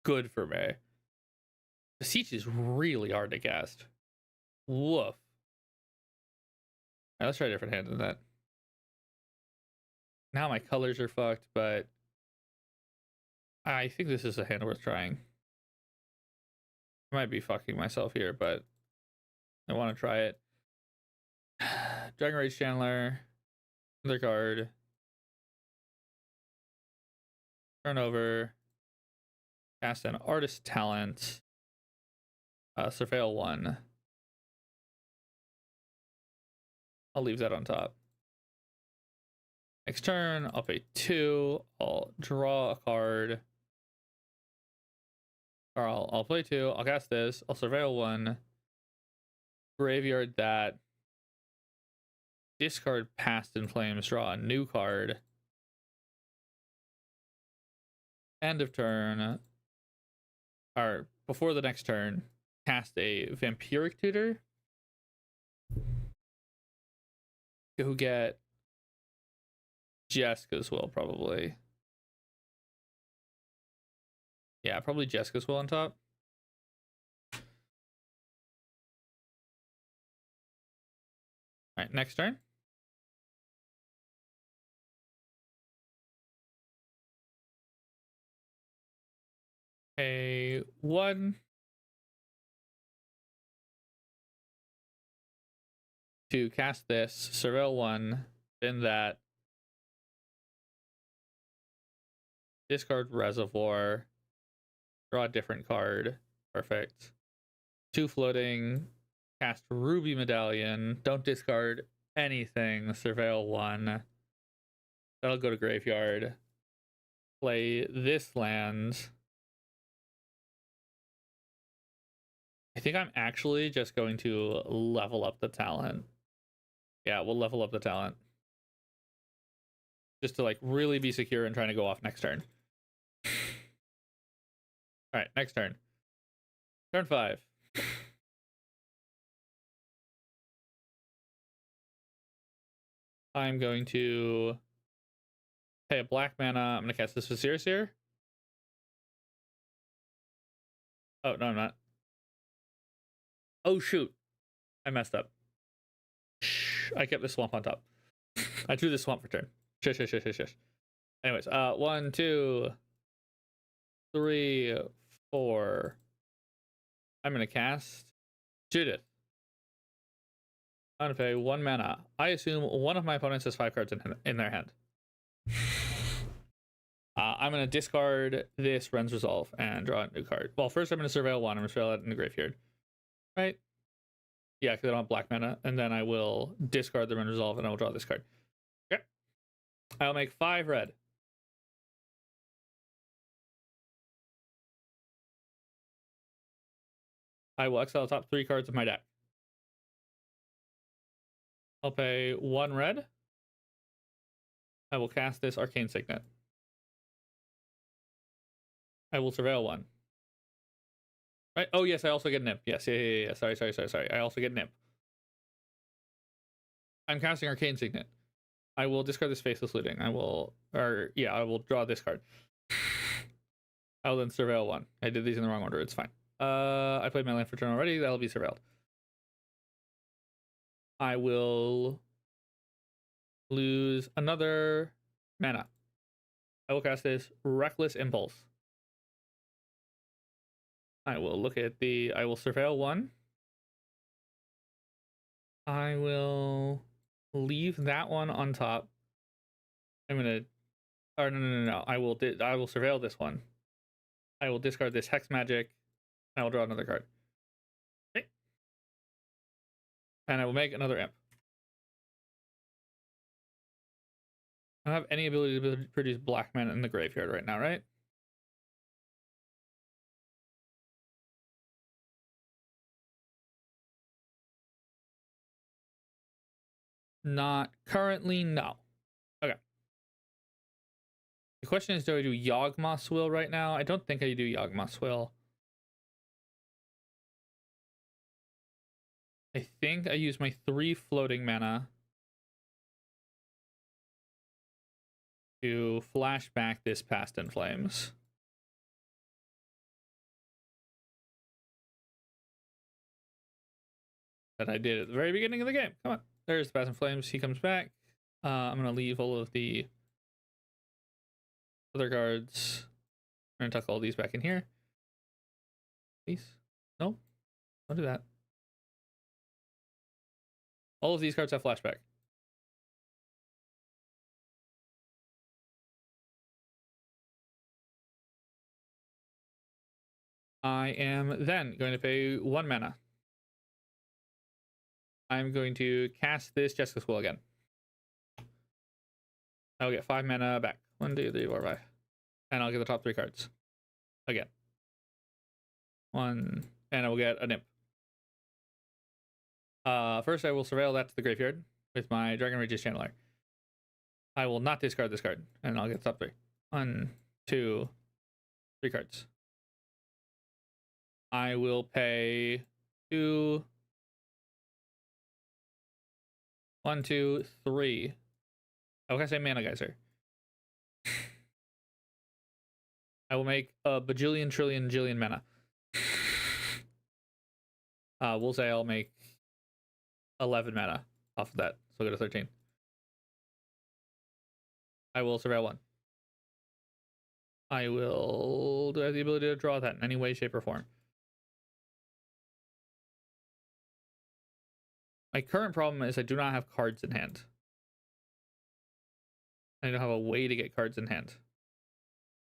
good for me. The Siege is really hard to cast. Woof. All right, let's try a different hand than that. Now my colors are fucked, but I think this is a hand worth trying. I might be fucking myself here, but I want to try it. Dragon Rage Chandler. Another card. Turnover. Cast an Artist Talent. Surveil 1. I'll leave that on top. Next turn, I'll pay 2. I'll draw a card. Or I'll play 2. I'll cast this. I'll surveil 1. Graveyard that. Discard Past in Flames. Draw a new card. End of turn. Or before the next turn, cast a Vampiric Tutor. Who get Jessica's Will, probably. Yeah, probably Jessica's Will on top. All right, next turn. A 1. To cast this, surveil 1, then that. Discard Reservoir. Draw a different card. Perfect. 2 floating. Cast Ruby Medallion. Don't discard anything. Surveil 1. That'll go to graveyard. Play this land. I think I'm actually just going to level up the talent. Yeah, we'll level up the talent. Just to like really be secure and trying to go off next turn. All right, next turn. Turn 5. I'm going to pay a black mana. I'm going to cast this Viziers here. Oh, no, I'm not. Oh, shoot. I messed up. Shh. I kept the swamp on top. I drew the swamp for turn. Shush. Anyways, 1, 2, 3, 4. I'm going to cast Judith. I'm going to pay 1 mana. I assume one of my opponents has 5 cards in their hand. I'm going to discard this Ren's Resolve and draw a new card. Well, first I'm going to surveil 1. I'm going to surveil it in the graveyard. Right? Yeah, because I don't have black mana. And then I will discard the Ren's Resolve and I will draw this card. Okay. I'll make 5 red. I will exile the top 3 cards of my deck. I'll pay 1 red. I will cast this Arcane Signet. I will Surveil 1. Right? Oh, yes, I also get an imp. Yes, yeah. Sorry. I also get an imp. I'm casting Arcane Signet. I will discard this Faceless Looting. I will draw this card. I will then Surveil 1. I did these in the wrong order. It's fine. I played my land for turn already. That'll be surveilled. I will lose another mana. I will cast this Reckless Impulse. I will look at I will Surveil 1. I will leave that one on top. I'm gonna, or no. I will Surveil this one. I will discard this Hex Magic. I will draw another card. Okay. And I will make another imp. I don't have any ability to produce black mana in the graveyard right now, right? Not currently, no. Okay. The question is, do I do Yawgmoth's Will right now? I don't think I do Yawgmoth's Will. I think I use my 3 floating mana to flash back this Past in Flames. That I did at the very beginning of the game. Come on. There's the Past in Flames. He comes back. I'm going to leave all of the other cards. I'm going to tuck all these back in here. Please. No. Don't do that. All of these cards have flashback. I am then going to pay 1 mana. I'm going to cast this Jessica's Will again. I'll get 5 mana back. 1, 2, 3, 4, 5. And I'll get the top 3 cards. Again. 1. And I will get an imp. First, I will Surveil that to the graveyard with my Dragon Rage's Channeler. I will not discard this card. And I'll get the top 3. 1, 2, 3 cards. I will pay 2. 1, 2, 3. How can I say Mana Geyser? I will make a bajillion, trillion, jillion mana. We'll say I'll make 11 mana off of that. So I'll go to 13. I will Surveil 1. Do I have the ability to draw that in any way, shape, or form? My current problem is I do not have cards in hand. I don't have a way to get cards in hand.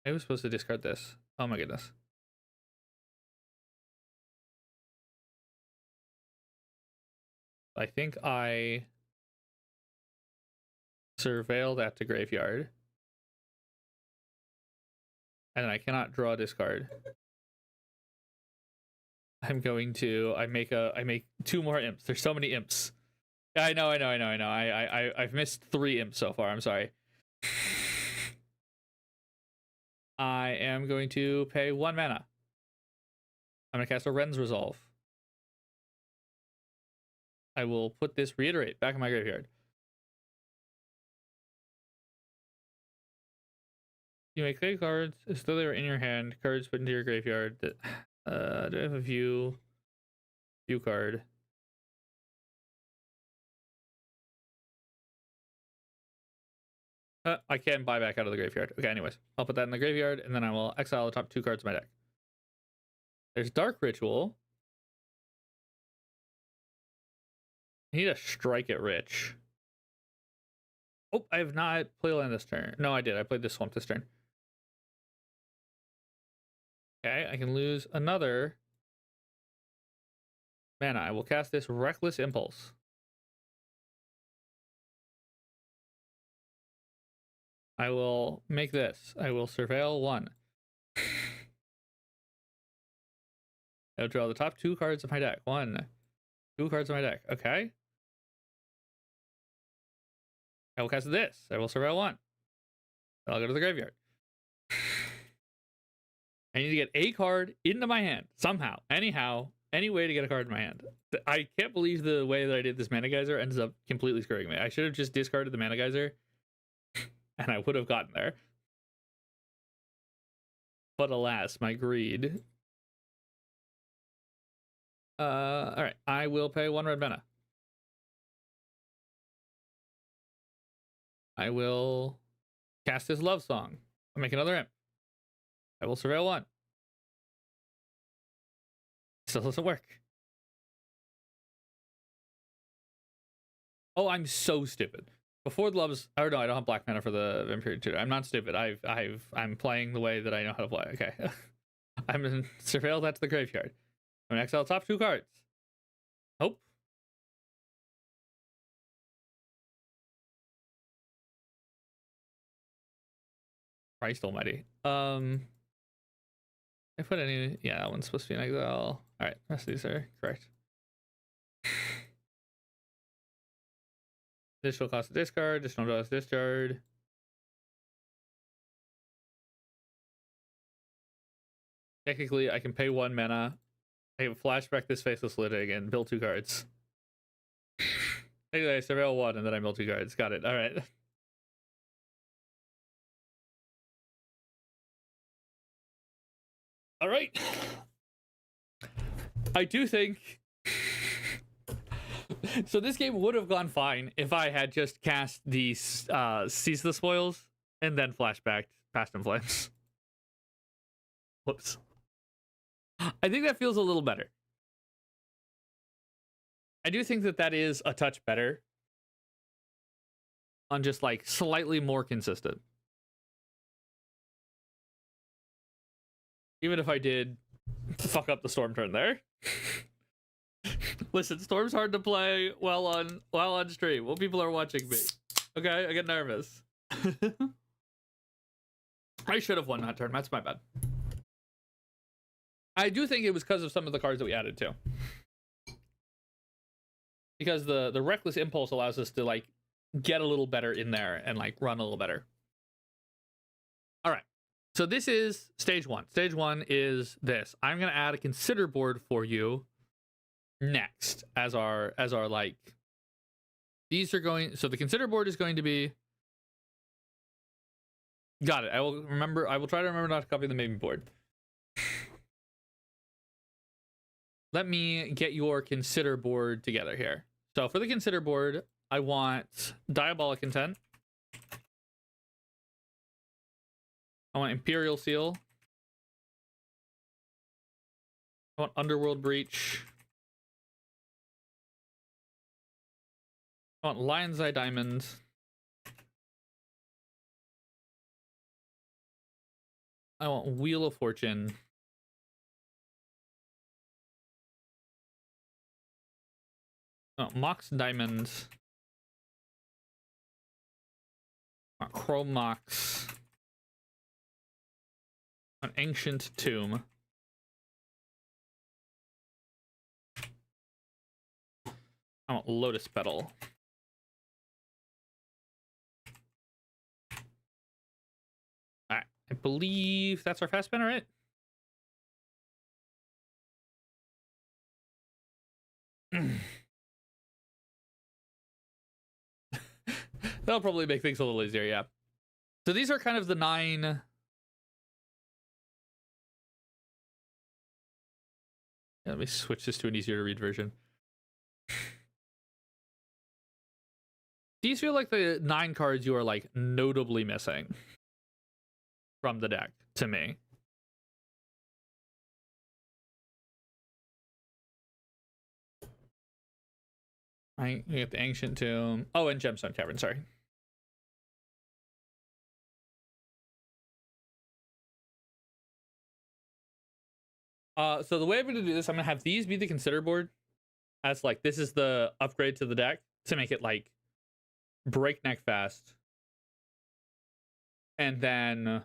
I was supposed to discard this. Oh my goodness. I think I Surveil that to graveyard. And I cannot draw this card. I make 2 more imps. There's so many imps. Yeah, I know. I've missed 3 imps so far. I'm sorry. I am going to pay 1 mana. I'm going to cast a Ren's Resolve. I will put this Reiterate back in my graveyard. You may play cards as though they were in your hand. Cards put into your graveyard. Do I have a view card? I can buy back out of the graveyard. Okay, anyways. I'll put that in the graveyard, and then I will exile the top 2 cards of my deck. There's Dark Ritual. I need to strike it rich. Oh, I have not played land this turn. No, I did. I played this Swamp this turn. Okay, I can lose another mana. I will cast this Reckless Impulse. I will make this. I will Surveil 1. I'll draw the top 2 cards of my deck. 1, 2 cards of my deck. Okay. I will cast this. I will surveil 1. Then I'll go to the graveyard. I need to get a card into my hand somehow, anyhow, any way to get a card in my hand. I can't believe the way that I did this Mana Geyser ends up completely screwing me. I should have just discarded the Mana Geyser, and I would have gotten there. But alas, my greed. All right, I will pay 1 red mana. I will cast his Love Song. I'll make another imp. I will surveil 1. Still doesn't work. Oh, I'm so stupid. Before the loves, or no, I don't have black mana for the Vampire Tutor. I'm not stupid. I'm playing the way that I know how to play. Okay. I'm in surveil that to the graveyard. I'm gonna exile top 2 cards. Hope. Christ almighty. I put any, yeah, that one's supposed to be an exile. All right, rest of these are correct. Additional cost of discard, additional draws discard. Technically, I can pay 1 mana. I can flashback this Faceless Lydig and build 2 cards. Anyway, I surveil 1 and then I build 2 cards. Got it. All right. All right. I do think so. This game would have gone fine if I had just cast the Seize the Spoils and then flashbacked Past in Flames. Whoops. I think that feels a little better. I do think that that is a touch better on just like slightly more consistent. Even if I did fuck up the Storm turn there. Listen, Storm's hard to play while on stream while people are watching me. Okay, I get nervous. I should have won that turn. That's my bad. I do think it was because of some of the cards that we added too. Because the Reckless Impulse allows us to like get a little better in there and like run a little better. All right. So this is stage 1. Stage 1 is this. I'm gonna add a consider board for you next as our like. These are going. So the consider board is going to be. Got it. I will try to remember not to copy the main board. Let me get your consider board together here. So for the consider board, I want Diabolic Intent. I want Imperial Seal. I want Underworld Breach. I want Lion's Eye Diamond. I want Wheel of Fortune. Oh, Mox Diamond. Chrome Mox. An Ancient Tomb. I want Lotus Petal. Alright, I believe that's our fast spinner, right? That'll probably make things a little easier, yeah. So these are kind of the 9... Let me switch this to an easier to read version. These feel like the 9 cards you are like notably missing from the deck to me. Right, you get the Ancient Tomb. Oh, and Gemstone Cavern, sorry. So the way I'm going to do this, I'm going to have these be the consider board. As like, this is the upgrade to the deck to make it like breakneck fast. And then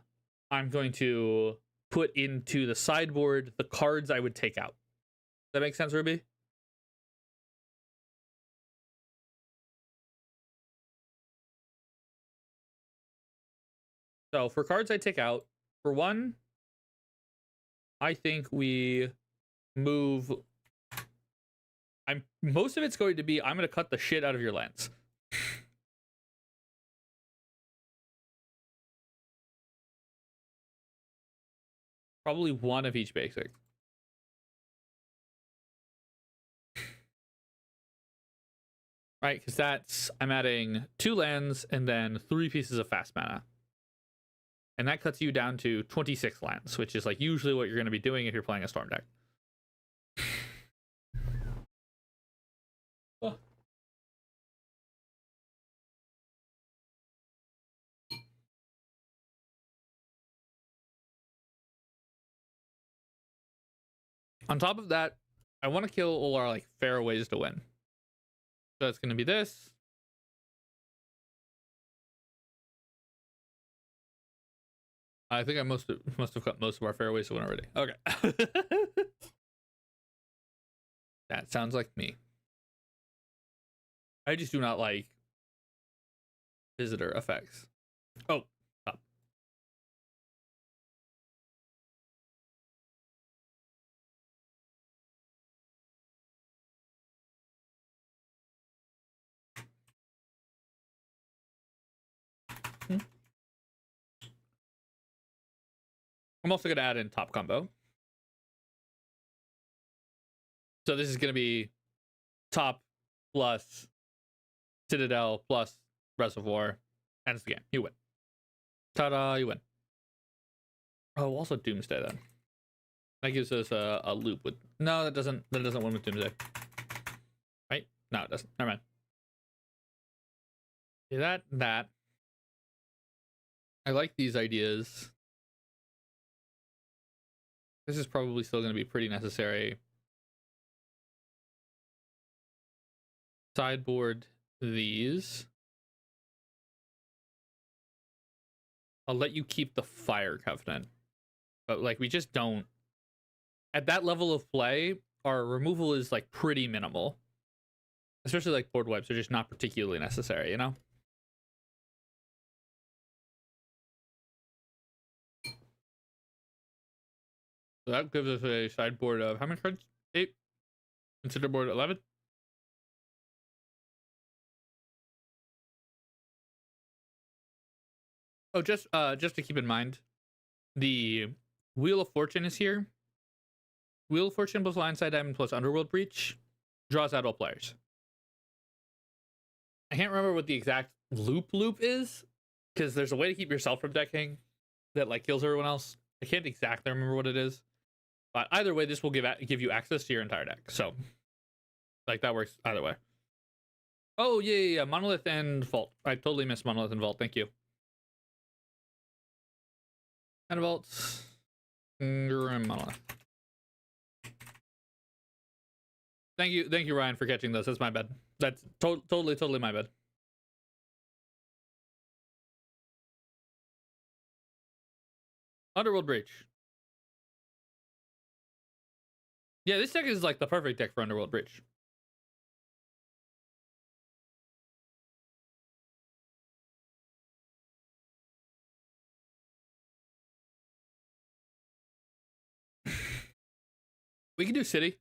I'm going to put into the sideboard the cards I would take out. That makes sense, Ruby? So for cards I take out, for one, I think we move. Most of it's going to be I'm going to cut the shit out of your lands. Probably one of each basic. Right, because that's I'm adding 2 lands and then 3 pieces of fast mana. And that cuts you down to 26 lands, which is like usually what you're going to be doing if you're playing a Storm deck. Oh. On top of that, I want to kill all our like fair ways to win. So it's going to be this. I think I must have cut most of our fair ways to win already. Okay. That sounds like me. I just do not like visitor effects. Oh, stop. I'm also going to add in top combo. So this is going to be top plus Citadel plus Reservoir. Ends the game. You win. Ta-da, you win. Oh, also Doomsday then. That gives us a loop with... No, that doesn't win with Doomsday. Right? No, it doesn't. Never mind. Yeah, that. I like these ideas. This is probably still going to be pretty necessary. Sideboard these. I'll let you keep the Fire Covenant. But like we just don't... At that level of play, our removal is like pretty minimal. Especially like board wipes are just not particularly necessary, you know? So that gives us a sideboard of how many cards? 8. Consider board 11. Oh, just to keep in mind, the Wheel of Fortune is here. Wheel of Fortune plus Lionside Diamond plus Underworld Breach draws out all players. I can't remember what the exact loop is, because there's a way to keep yourself from decking that like kills everyone else. I can't exactly remember what it is. But either way, this will give you access to your entire deck. So, like, that works either way. Oh, yeah. Monolith and Vault. I totally missed Monolith and Vault. Thank you. And Vault. And Monolith. Thank you, Ryan, for catching those. That's my bad. That's totally my bad. Underworld Breach. Yeah, this deck is like the perfect deck for Underworld Breach. We can do City.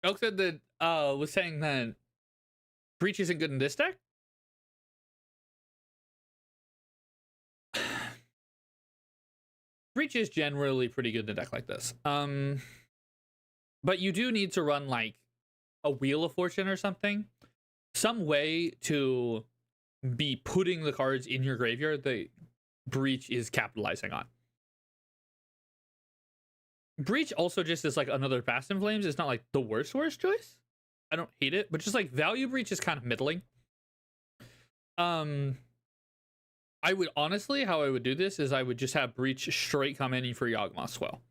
Elk said that was saying that Breach isn't good in this deck. Breach is generally pretty good in a deck like this. But you do need to run like a Wheel of Fortune or something. Some way to be putting the cards in your graveyard that Breach is capitalizing on. Breach also just is like another Fast and Flames. It's not like the worst choice. I don't hate it, but just like Value Breach is kind of middling. I would honestly, how I would do this is I would just have Breach straight come in for Yawgmoth Swell.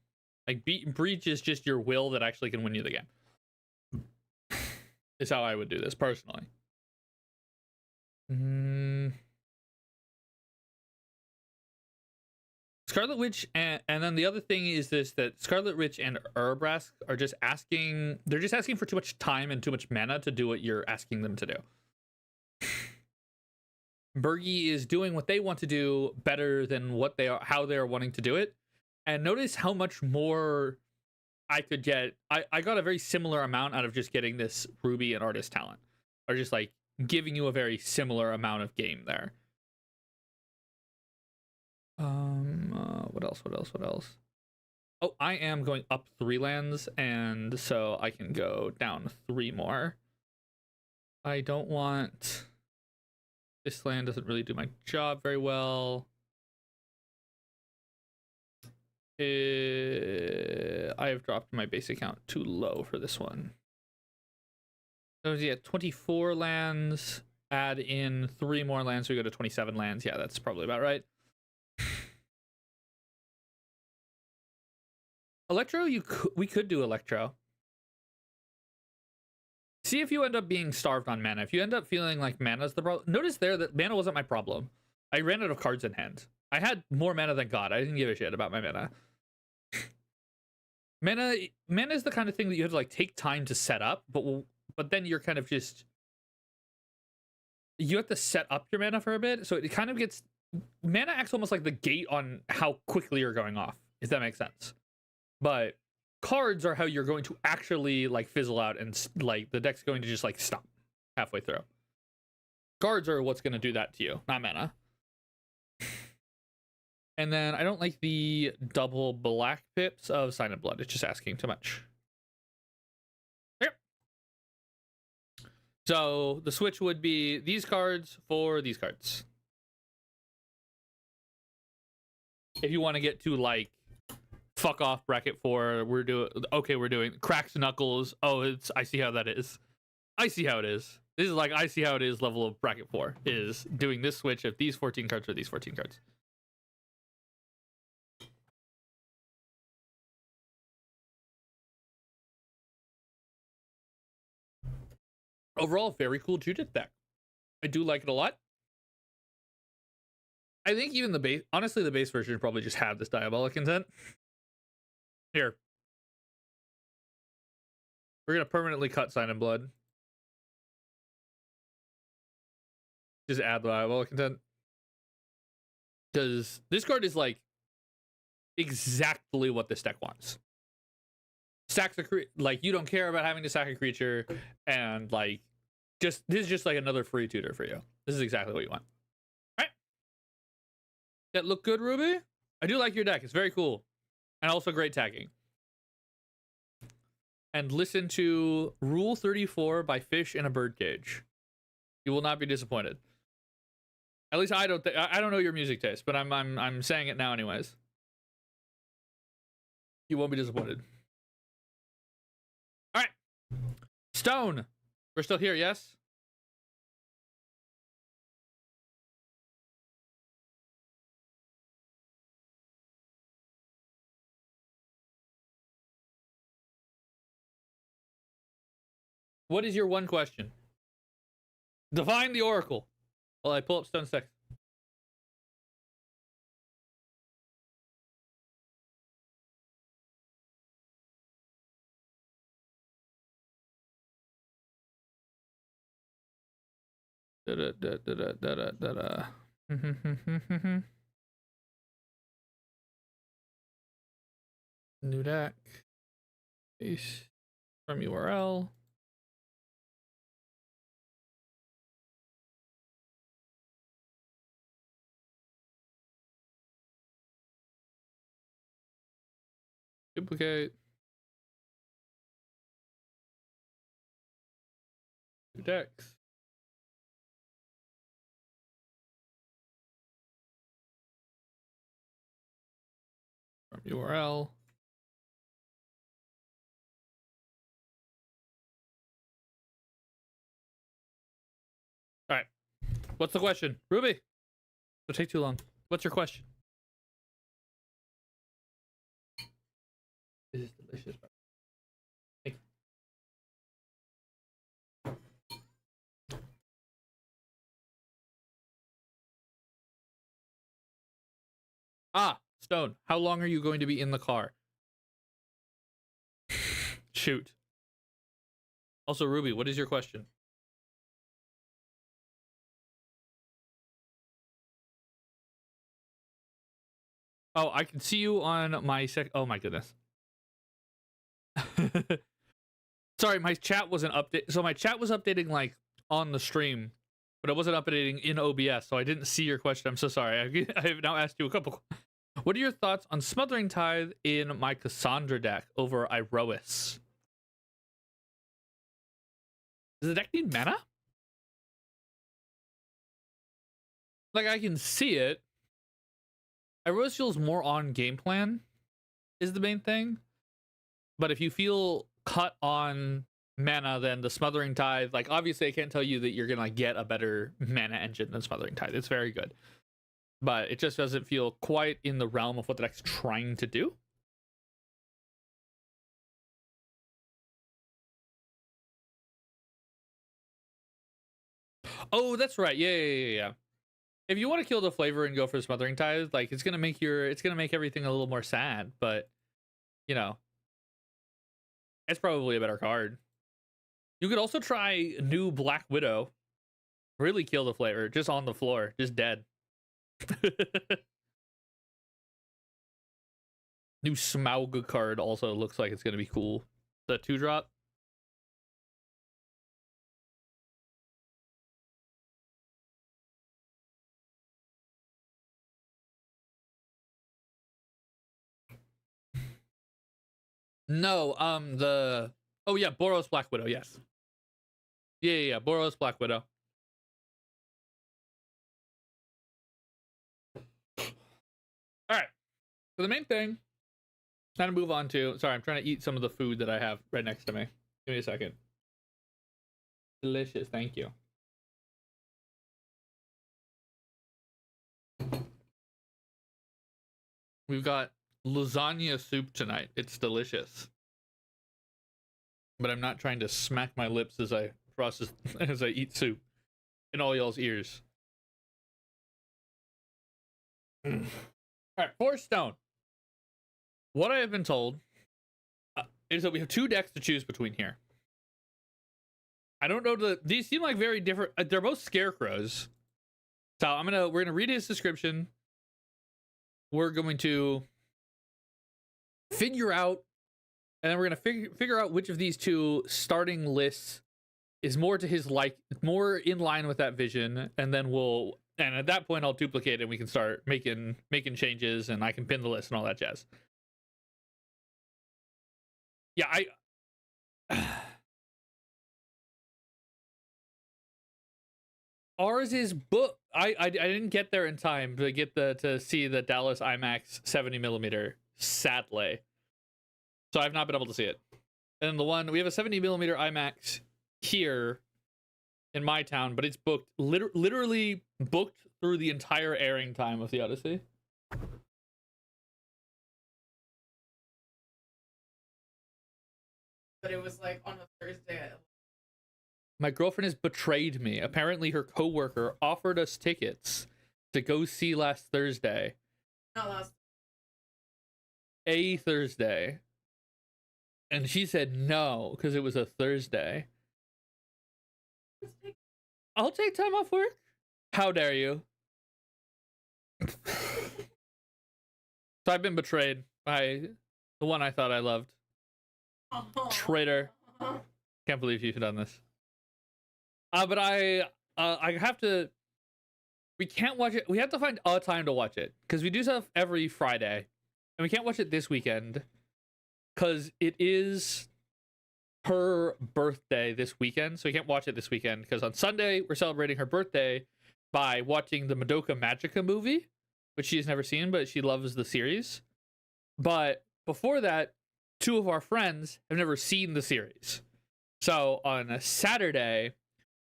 Like breach is just your will that actually can win you the game. Is how I would do this personally. Scarlet Witch, and then the other thing is this, that Scarlet Witch and Urabrask are just asking, they're just asking for too much time and too much mana to do what you're asking them to do. Bergie is doing what they want to do better than what they are, how they are wanting to do it. And notice how much more I could get. I got a very similar amount out of just getting this Ruby and Artist talent, or just like giving you a very similar amount of game there. What else? Oh, I am going up 3 lands, and so I can go down 3 more. I don't want... This land doesn't really do my job very well. I have dropped my base account too low for this one. So yeah, 24 lands, add in 3 more lands, so we go to 27 lands. Yeah, that's probably about right. Electro, we could do Electro. See if you end up being starved on mana. If you end up feeling like mana's the problem, notice there that mana wasn't my problem. I ran out of cards in hand. I had more mana than God. I didn't give a shit about my mana. Mana is the kind of thing that you have to like take time to set up, but then you're kind of just, you have to set up your mana for a bit, so it kind of gets, mana acts almost like the gate on how quickly you're going off, if that makes sense. But cards are how you're going to actually like fizzle out, and like the deck's going to just like stop halfway through. Cards are what's going to do that to you, not mana. And then I don't like the double black pips of Sign of Blood. It's just asking too much. Yep. So the switch would be these cards for these cards. If you want to get to like fuck off bracket 4, we're doing cracks knuckles. Oh, I see how that is. I see how it is. This is like I see how it is level of bracket 4 is doing this switch of these 14 cards or these 14 cards. Overall, very cool Judith deck. I do like it a lot. I think even the base, honestly, the base version probably just have this Diabolic Intent. Here. We're going to permanently cut Sign in Blood. Just add the Diabolic Intent. Because this card is like exactly what this deck wants. Stacks a like you don't care about having to sack a creature, and like this is just like another free tutor for you. This is exactly what you want. All right. That look good, Ruby? I do like your deck. It's very cool. And also great tagging. And listen to Rule 34 by Fish in a Birdcage. You will not be disappointed. At least I don't know your music taste, but I'm saying it now anyways. You won't be disappointed. All right. Stone. We're still here, yes? What is your one question? Define the Oracle. Well, I pull up Stone 6. New deck. Paste from URL. Duplicate. New decks. From URL. All right. What's the question? Ruby. It'll take too long. What's your question? Stone, how long are you going to be in the car? Shoot. Also, Ruby, what is your question? Oh, I can see you on my oh my goodness. Sorry, my chat wasn't update. So my chat was updating like on the stream, but it wasn't updating in OBS, so I didn't see your question. I'm so sorry. I have now asked you a couple. What are your thoughts on Smothering Tithe in my Cassandra deck over Iroas? Does the deck need mana? Like, I can see it. Iroas feels more on game plan is the main thing. But if you feel cut on mana, then the Smothering Tithe, like, obviously I can't tell you that you're gonna get a better mana engine than Smothering Tithe. It's very good, but it just doesn't feel quite in the realm of what the deck's trying to do. Oh, that's right. Yeah. If you want to kill the flavor and go for Smothering Tithe, like, it's gonna make everything a little more sad, but you know, it's probably a better card. You could also try new Black Widow. Really kill the flavor, just on the floor, just dead. New Smaug card also looks like it's gonna be cool. The 2-drop. No, oh yeah, Boros Black Widow, yes. Yeah, Boros Black Widow. Alright. So the main thing, time to move on to, sorry, I'm trying to eat some of the food that I have right next to me. Give me a second. Delicious, thank you. We've got lasagna soup tonight. It's delicious. But I'm not trying to smack my lips as I process as I eat soup in all y'all's ears. All right, 4 stone. What I have been told is that we have 2 decks to choose between here. I don't know, these seem like very different. They're both scarecrows. So we're gonna read his description. We're going to figure out, and then we're gonna figure out which of these 2 starting lists is more to his more in line with that vision, and then and at that point I'll duplicate and we can start making changes, and I can pin the list and all that jazz. Yeah, ours is book. I didn't get there in time to get to see the Dallas IMAX 70mm, sadly. So I've not been able to see it. And we have a 70mm IMAX here in my town, but it's booked, literally booked through the entire airing time of the Odyssey.
But it was like on a Thursday.
My girlfriend has betrayed me. Apparently her coworker offered us tickets to go see last Thursday.
Not last.
A Thursday. And she said no, because it was a Thursday. I'll take time off work. How dare you? So I've been betrayed by the one I thought I loved. Traitor. Can't believe you've done this. But I have to. We can't watch it. We have to find a time to watch it, because we do stuff every Friday, and we can't watch it this weekend because it is her birthday this weekend. So we can't watch it this weekend because on Sunday we're celebrating her birthday by watching the Madoka Magica movie, which she has never seen, but she loves the series. But before that, 2 of our friends have never seen the series. So on a Saturday,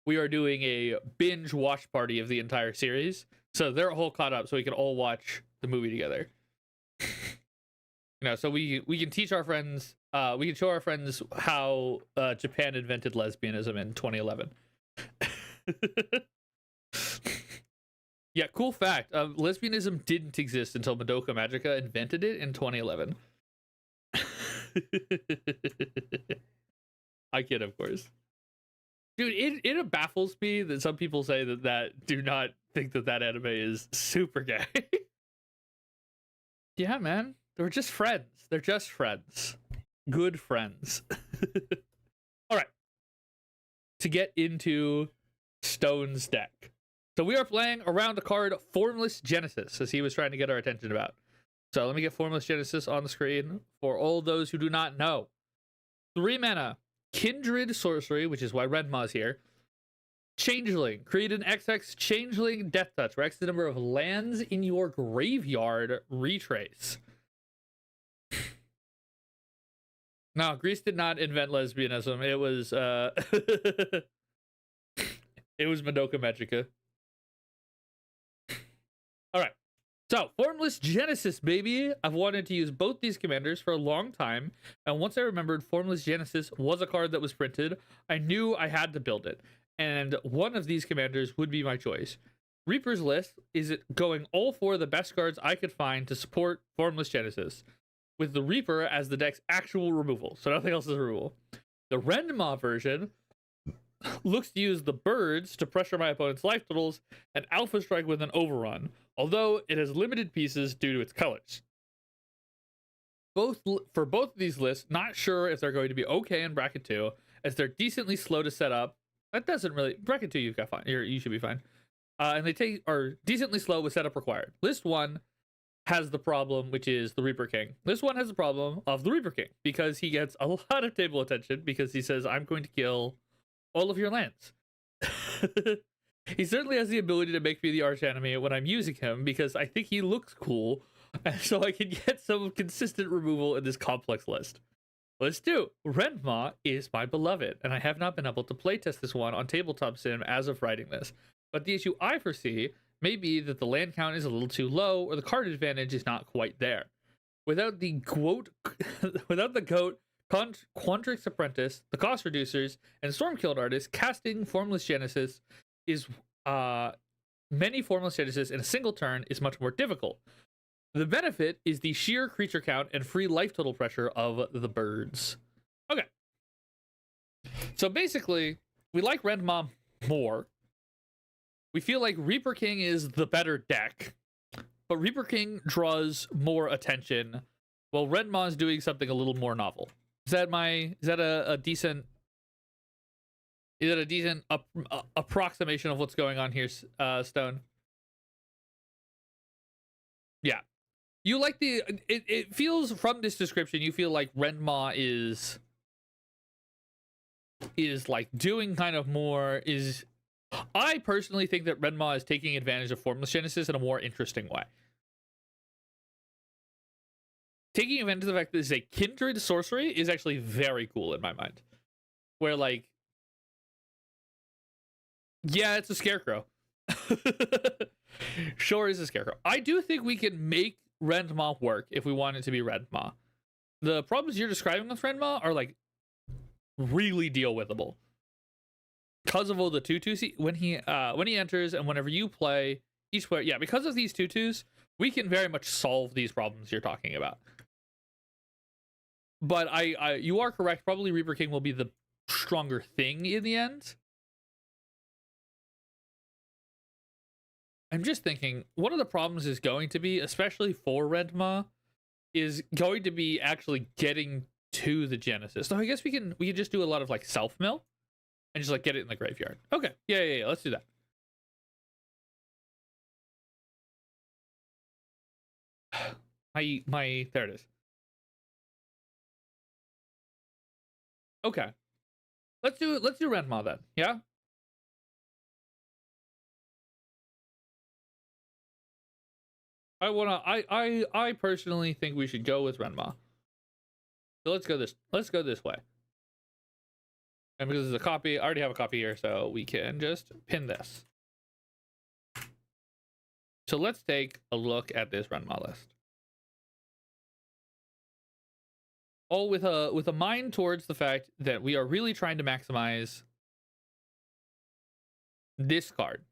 we are doing a binge watch party of the entire series. So they're all caught up, so we can all watch the movie together. So we can teach our friends, we can show our friends how Japan invented lesbianism in 2011. Yeah, cool fact. Lesbianism didn't exist until Madoka Magica invented it in 2011. I kid, of course. Dude, it baffles me that some people say that do not think that anime is super gay. Yeah, man. They're just friends. They're just friends. Good friends. All right. To get into Stone's deck. So we are playing around the card Formless Genesis, as he was trying to get our attention about. So let me get Formless Genesis on the screen for all those who do not know. 3 mana, Kindred Sorcery, which is why Redma's here. Changeling, create an XX Changeling Death Touch. For X the number of lands in your graveyard, retrace. No, Greece did not invent lesbianism. It was it was Madoka Magica. All right. So, Formless Genesis, baby. I've wanted to use both these commanders for a long time, and once I remembered Formless Genesis was a card that was printed, I knew I had to build it, and one of these commanders would be my choice. Reaper's List is going all 4 of the best cards I could find to support Formless Genesis, with the Reaper as the deck's actual removal, so nothing else is removal. The Renma version looks to use the birds to pressure my opponent's life totals and Alpha Strike with an overrun, although it has limited pieces due to its colors. For both of these lists, not sure if they're going to be okay in bracket 2, as they're decently slow to set up. That doesn't really bracket 2. You've got fine. You should be fine. And they are decently slow with setup required. List 1 has the problem, which is the Reaper King. This one has the problem of the Reaper King because he gets a lot of table attention because he says, "I'm going to kill all of your lands." He certainly has the ability to make me the arch enemy when I'm using him because I think he looks cool, and so I can get some consistent removal in this complex list. List 2, Renma is my beloved, and I have not been able to playtest this one on Tabletop Sim as of writing this. But the issue I foresee may be that the land count is a little too low, or the card advantage is not quite there. Without the GOAT, Quandrix Apprentice, the Cost Reducers, and Stormkilled Artist, casting Formless Genesis is many Formless Genesis in a single turn is much more difficult. The benefit is the sheer creature count and free life total pressure of the birds. Okay. So basically, we like Renma more. We feel like Reaper King is the better deck, but Reaper King draws more attention while Renma is doing something a little more novel. Is that a decent approximation of what's going on here, Stone? Yeah. You like it feels from this description, you feel like Renma is like doing kind of more I personally think that Renma is taking advantage of Formless Genesis in a more interesting way. Taking advantage of the fact that it's a Kindred Sorcery is actually very cool in my mind. Where, like, yeah, it's a Scarecrow. Sure is a Scarecrow. I do think we can make Renma work if we want it to be Renma. The problems you're describing with Renma are, like, really deal withable. Because of all the tutus when he enters and whenever you play each player, yeah, because of these tutus, we can very much solve these problems you're talking about. But you are correct. Probably Reaper King will be the stronger thing in the end. I'm just thinking, one of the problems is going to be, especially for Renma, is going to be actually getting to the Genesis. So I guess we can just do a lot of like self mill and just like get it in the graveyard. Okay, yeah. Let's do that. There it is. Okay, let's do Renma then. Yeah. I personally think we should go with Renma. So let's go this way. And because it's a copy, I already have a copy here, so we can just pin this. So let's take a look at this Renma list. All with a mind towards the fact that we are really trying to maximize this card.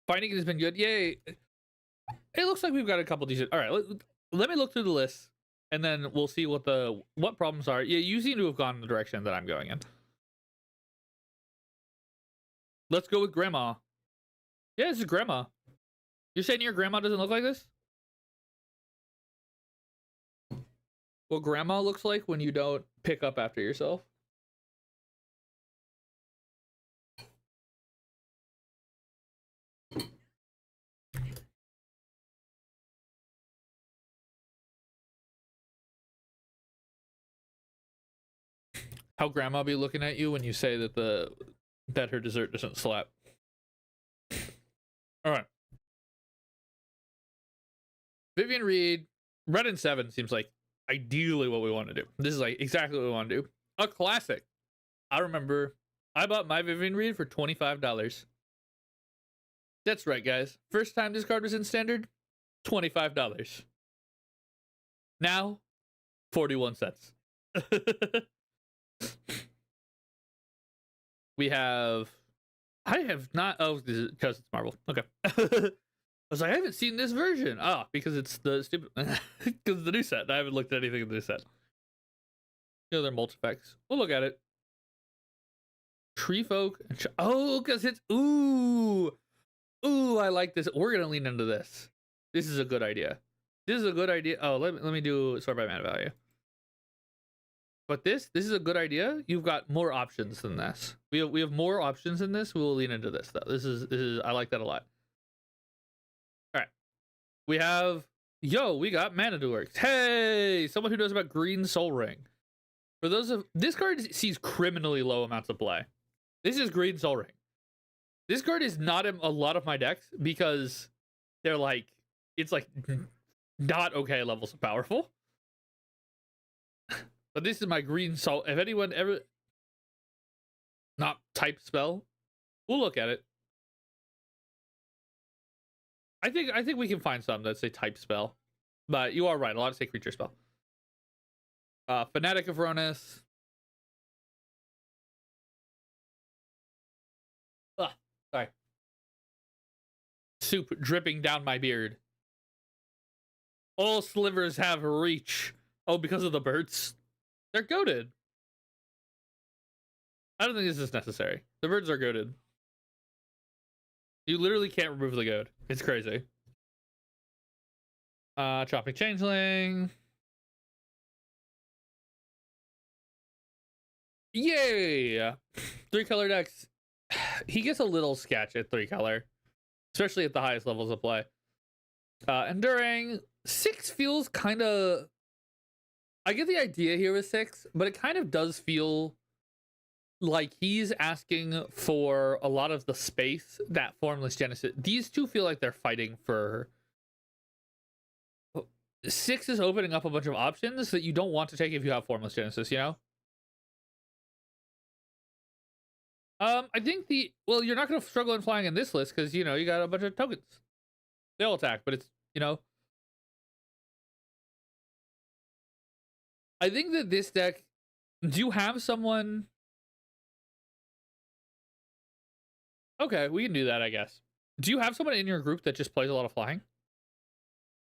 Finding it has been good. Yay. It looks like we've got a couple decent. All right, let me look through the list, and then we'll see what problems are. Yeah, you seem to have gone in the direction that I'm going in. Let's go with grandma. Yeah, this is grandma. You're saying your grandma doesn't look like this? What grandma looks like when you don't pick up after yourself? How grandma be looking at you when you say that her dessert doesn't slap? All right. Vivian Reed, Red and 7 seems like ideally what we want to do. This is like exactly what we want to do. A classic. I remember I bought my Vivian Reed for $25. That's right, guys. First time this card was in standard, $25. Now, 41 cents. We have... I have not... Oh, this is because it's Marvel. Okay. I was like, I haven't seen this version. Ah, because it's the stupid... because it's the new set. I haven't looked at anything in the new set. You know, they're multi-packs. We'll look at it. Tree Folk. Oh, because it's... Ooh! Ooh, I like this. We're going to lean into this. This is a good idea. This is a good idea. Oh, let me do sort by mana value. But this is a good idea. You've got more options than this. We have more options than this. We will lean into this though. This is I like that a lot. All right. We have we got Mana Dorks. Hey, someone who knows about Green Soul Ring. For those of this card sees criminally low amounts of play. This is Green Soul Ring. This card is not in a lot of my decks because they're like it's like not okay levels of powerful. But this is my Green Soul. If anyone ever not type spell, we'll look at it. I think we can find some that say type spell. But you are right, a lot of say creature spell. Fanatic of Ronus. Sorry. Soup dripping down my beard. All slivers have reach. Oh, because of the birds? They're goated. I don't think this is necessary. The birds are goated. You literally can't remove the goad. It's crazy. Chopping Changeling. Yay! 3-color decks. He gets a little sketch at 3-color. Especially at the highest levels of play. Enduring. 6 feels kind of... I get the idea here with 6, but it kind of does feel like he's asking for a lot of the space that Formless Genesis... These two feel like they're fighting for... 6 is opening up a bunch of options that you don't want to take if you have Formless Genesis, you know? I think well, you're not going to struggle in flying in this list because, you know, you got a bunch of tokens. They'll attack, but it's, you know... I think that this deck... Do you have someone... Okay, we can do that, I guess. Do you have someone in your group that just plays a lot of flying?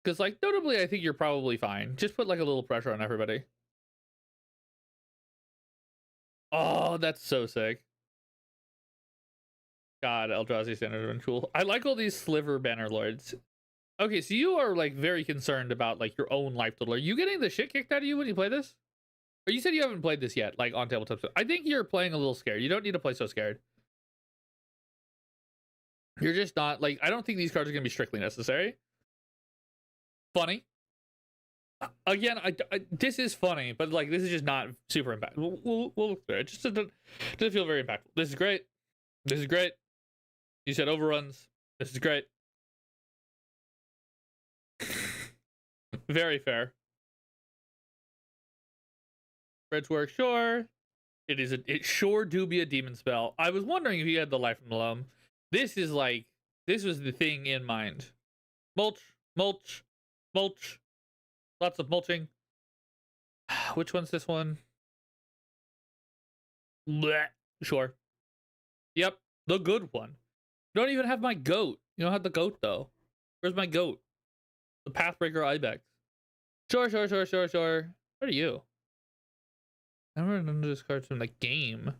Because, like, notably, I think you're probably fine. Just put, like, a little pressure on everybody. Oh, that's so sick. God, Eldrazi Standard have been cool. I like all these Sliver Banner Lords. Okay, so you are, like, very concerned about, like, your own life total. Are you getting the shit kicked out of you when you play this? Or you said you haven't played this yet, like, on tabletop. I think you're playing a little scared. You don't need to play so scared. You're just not, like, I don't think these cards are going to be strictly necessary. Funny. Again, this is funny, but, like, this is just not super impactful. We'll look through it. Just doesn't feel very impactful. This is great. This is great. You said overruns. This is great. Very fair. Red's work, sure. It sure do be a demon spell. I was wondering if you had the Life from the Loam. This is like, this was the thing in mind. Mulch, mulch, mulch. Lots of mulching. Which one's this one? Blech. Sure. Yep, the good one. Don't even have my goat. You don't have the goat though. Where's my goat? The Pathbreaker Ibex. Sure. What are you? I remember none of those cards from the game.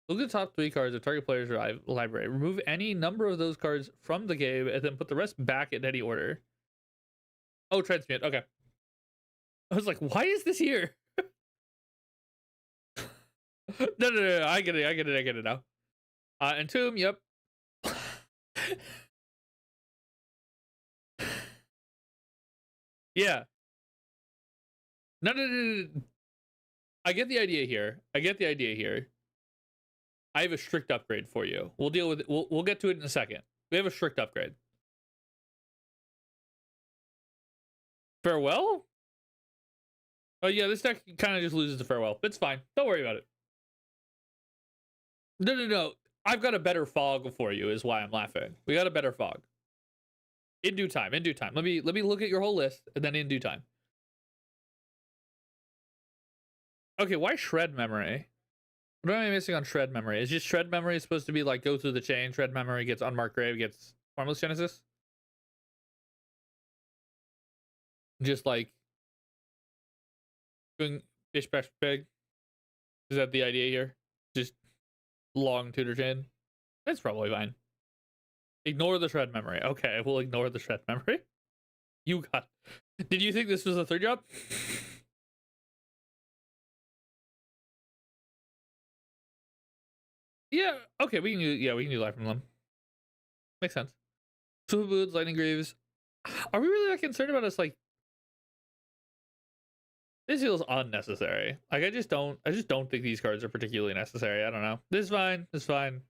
Look at the top 3 cards of target player's library. Remove any number of those cards from the game and then put the rest back in any order. Oh, transmute. Okay. I was like, why is this here? No. I get it now. Entomb, yep. Yeah. No. I get the idea here. I have a strict upgrade for you. We'll deal with it. We'll get to it in a second. We have a strict upgrade. Farewell? Oh yeah, this deck kind of just loses to Farewell. It's fine. Don't worry about it. No. I've got a better fog for you is why I'm laughing. We got a better fog. In due time. Let me look at your whole list and then in due time. Okay, why shred memory? What am I missing on shred memory? Is just shred memory supposed to be like go through the chain? Shred memory gets unmarked grave, gets Formless Genesis? Just like doing bish bash big? Is that the idea here? Just long tutor chain? That's probably fine. Ignore the shred memory. Okay, we'll ignore the shred memory. You got. Did you think this was a 3 drop? Yeah, okay, we can do live from them. Makes sense. Super Boots, Lightning Greaves. Are we really that concerned about us? Like, this feels unnecessary. Like, I just don't think these cards are particularly necessary. I don't know. This is fine.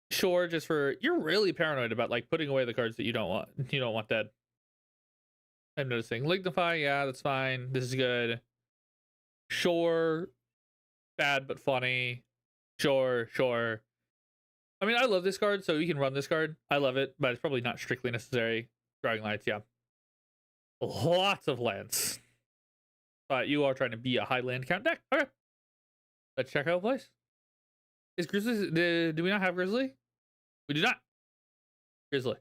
Sure, just for you're really paranoid about like putting away the cards that you don't want dead. I'm noticing. Lignify, yeah, that's fine. This is good. Sure. Bad but funny. Sure. I mean, I love this card, so you can run this card. I love it, but it's probably not strictly necessary. Drawing Lights, yeah. Lots of lands. But you are trying to be a high land count deck. Okay. Let's check out place. Is Grizzly... Do we not have Grizzly? We do not. Grizzly.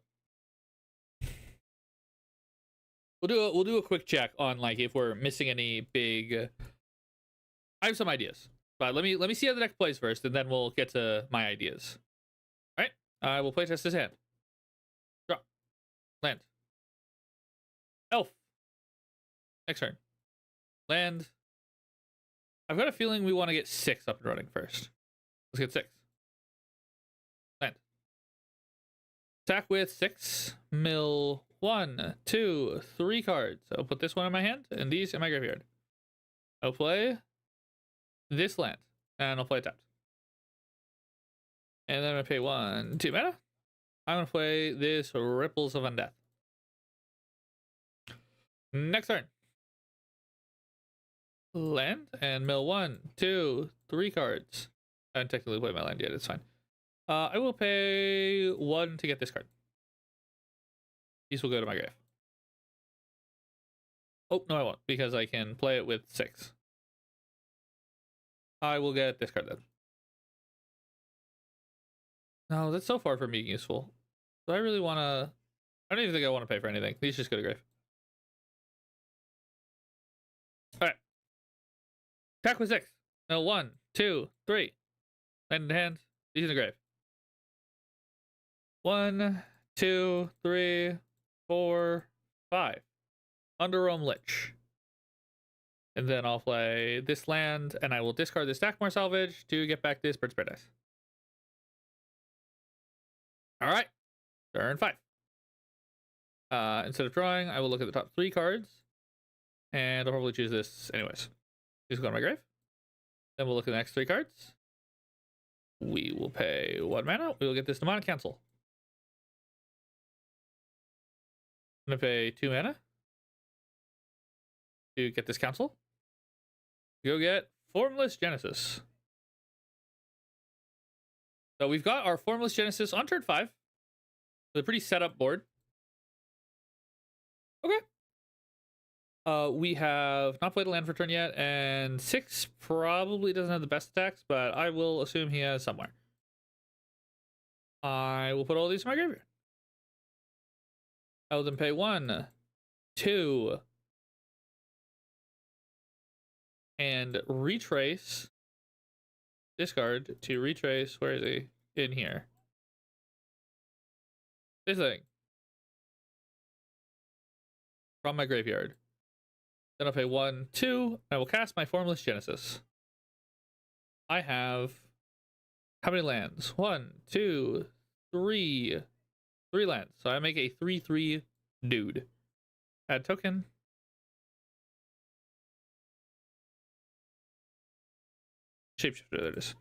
We'll do a quick check on like if we're missing any big... I have some ideas. But let me see how the deck plays first, and then we'll get to my ideas. Alright. I will play test his hand. Draw. Land. Elf. Next turn. Land. I've got a feeling we want to get 6 up and running first. Let's get 6. Land. Attack with 6. Mill 1, 2, 3 cards. I'll put this one in my hand and these in my graveyard. I'll play this land and I'll play it tapped. And then I'm gonna pay 1, 2 mana. I'm gonna play this Ripples of Undeath. Next turn. Land and mill 1, 2, 3 cards. I haven't technically played my land yet, it's fine. I will pay 1 to get this card. These will go to my grave. Oh, no I won't, because I can play it with 6. I will get this card then. No, that's so far from being useful. Do I really want to... I don't even think I want to pay for anything. These just go to grave. Alright. Attack with 6. No, 1, 2, 3. Land in hand. These in the grave. 1, 2, 3, 4, 5. Underrealm Lich. And then I'll play this land, and I will discard this Stackmore Salvage to get back this Bird's Paradise. Alright. Turn 5. Instead of drawing, I will look at the top 3 cards. And I'll probably choose this anyways. These will go to my grave. Then we'll look at the next 3 cards. We will pay 1 mana. We will get this Demonic Cancel. I'm going to pay 2 mana to get this Council. Go get Formless Genesis. So we've got our Formless Genesis on turn 5. With a pretty set up board. Okay. We have not played a land for turn yet, and 6 probably doesn't have the best attacks, but I will assume he has somewhere. I will put all these in my graveyard. I will then pay 1, 2, and retrace. Discard to retrace. Where is he? In here. This thing. From my graveyard. Then I'll pay 1, 2. I will cast my Formless Genesis. I have how many lands? 1, 2, 3. 3 lands. So I make a 3/3 dude. Add token. Shapeshifter, there it is.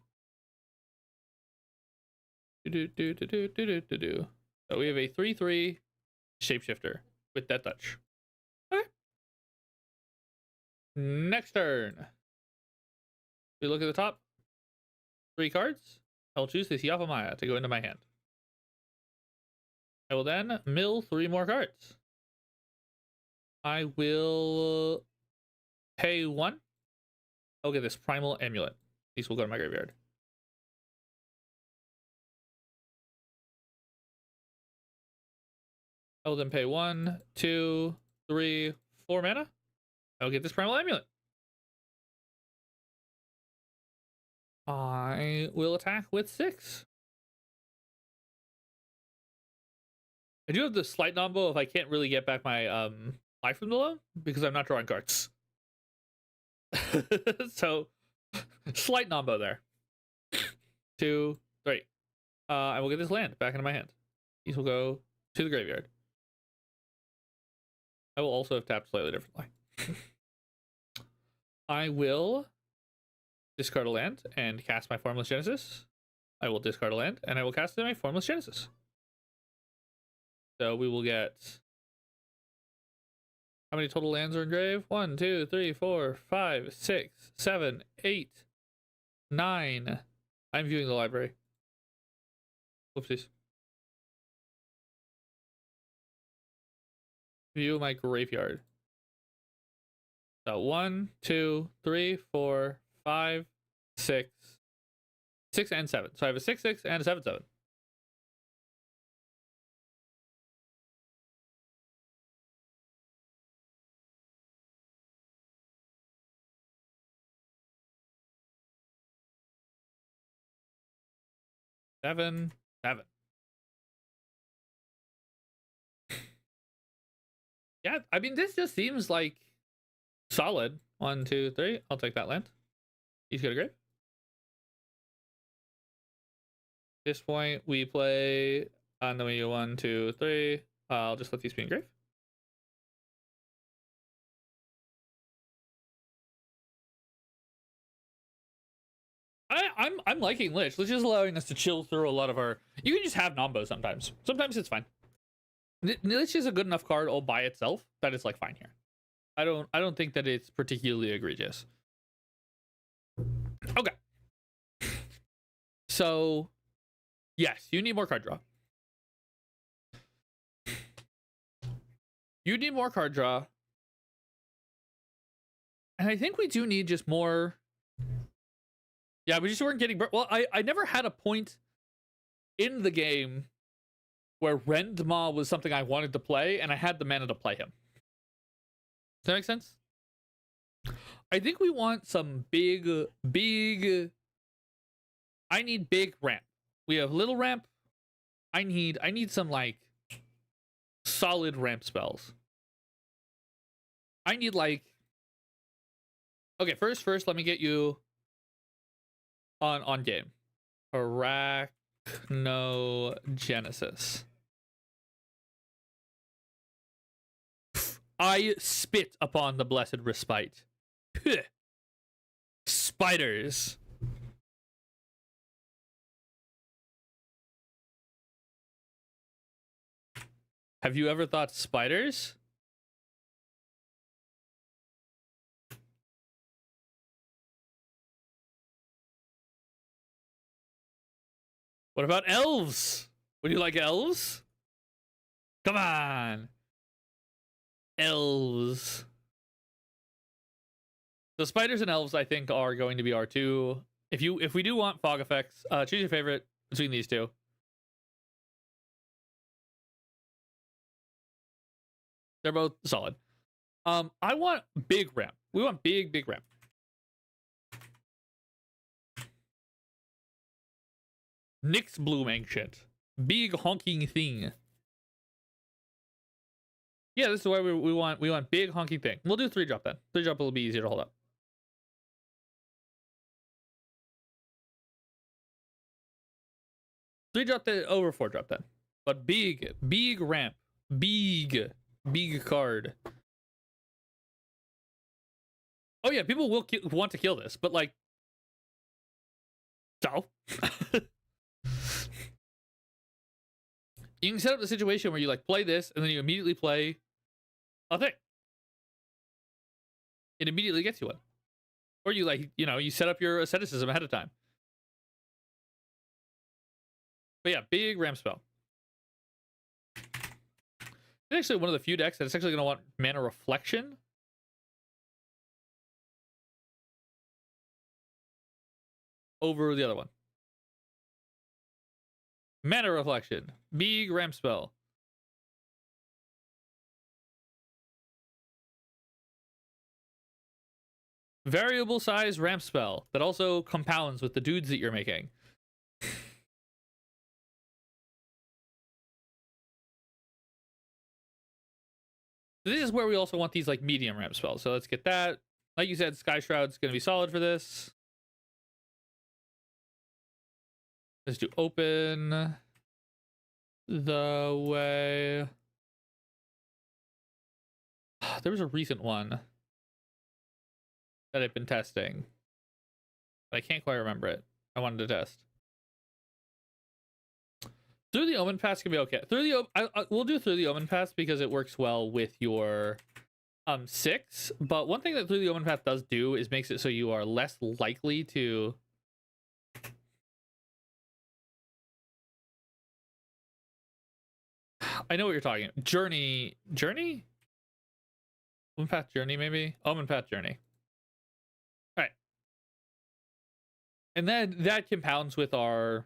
So we have a 3/3 shapeshifter with that touch. Okay. Next turn. We look at the top 3 cards. I'll choose this Yapamaya to go into my hand. I will then mill 3 more cards. I will pay 1. I'll get this Primal Amulet. These will go to my graveyard. I will then pay 1, 2, 3, 4 mana. I'll get this Primal Amulet. I will attack with 6. I do have the slight nombo if I can't really get back my life from the low because I'm not drawing cards. So slight nombo there. 2, 3. I will get this land back into my hand. These will go to the graveyard. I will also have tapped slightly differently. I will discard a land and cast my Formless Genesis. I will discard a land and I will cast my Formless Genesis. So we will get... How many total lands are in grave? 1, 2, 3, 4, 5, 6, 7, 8, 9. I'm viewing the library. Whoopsies. View my graveyard. So 1, 2, 3, 4, 5, 6. 6 and 7. So I have a 6, 6 and a 7, 7. Seven. Yeah, I mean, this just seems like solid. 1, 2, 3. I'll take that land. He's got a grave. At this point, we play, and then we go 1, 2, 3. I'll just let these be in grave. I'm liking Lich. Lich is allowing us to chill through a lot of our... You can just have Nombo sometimes. Sometimes it's fine. Lich is a good enough card all by itself that it's like fine here. I don't think that it's particularly egregious. Okay. So yes, you need more card draw. You need more card draw. And I think we do need just more. Yeah, we just weren't getting... Well, I never had a point in the game where Rendmaw was something I wanted to play, and I had the mana to play him. Does that make sense? I think we want some big... I need big ramp. We have little ramp. I need some, like, solid ramp spells. I need, like... Okay, first, let me get you on game. Arachnogenesis. I spit upon the blessed respite. Spiders. Have you ever thought spiders? What about elves? Would you like elves? Come on. Elves. The spiders and elves, I think, are going to be R2. If we do want fog effects, choose your favorite between these two. They're both solid. I want big ramp. We want big ramp. Nyx Bloom Ancient. Big honking thing. Yeah, this is why we want big honking thing. We'll do 3-drop then. 3-drop will be easier to hold up. Three-drop then over 4-drop then. But big ramp. Big card. Oh yeah, people will want to kill this, but like, so. You can set up the situation where you like play this and then you immediately play a thing. It immediately gets you one. Or you like, you set up your asceticism ahead of time. But yeah, big ramp spell. It's actually one of the few decks that's actually going to want mana reflection. Over the other one. Mana reflection. Big ramp spell. Variable size ramp spell that also compounds with the dudes that you're making. This is where we also want these like medium ramp spells. So let's get that. Like you said, Sky Shroud's going to be solid for this. Let's do open the way. There was a recent one that I've been testing, but I can't quite remember it. I wanted to test. Through the Omen Pass can be okay. We'll do Through the Omen Pass because it works well with your 6. But one thing that Through the Omen Path does do is makes it so you are less likely to. I know what you're talking about. Journey? Omen Path Journey, maybe? Omen Path Journey. All right. And then that compounds with our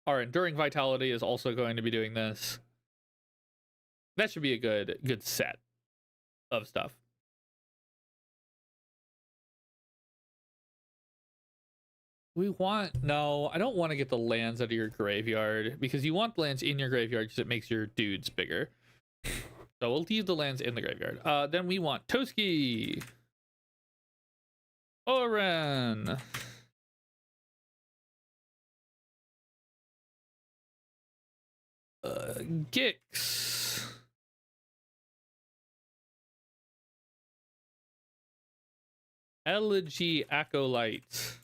Enduring Vitality is also going to be doing this. That should be a good set of stuff. No, I don't want to get the lands out of your graveyard because you want lands in your graveyard because it makes your dudes bigger. So we'll leave the lands in the graveyard. Then we want Toski. Oren. Gix. Elegy Acolyte.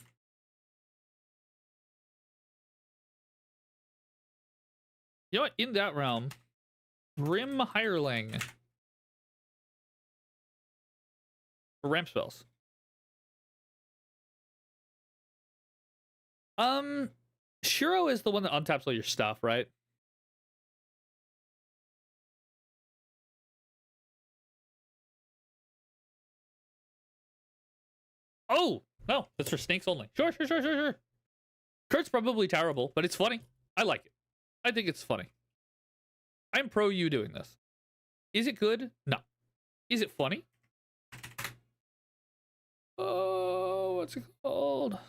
You know what? In that realm, Grim Hireling. For ramp spells. Shiro is the one that untaps all your stuff, right? Oh, no, that's for snakes only. Sure. Kurt's probably terrible, but it's funny. I like it. I think it's funny. I'm pro you doing this. Is it good? No. Is it funny? Oh, what's it called?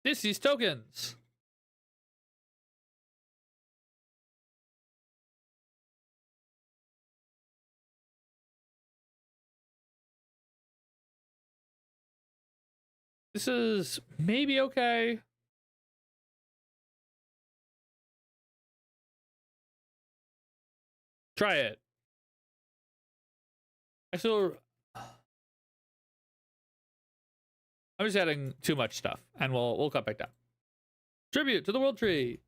This is tokens. This is maybe okay. Try it. I'm just adding too much stuff, and we'll cut back down. Tribute to the World Tree.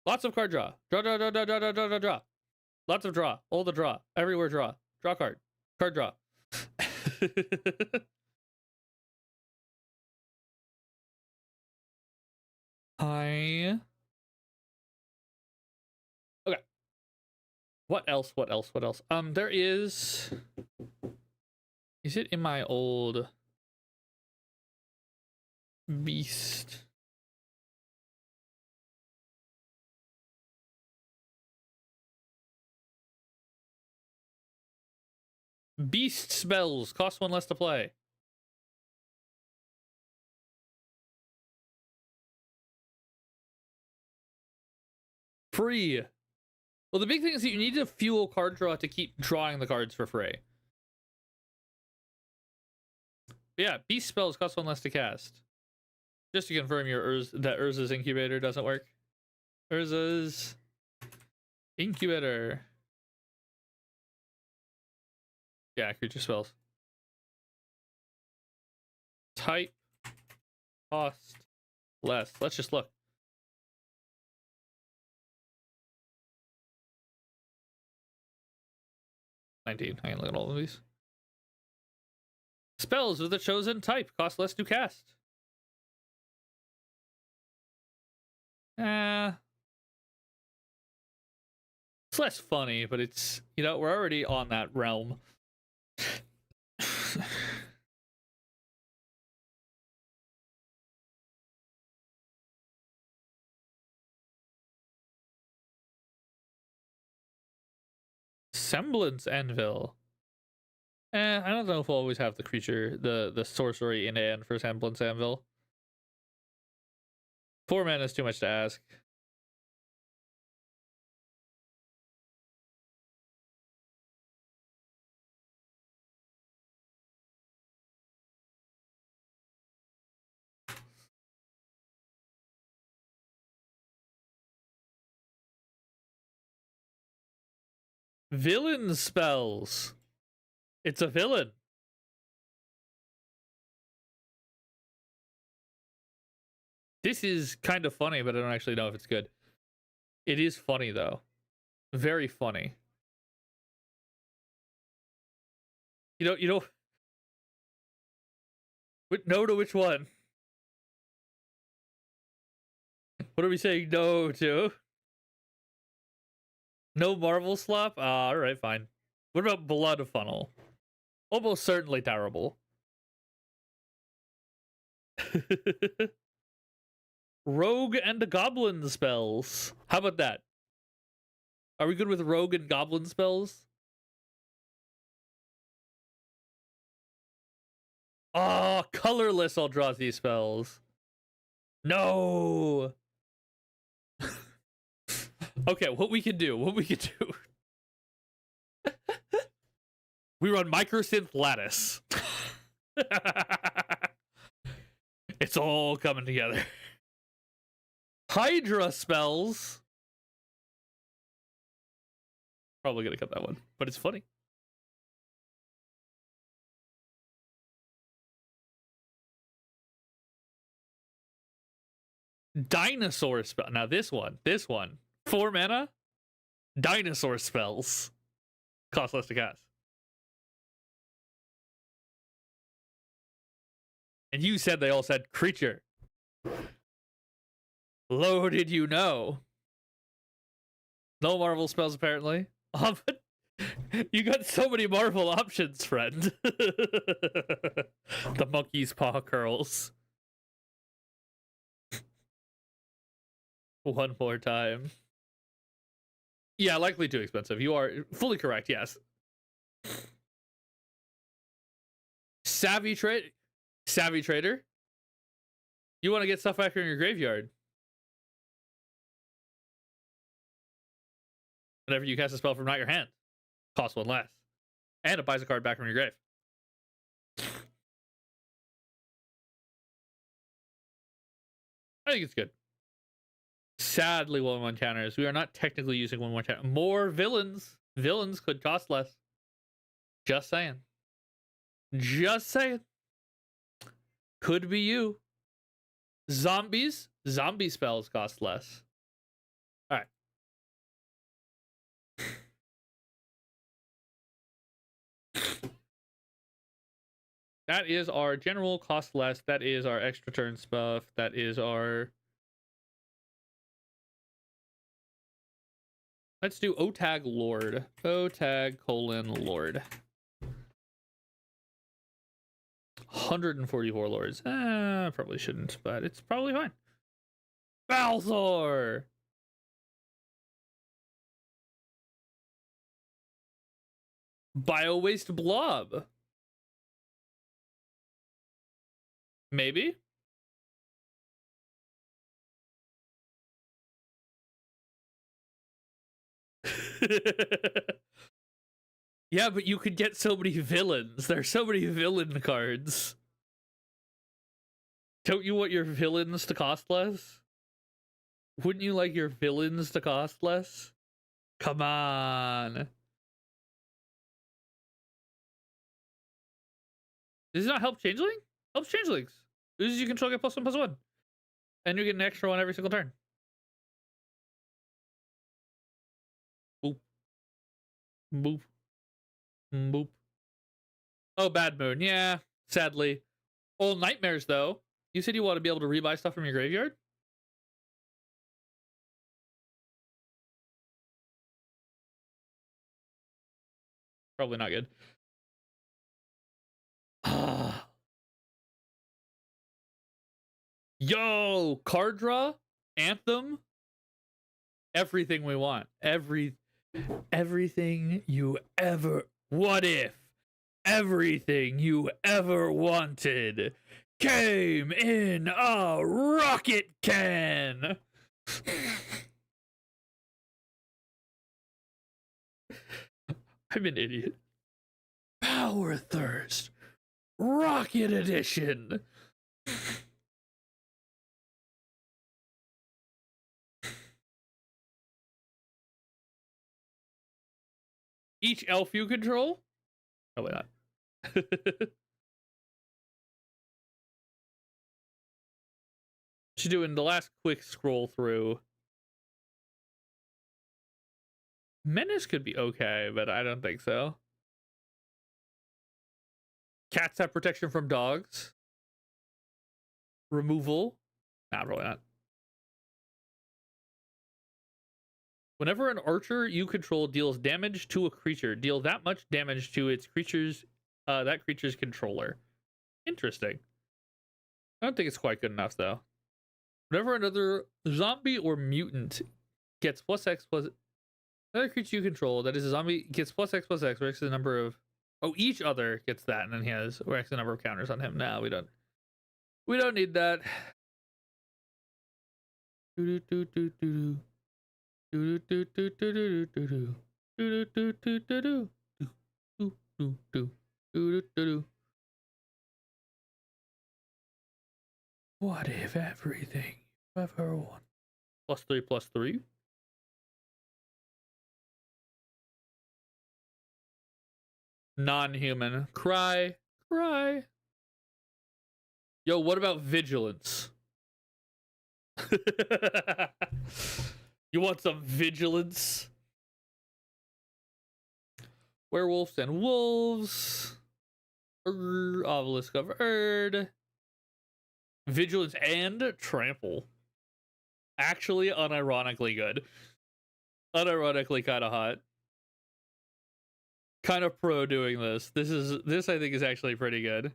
Lots of card draw. Draw. Lots of draw. All the draw. Everywhere draw. Draw card. Card draw. Hi. Okay. What else? What else? What else? There is. Is it in my old beast? Beast spells cost 1 less to play. Free. Well, the big thing is that you need to fuel card draw to keep drawing the cards for free. But yeah, beast spells cost 1 less to cast. Just to confirm that Urza's incubator doesn't work. Urza's incubator. Yeah, creature spells. Type. Cost. Less. Let's just look. I can look at all of these. Spells with a chosen type cost less to cast. It's less funny, but it's, you know, we're already on that realm. Semblance Anvil. I don't know if we'll always have the creature, the sorcery in hand for Semblance Anvil. 4 mana is too much to ask. Villain spells. It's a villain. This is kind of funny, but I don't actually know if it's good. It is funny, though. Very funny. You know... No to which one? What are we saying no to? No Marvel slop? Alright, fine. What about Blood Funnel? Almost certainly terrible. Rogue and Goblin spells. How about that? Are we good with Rogue and Goblin spells? Oh, colorless Eldrazi spells. No! Okay, what we can do. We run Microsynth Lattice. It's all coming together. Hydra spells. Probably gonna cut that one, but it's funny. Dinosaur spell. Now this one. 4 mana. Dinosaur spells. Cost less to cast. And you said they all said creature. Lo, did you know? No Marvel spells, apparently. But you got so many Marvel options, friend. The monkey's paw curls. One more time. Yeah, likely too expensive. You are fully correct, yes. Savvy Trader. You want to get stuff back in your graveyard. Whenever you cast a spell from not your hand, costs 1 less. And it buys a card back from your grave. I think it's good. Sadly, 1/1 counters. We are not technically using 1/1 counter. More villains. Villains could cost less. Just saying. Could be you. Zombies. Zombie spells cost less. All right. That is our general cost less. That is our extra turn stuff. That is our... Let's do OTAG Lord. OTAG : Lord. 144 lords. Probably shouldn't, but it's probably fine. Balthor! Bio-waste blob. Maybe? Yeah, but you could get so many villains. There's so many villain cards. Don't you want your villains to cost less? Wouldn't you like your villains to cost less? Come on. Does it not help Changeling? Helps Changelings. Loses you control, get +1/+1. And you get an extra one every single turn. Boop. Boop. Boop. Oh, Bad Moon. Yeah, sadly. Well, Nightmares, though. You said you want to be able to rebuy stuff from your graveyard? Probably not good. Yo, card draw, Anthem, everything we want. Everything you ever... What if everything you ever wanted came in a rocket can? I'm an idiot. Power Thirst Rocket Edition. Each elf you control? Probably not. Just doing the last quick scroll through. Menace could be okay, but I don't think so. Cats have protection from dogs. Removal. Nah, probably not. Whenever an archer you control deals damage to a creature, deal that much damage to its creature's that creature's controller. Interesting. I don't think it's quite good enough though. Whenever another zombie or mutant gets +X plus another creature you control that is a zombie gets +X where X is the number of each other gets that, and then he has where X the number of counters on him. No, we don't need that. What if everything you ever want? +3/+3. Non-human. Cry. Yo, what about vigilance? You want some vigilance? Werewolves and wolves. Obelisk of Erd. Vigilance and trample. Actually, unironically good. Unironically kind of hot. Kind of pro doing this. This I think is actually pretty good.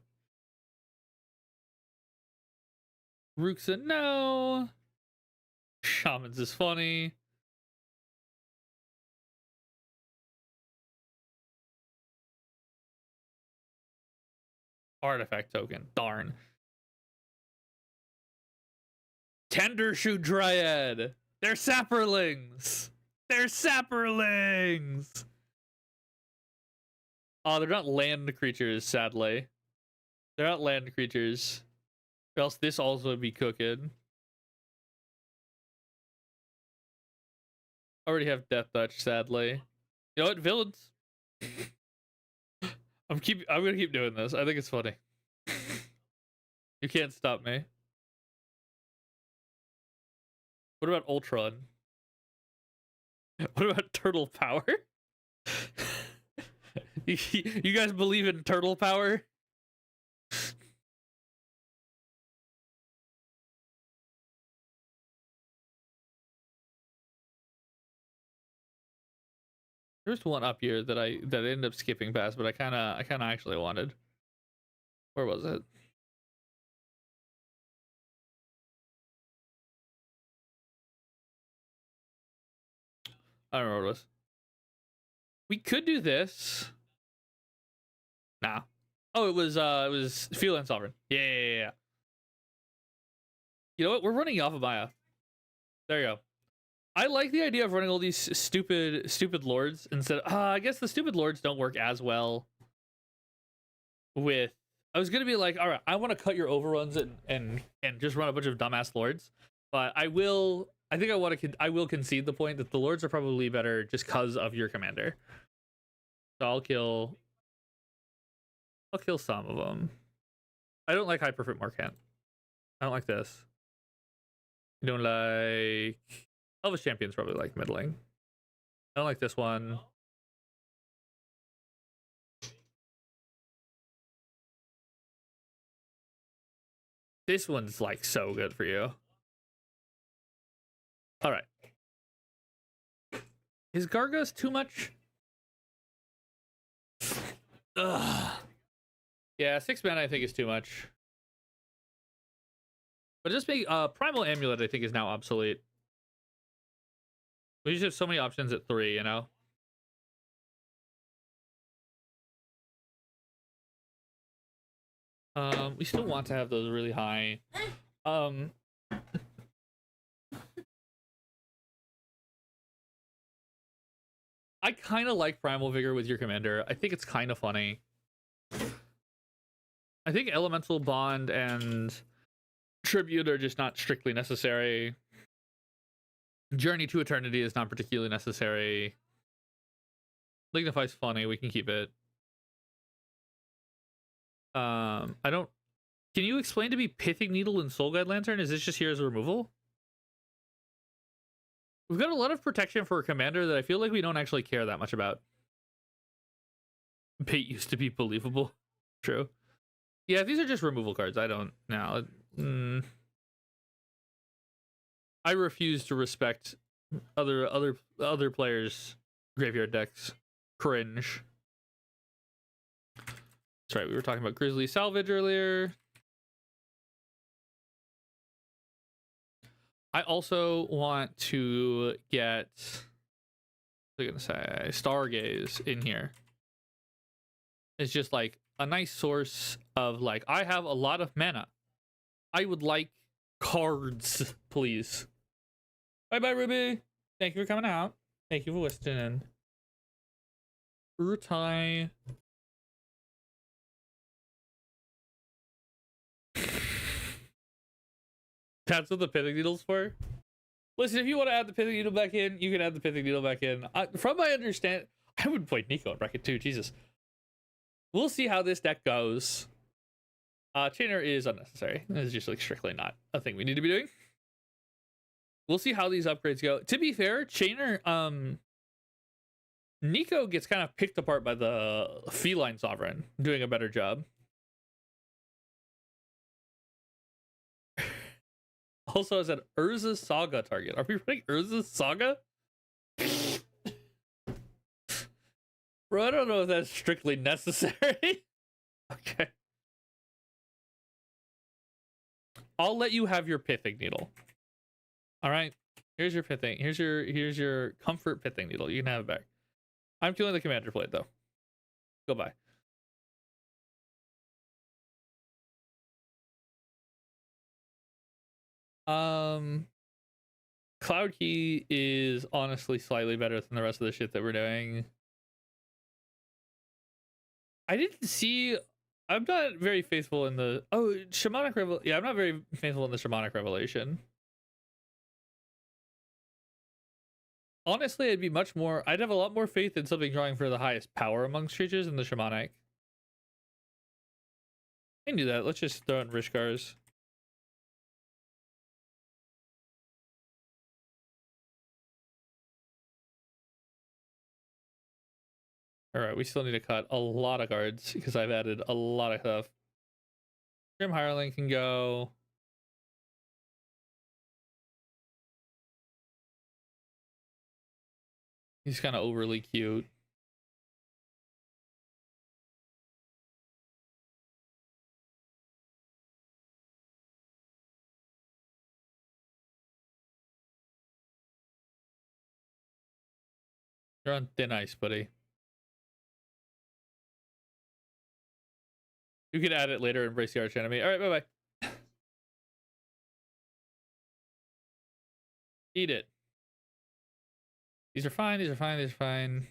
Ruxa, no. Shamans is funny. Artifact token. Darn. Tendershoot Dryad. They're sapperlings. Oh, they're not land creatures, sadly. They're not land creatures. Or else this also would be cooking. Already have Death Touch, sadly. You know what? Villains. I'm gonna keep doing this. I think it's funny. You can't stop me. What about Ultron? What about Turtle Power? You guys believe in turtle power? There's one up here that I ended up skipping past, but I kind of actually wanted. Where was it? I don't remember what it was. We could do this. Nah. Oh, it was Feline Sovereign. Yeah. You know what? We're running off of Maya. There you go. I like the idea of running all these stupid lords instead. I guess the stupid lords don't work as well with. I was gonna be like, all right, I want to cut your overruns and just run a bunch of dumbass lords, but I will. I think I will concede the point that the lords are probably better just because of your commander. So I'll kill some of them. I don't like Hyperfit Marquant. I don't like this. I don't like Elvis Champion's probably like middling. I don't like this one. This one's like so good for you. All right. Is Gargos too much? Ugh. Yeah, 6 mana I think is too much. But just make Primal Amulet I think is now obsolete. We just have so many options at 3, you know? We still want to have those really high. I kind of like Primal Vigor with your commander. I think it's kind of funny. I think Elemental Bond and Tribute are just not strictly necessary. Journey to Eternity is not particularly necessary. Lignify's funny. We can keep it. I don't. Can you explain to me Pithing Needle and Soul Guide Lantern? Is this just here as a removal? We've got a lot of protection for a commander that I feel like we don't actually care that much about. Pate used to be believable. True. Yeah, these are just removal cards. I don't know. I refuse to respect other players' graveyard decks. Cringe. That's right. We were talking about Grizzly Salvage earlier. I also want to get, what was I gonna say, Stargaze in here. It's just like a nice source of like, I have a lot of mana. I would like cards, please. Bye, Ruby. Thank you for coming out. Thank you for listening. Urtai. That's what the Pithing Needle's for? Listen, if you want to add the Pithing Needle back in, you can add the Pithing Needle back in. From my understanding, I would play Nico in bracket too, Jesus. We'll see how this deck goes. Chainer is unnecessary. It's just like strictly not a thing we need to be doing. We'll see how these upgrades go. To be fair, Chainer, Nico gets kind of picked apart by the Feline Sovereign, doing a better job. Also, as an Urza Saga target. Are we running Urza Saga? Bro, I don't know if that's strictly necessary. Okay. I'll let you have your Pithing Needle. All right. Here's your Pithing. Here's your Comfort Pithing Needle. You can have it back. I'm killing the Commander Plate though. Goodbye. Cloud Key is honestly slightly better than the rest of the shit that we're doing. I didn't see. I'm not very faithful in the Shamanic Revelation. Yeah, I'm not very faithful in the Shamanic Revelation. Honestly, I'd have a lot more faith in something drawing for the highest power amongst creatures than the Shamanic. I can do that. Let's just throw in Rishkars. Alright, we still need to cut a lot of cards because I've added a lot of stuff. Grim Hireling can go. He's kind of overly cute. You're on thin ice, buddy. You can add it later and embrace the arch enemy. All right, bye-bye. Eat it. These are fine, these are fine, these are fine.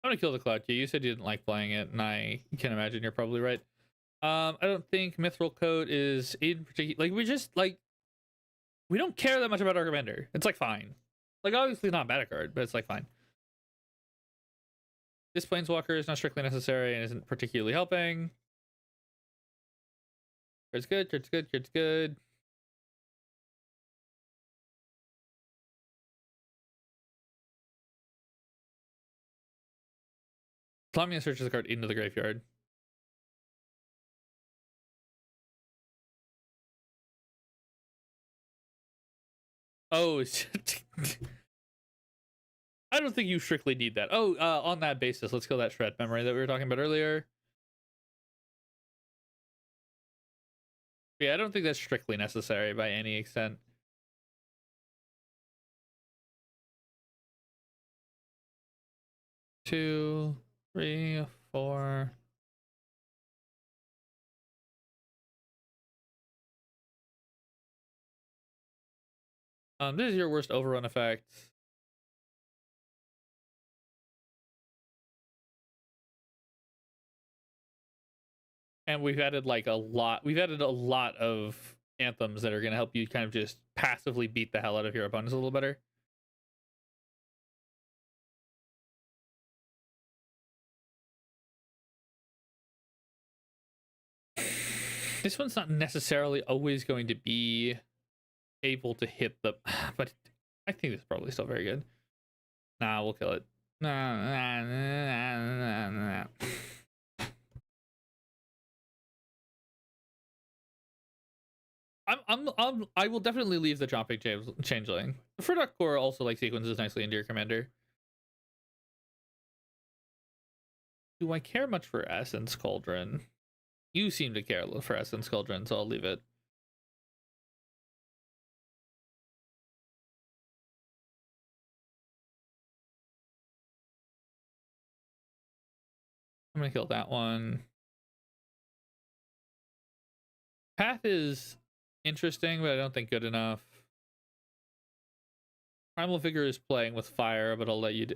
I'm gonna kill the Cloud Key. You said you didn't like playing it, and I can imagine you're probably right. I don't think Mithril Coat is in particular. Like, we don't care that much about our commander. It's like fine. Like, obviously not a bad card, but it's like fine. This Planeswalker is not strictly necessary and isn't particularly helping. Card's good, card's good, card's good. Lamia searches the card into the graveyard. Oh, I don't think you strictly need that. Oh, on that basis, let's kill that shred memory that we were talking about earlier. Yeah, I don't think that's strictly necessary by any extent. Two, three, four. This is your worst overrun effect. And we've added like a lot. We've added a lot of anthems that are going to help you kind of just passively beat the hell out of your opponents a little better. This one's not necessarily always going to be able to hit the, but I think this is probably still very good. Nah, we'll kill it. I will definitely leave the Chomping Changeling. The Furdock Core also like sequences nicely into your commander. Do I care much for Essence Cauldron? You seem to care for Essence Cauldron, so I'll leave it. I'm gonna kill that one. Path is interesting, but I don't think good enough. Primal Vigor is playing with fire, but I'll let you do.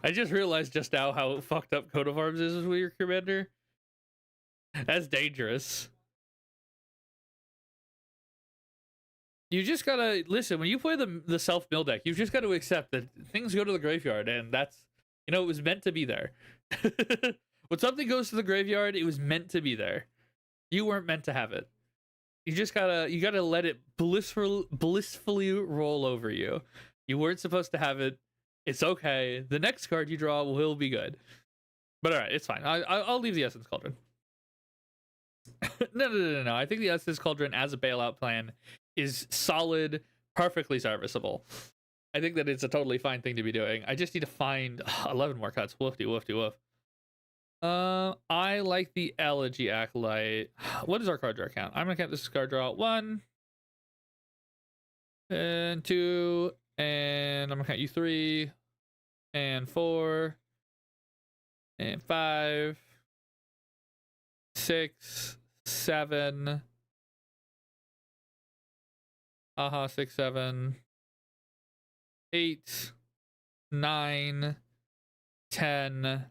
I just realized just now how fucked up Coat of Arms is with your commander. That's dangerous. You just gotta listen when you play the self mill deck. You've just got to accept that things go to the graveyard, and that's, you know, it was meant to be there. When something goes to the graveyard, it was meant to be there. You weren't meant to have it. You just gotta let it blissfully roll over you. You weren't supposed to have it. It's okay. The next card you draw will be good. But all right, it's fine. I'll leave the Essence Cauldron. No. I think the Essence Cauldron as a bailout plan is solid, perfectly serviceable. I think that it's a totally fine thing to be doing. I just need to find 11 more cuts. Woofty, woofty, woof. I like the Elegy Acolyte. What is our card draw count? I'm gonna count this card draw 1 and 2, and I'm gonna count you 3 and 4 and 5, 6, 7. 6, 7, 8, 9, 10,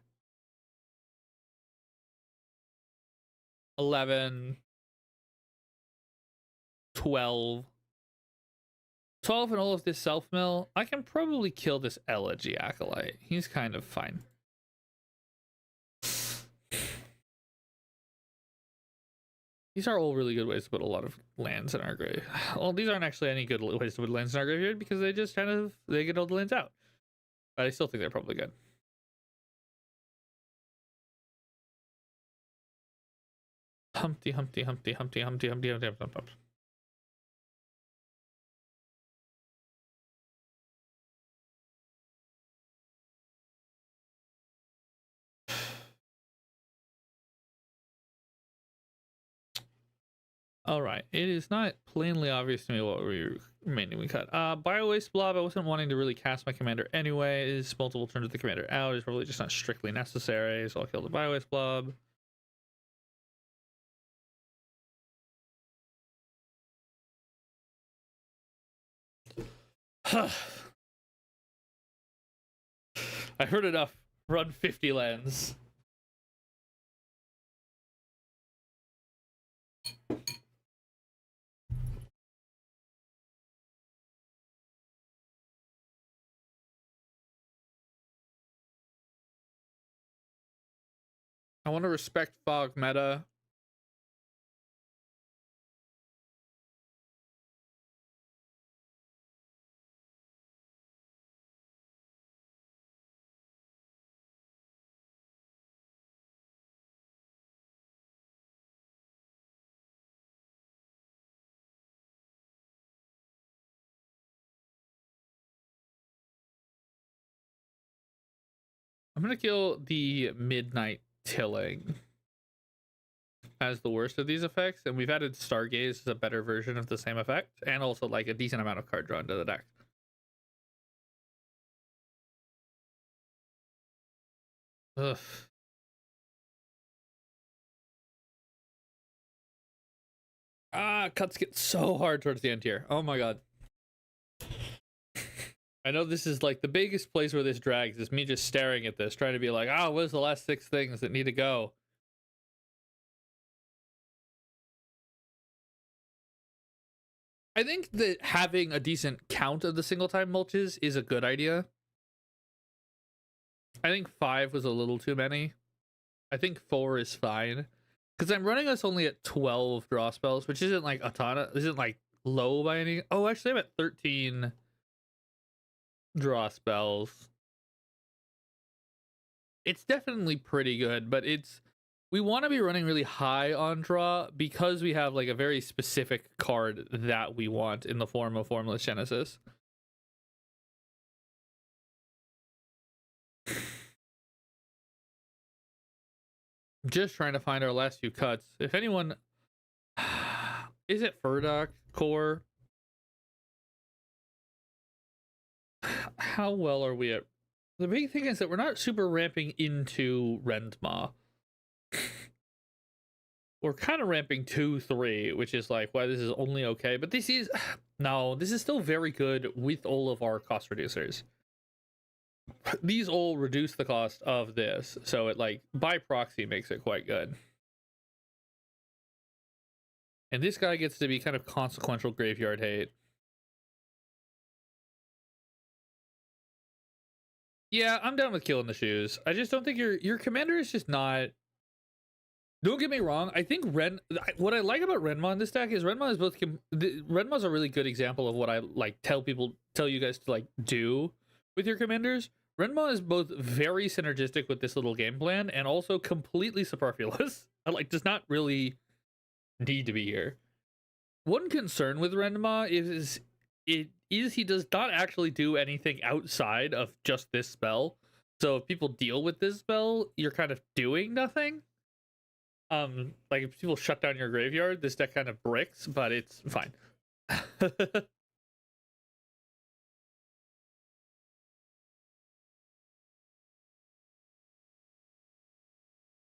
11, 12. 12 and all of this self mill. I can probably kill this Elegy Acolyte. He's kind of fine. These are all really good ways to put a lot of lands in our grave. Well, these aren't actually any good ways to put lands in our graveyard because they just kind of, they get all the lands out. But I still think they're probably good. Humpty, Humpty, Humpty, Humpty, Humpty, Humpty, Humpty, Humpty, Humpty. All right. It is not plainly obvious to me what we cut. Bio Waste Blob. I wasn't wanting to really cast my commander anyways. Multiple turns with the commander out is probably just not strictly necessary, so I'll kill the Bio Waste Blob. I heard enough. Run 50 lands. I want to respect Fog meta. I'm going to kill the Midnight Tilling as the worst of these effects, and we've added Stargaze as a better version of the same effect, and also like a decent amount of card draw into the deck. Ugh. Cuts get so hard towards the end here. Oh my god. I know this is like the biggest place where this drags is me just staring at this, trying to be like, oh, what's the last 6 things that need to go? I think that having a decent count of the single time mulches is a good idea. I think 5 was a little too many. I think 4 is fine. Because I'm running us only at 12 draw spells, which isn't like a ton of, isn't like low by any. Oh, actually, I'm at 13 draw spells. It's definitely pretty good, but we want to be running really high on draw because we have like a very specific card that we want in the form of Formless Genesis. I'm just trying to find our last few cuts. If anyone, is it Furdock core? How well are we at? The big thing is that we're not super ramping into Rendma. We're kind of ramping 2-3, which is like why this is only okay. But this is no, this is still very good with all of our cost reducers. These all reduce the cost of this, so it like by proxy makes it quite good. And this guy gets to be kind of consequential graveyard hate. Yeah, I'm down with killing the shoes. I just don't think your commander is just not. Don't get me wrong. I think what I like about Renma in this deck is Renma is both. Renma's a really good example of what I like tell you guys to like do with your commanders. Renma is both very synergistic with this little game plan and also completely superfluous. Like does not really need to be here. One concern with Renma is he does not actually do anything outside of just this spell. So if people deal with this spell, you're kind of doing nothing. Like if people shut down your graveyard, this deck kind of bricks, but it's fine.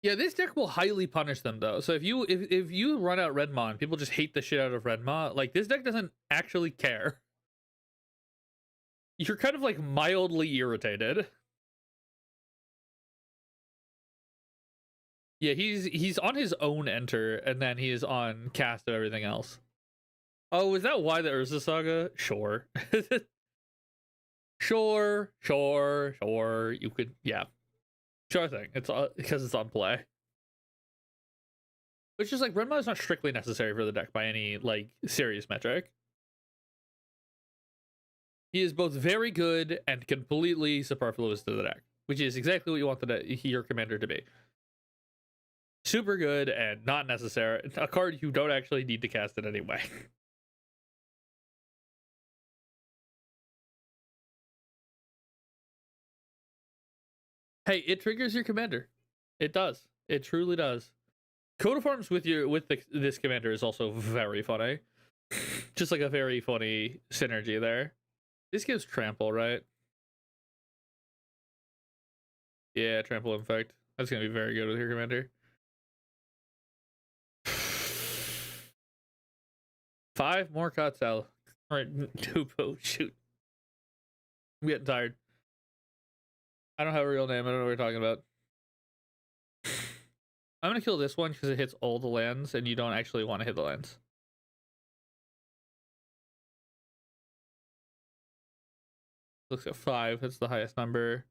Yeah, this deck will highly punish them though. So if you run out Redma and people just hate the shit out of Redma, like this deck doesn't actually care. You're kind of like mildly irritated. Yeah, he's on his own enter, and then he is on cast of everything else. Oh, is that why the Urza Saga? Sure. Sure. You could, yeah. Sure thing. It's because it's on play. Which is like, Renma is not strictly necessary for the deck by any, like, serious metric. He is both very good and completely superfluous to the deck, which is exactly what you want your commander to be. Super good and not necessary. A card you don't actually need to cast it anyway. Hey, it triggers your commander. It does. It truly does. Coat of Arms with this commander is also very funny. Just like a very funny synergy there. This gives trample, right? Yeah, trample infect. That's gonna be very good with your commander. 5 more cuts out. Alright, Tupo, shoot. I'm getting tired. I don't have a real name. I don't know what we're talking about. I'm gonna kill this one because it hits all the lands and you don't actually want to hit the lands. Looks at 5. That's the highest number.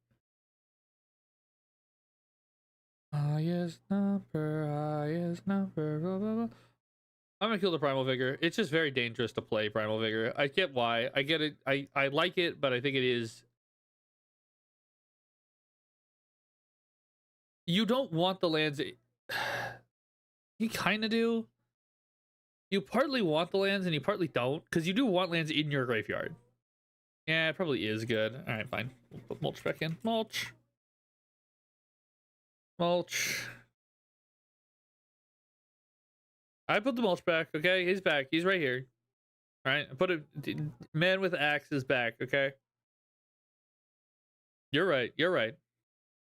Highest number, blah, blah, blah. I'm gonna kill the Primal Vigor. It's just very dangerous to play Primal Vigor. I get why. I get it. I like it, but I think it is... You don't want the lands... You kind of do. You partly want the lands and you partly don't, because you do want lands in your graveyard. Yeah, it probably is good. Alright, fine. We'll put Mulch back in. Mulch. Mulch. I put the Mulch back, okay? He's back. He's right here. Alright, I put a... Man with axe is back, okay? You're right. You're right.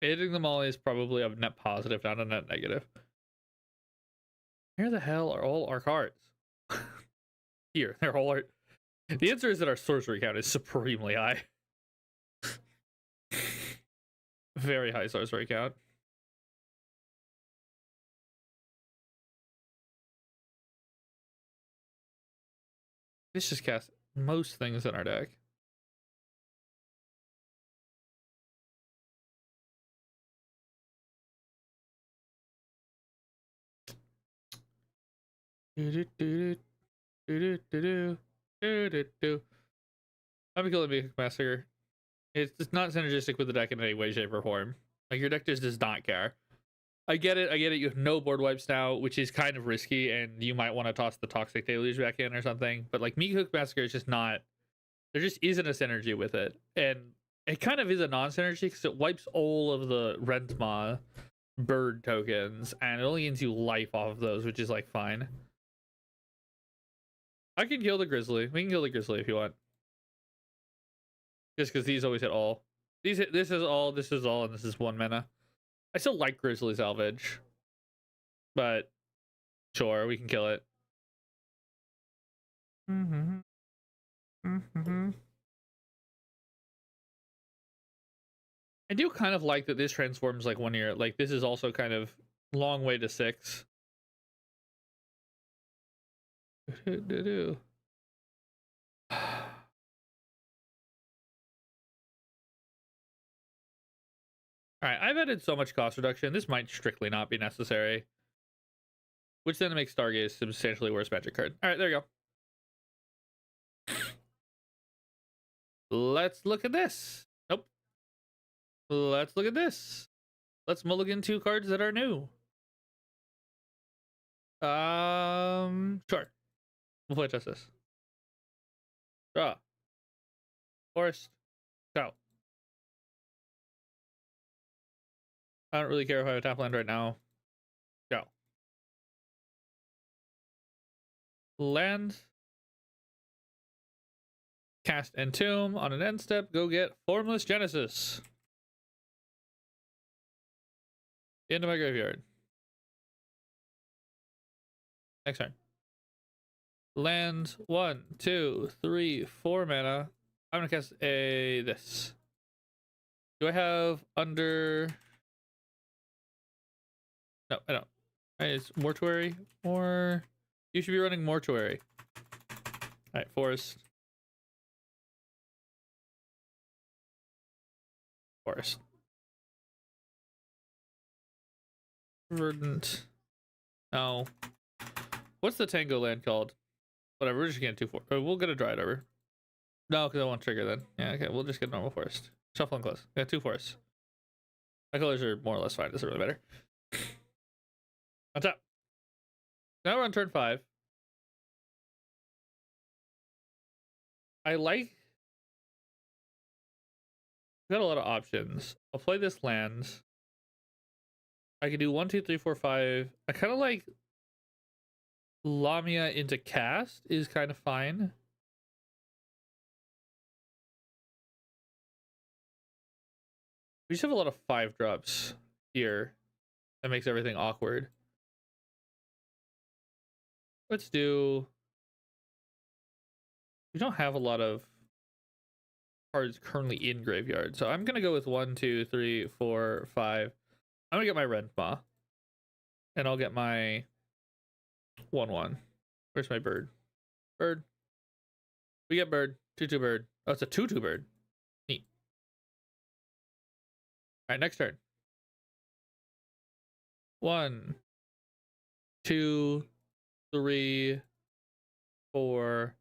Hitting them all is probably a net positive, not a net negative. Where the hell are all our cards? Here, they're all our... The answer is that our sorcery count is supremely high. Very high sorcery count. This just casts most things in our deck. I'm gonna kill the Meek Massacre. It's just not synergistic with the deck in any way, shape, or form. Like, your deck just does not care. I get it. You have no board wipes now, which is kind of risky, and you might want to toss the Toxic Deluge back in or something. But like, Meek Massacre is just not... There just isn't a synergy with it. And it kind of is a non-synergy because it wipes all of the Rentma bird tokens, and it only gains you life off of those, which is like fine. I can kill the Grizzly. We can kill the Grizzly if you want. Just because these always hit all. These hit, this is all, and this is 1 mana. I still like Grizzly Salvage. But sure, we can kill it. I do kind of like that this transforms like 1 year. Like, this is also kind of long way to 6. Alright, I've added so much cost reduction, this might strictly not be necessary. Which then makes Stargaze a substantially worse magic card. Alright, there you go. Let's look at this. Nope. Let's look at this. Let's mulligan 2 cards that are new. Sure. We'll play test this. Draw. Forest. Go. I don't really care if I have a tap land right now. Go. Land. Cast Entomb on an end step. Go get Formless Genesis. Into my graveyard. Next turn. Land 1, 2, 3, 4 mana. I'm gonna cast this. Do I have under... No, I don't. Alright, it's Mortuary. Or you should be running Mortuary. Alright, Forest. Forest. Verdant. No. What's the Tango land called? Whatever, we're just getting 2 4. We'll get a Dryad Arbor. No, because I won't trigger then. Yeah, okay, we'll just get normal Forest. Shuffle and close. We got 2 forests. My colors are more or less fine. Doesn't really matter. On top. Now we're on turn 5. I like... We've got a lot of options. I'll play this land. I could do 1, 2, 3, 4, 5. I kind of like Lamia into cast is kind of fine. We just have a lot of 5 drops here. That makes everything awkward. Let's do... We don't have a lot of cards currently in graveyard, so I'm gonna go with 1, 2, 3, 4, 5. I'm gonna get my Renma. And I'll get my 1/1. Where's my bird? Bird. We get bird. 2/2 bird. Oh, it's a 2/2 bird. Neat. Alright, next turn. 1, 2, 3, 4,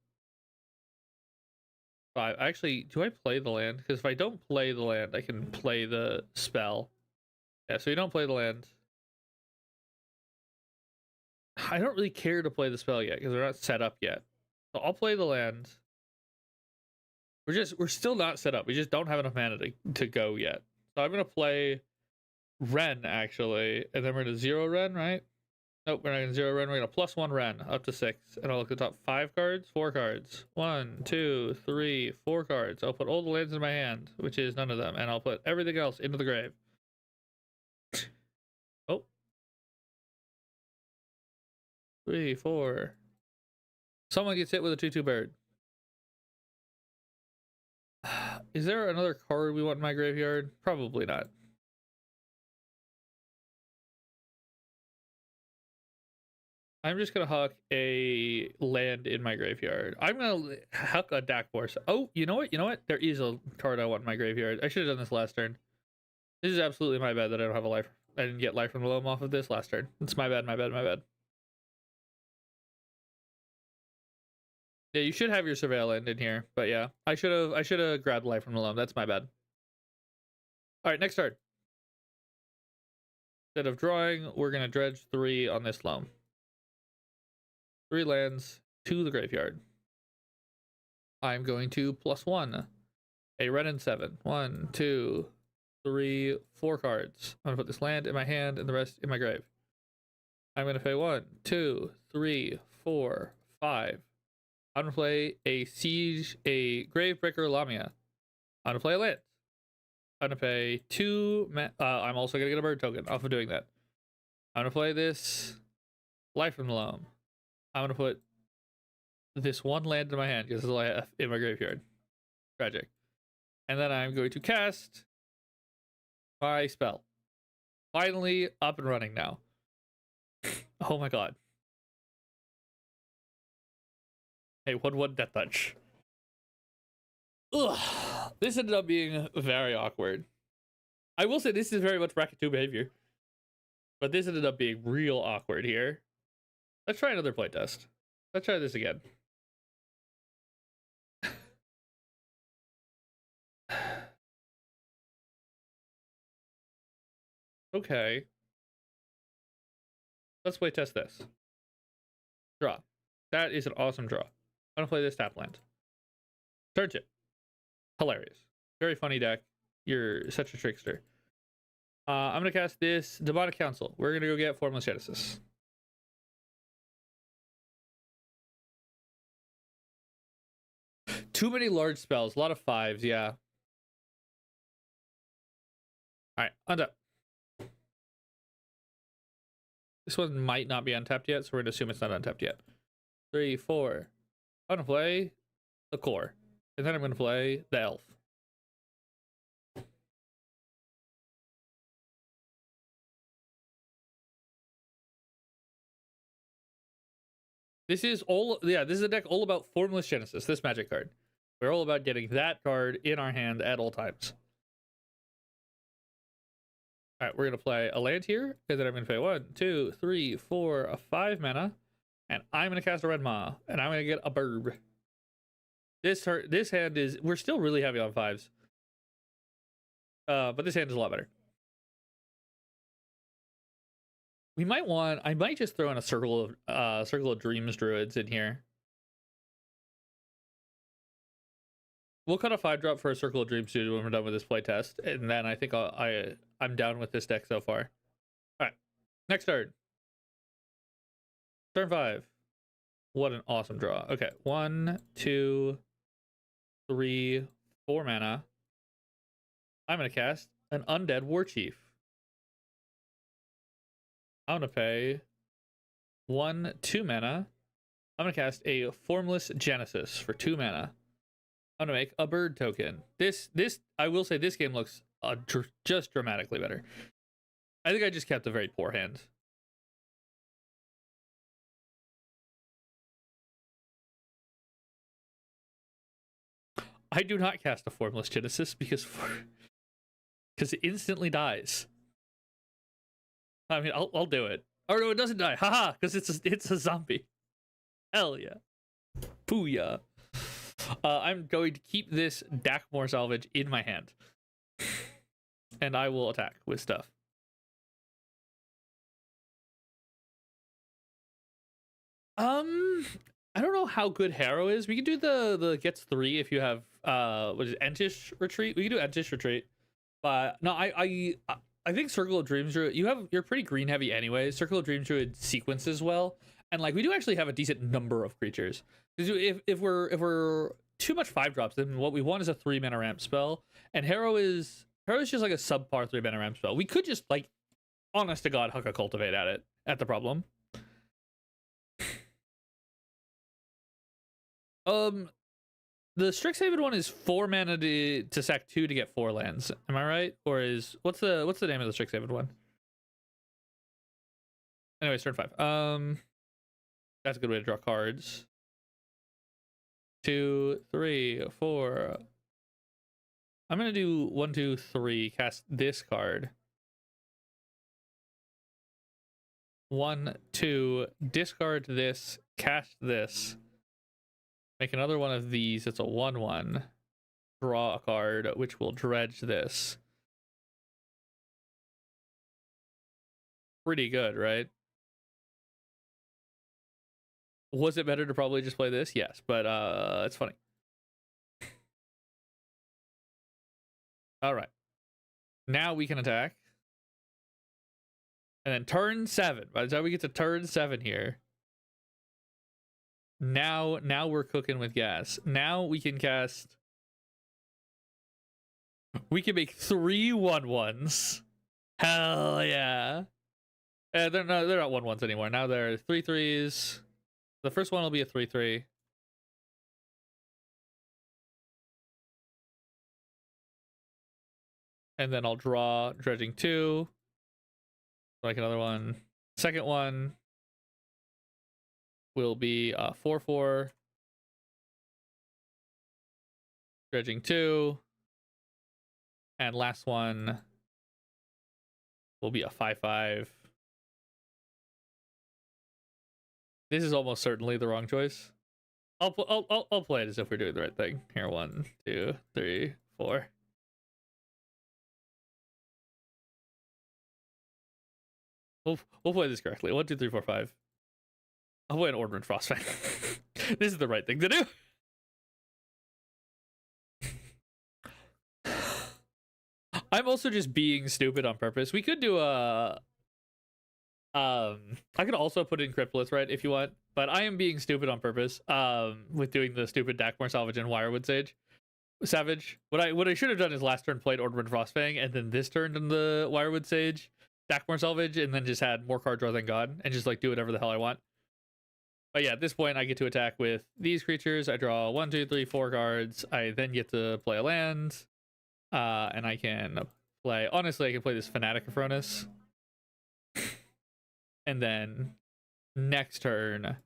5. Actually, do I play the land? Because if I don't play the land, I can play the spell. Yeah, so you don't play the land. I don't really care to play the spell yet because they're not set up yet. So I'll play the land. We're still not set up. We just don't have enough mana to go yet. So I'm gonna play Ren actually, and then we're gonna 0 Ren, right? Nope, we're not gonna 0 Ren. We're gonna +1 Ren up to 6, and I'll look at the top 5 cards, 4 cards. 1, 2, 3, 4 cards. I'll put all the lands in my hand, which is none of them, and I'll put everything else into the grave. Oh. 3, 4. Someone gets hit with a 2/2 bird. Is there another card we want in my graveyard? Probably not. I'm just gonna huck a land in my graveyard. I'm gonna huck a Dak Force. Oh, you know what? You know what? There is a card I want in my graveyard. I should have done this last turn. This is absolutely my bad that I don't have a life. I didn't get life from the loam off of this last turn. It's my bad, my bad, my bad. Yeah, you should have your surveil land in here, but yeah, I should have grabbed life from the loam. That's my bad. All right, next turn. Instead of drawing, we're gonna dredge 3 on this loam. 3 lands to the graveyard. I'm going to +1 a red and 7. 1, 2, 3, 4 cards. I'm gonna put this land in my hand and the rest in my grave. I'm gonna play 1, 2, 3, 4, 5. I'm gonna play a Gravebreaker Lamia. I'm gonna play a land. I'm gonna pay 2. I'm also gonna get a bird token off of doing that. I'm gonna play this Life from the Loam. I'm gonna put this 1 land in my hand because this is all I have in my graveyard. Tragic. And then I'm going to cast my spell. Finally up and running now. Oh my god. Hey, 1/1 Death Touch. Ugh. This ended up being very awkward. I will say this is very much bracket 2 behavior. But this ended up being real awkward here. Let's try another playtest. Let's try this again. Okay. Let's playtest this. Draw. That is an awesome draw. I'm gonna play this tap land. Turn 2. Hilarious. Very funny deck. You're such a trickster. I'm gonna cast this Demonic Council. We're gonna go get Formless Genesis. Too many large spells. A lot of 5s, yeah. Alright, untap. This one might not be untapped yet, so we're gonna assume it's not untapped yet. 3, 4. I'm gonna play the core. And then I'm gonna play the elf. This is a deck all about Formless Genesis, this magic card. We're all about getting that card in our hand at all times. Alright, we're gonna play a land here, and then I'm gonna play 1, 2, 3, 4, a 5 mana, and I'm gonna cast a red maw, and I'm gonna get a burb. This hand is, we're still really heavy on 5s. But this hand is a lot better. I might just throw in a Circle of Dreams Druids in here. We'll cut a 5-drop for a Circle of Dreams Druid when we're done with this playtest, and then I think I'm down with this deck so far. All right, Next turn. Turn 5. What an awesome draw. Okay, 1, 2, 3, 4 mana. I'm gonna cast an Undead War Chief. I'm gonna pay 1, 2 mana. I'm gonna cast a Formless Genesis for 2 mana. I'm gonna make a bird token. This I will say this game looks just dramatically better. I think I just kept a very poor hand. I do not cast a Formless Genesis because it instantly dies. I mean, I'll do it. Or no, it doesn't die. Haha, because it's a zombie. Hell yeah. Booyah. I'm going to keep this Dakmor Salvage in my hand. And I will attack with stuff. I don't know how good Harrow is. We can do the gets 3 if you have what is it, Entish Retreat. We can do Entish Retreat. But no, I think Circle of Dreams Druid, you're pretty green heavy anyway. Circle of Dreams Druid sequences well. And like we do actually have a decent number of creatures. If we're too much 5-drops, then what we want is a 3 mana ramp spell. And Harrow is just like a subpar 3 mana ramp spell. We could just like honest to God huck a cultivate at the problem. The Strixhaven one is 4 mana to sack 2 to get 4 lands. Am I right? Or is what's the name of the Strixhaven one? Anyways, turn 5. That's a good way to draw cards. 2, 3, 4. I'm gonna do 1, 2, 3. Cast this card. 1, 2. Discard this. Cast this. Make another one of these. It's a 1/1. Draw a card, which will dredge this. Pretty good, right? Was it better to probably just play this? Yes, but it's funny. All right. Now we can attack. And then turn 7. By the time we get to turn 7 here, now we're cooking with gas. Now we can cast. We can make 3 1/1s. Hell yeah! They're not 1/1s anymore. Now they're 3/3s. The first one will be a 3/3. And then I'll draw dredging 2. Like another one. Second one will be 4/4. Dredging 2. And last one will be a 5/5. This is almost certainly the wrong choice. I'll play it as if we're doing the right thing. Here, 1, 2, 3, 4. We'll play this correctly. 1, 2, 3, 4, 5. I'll play an Ornament Frostfang. This is the right thing to do. I'm also just being stupid on purpose. We could do a I could also put in Cryptolith, right, if you want, but I am being stupid on purpose with doing the stupid Dakmor Salvage and Wirewood Savage. What I should have done is last turn played Ornament Frostfang, and then this turn in the Wirewood Sage Dakmor Salvage, and then just had more card draw than God, and just like do whatever the hell I want. But yeah, at this point I get to attack with these creatures. I draw 1, 2, 3, 4 cards. I then get to play a land, and I can play. Honestly, I can play this Fanatic of Fronis. And then next turn,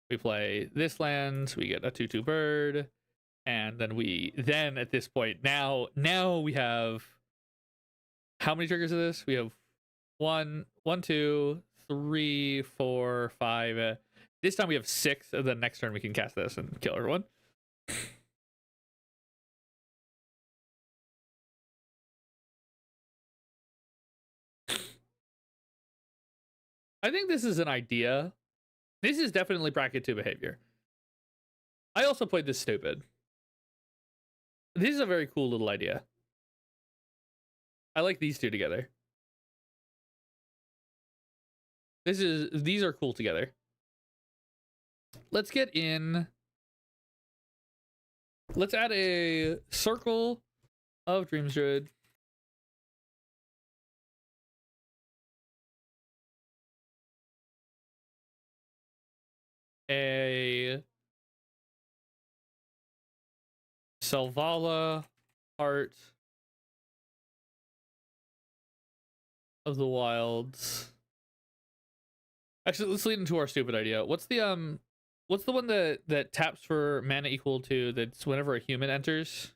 we play this land. We get a 2/2 bird, and then at this point now we have how many triggers of this? We have 1, 2, 3, 4, 5. This time we have 6. And then next turn we can cast this and kill everyone. I think this is an idea. This is definitely bracket 2 behavior. I also played this stupid. This is a very cool little idea. I like these two together. These are cool together. Let's get in. Let's add a Circle of Dreams Druid. A Selvala Art of the Wilds. Actually, let's lead into our stupid idea. What's the one that taps for mana equal to that's whenever a human enters?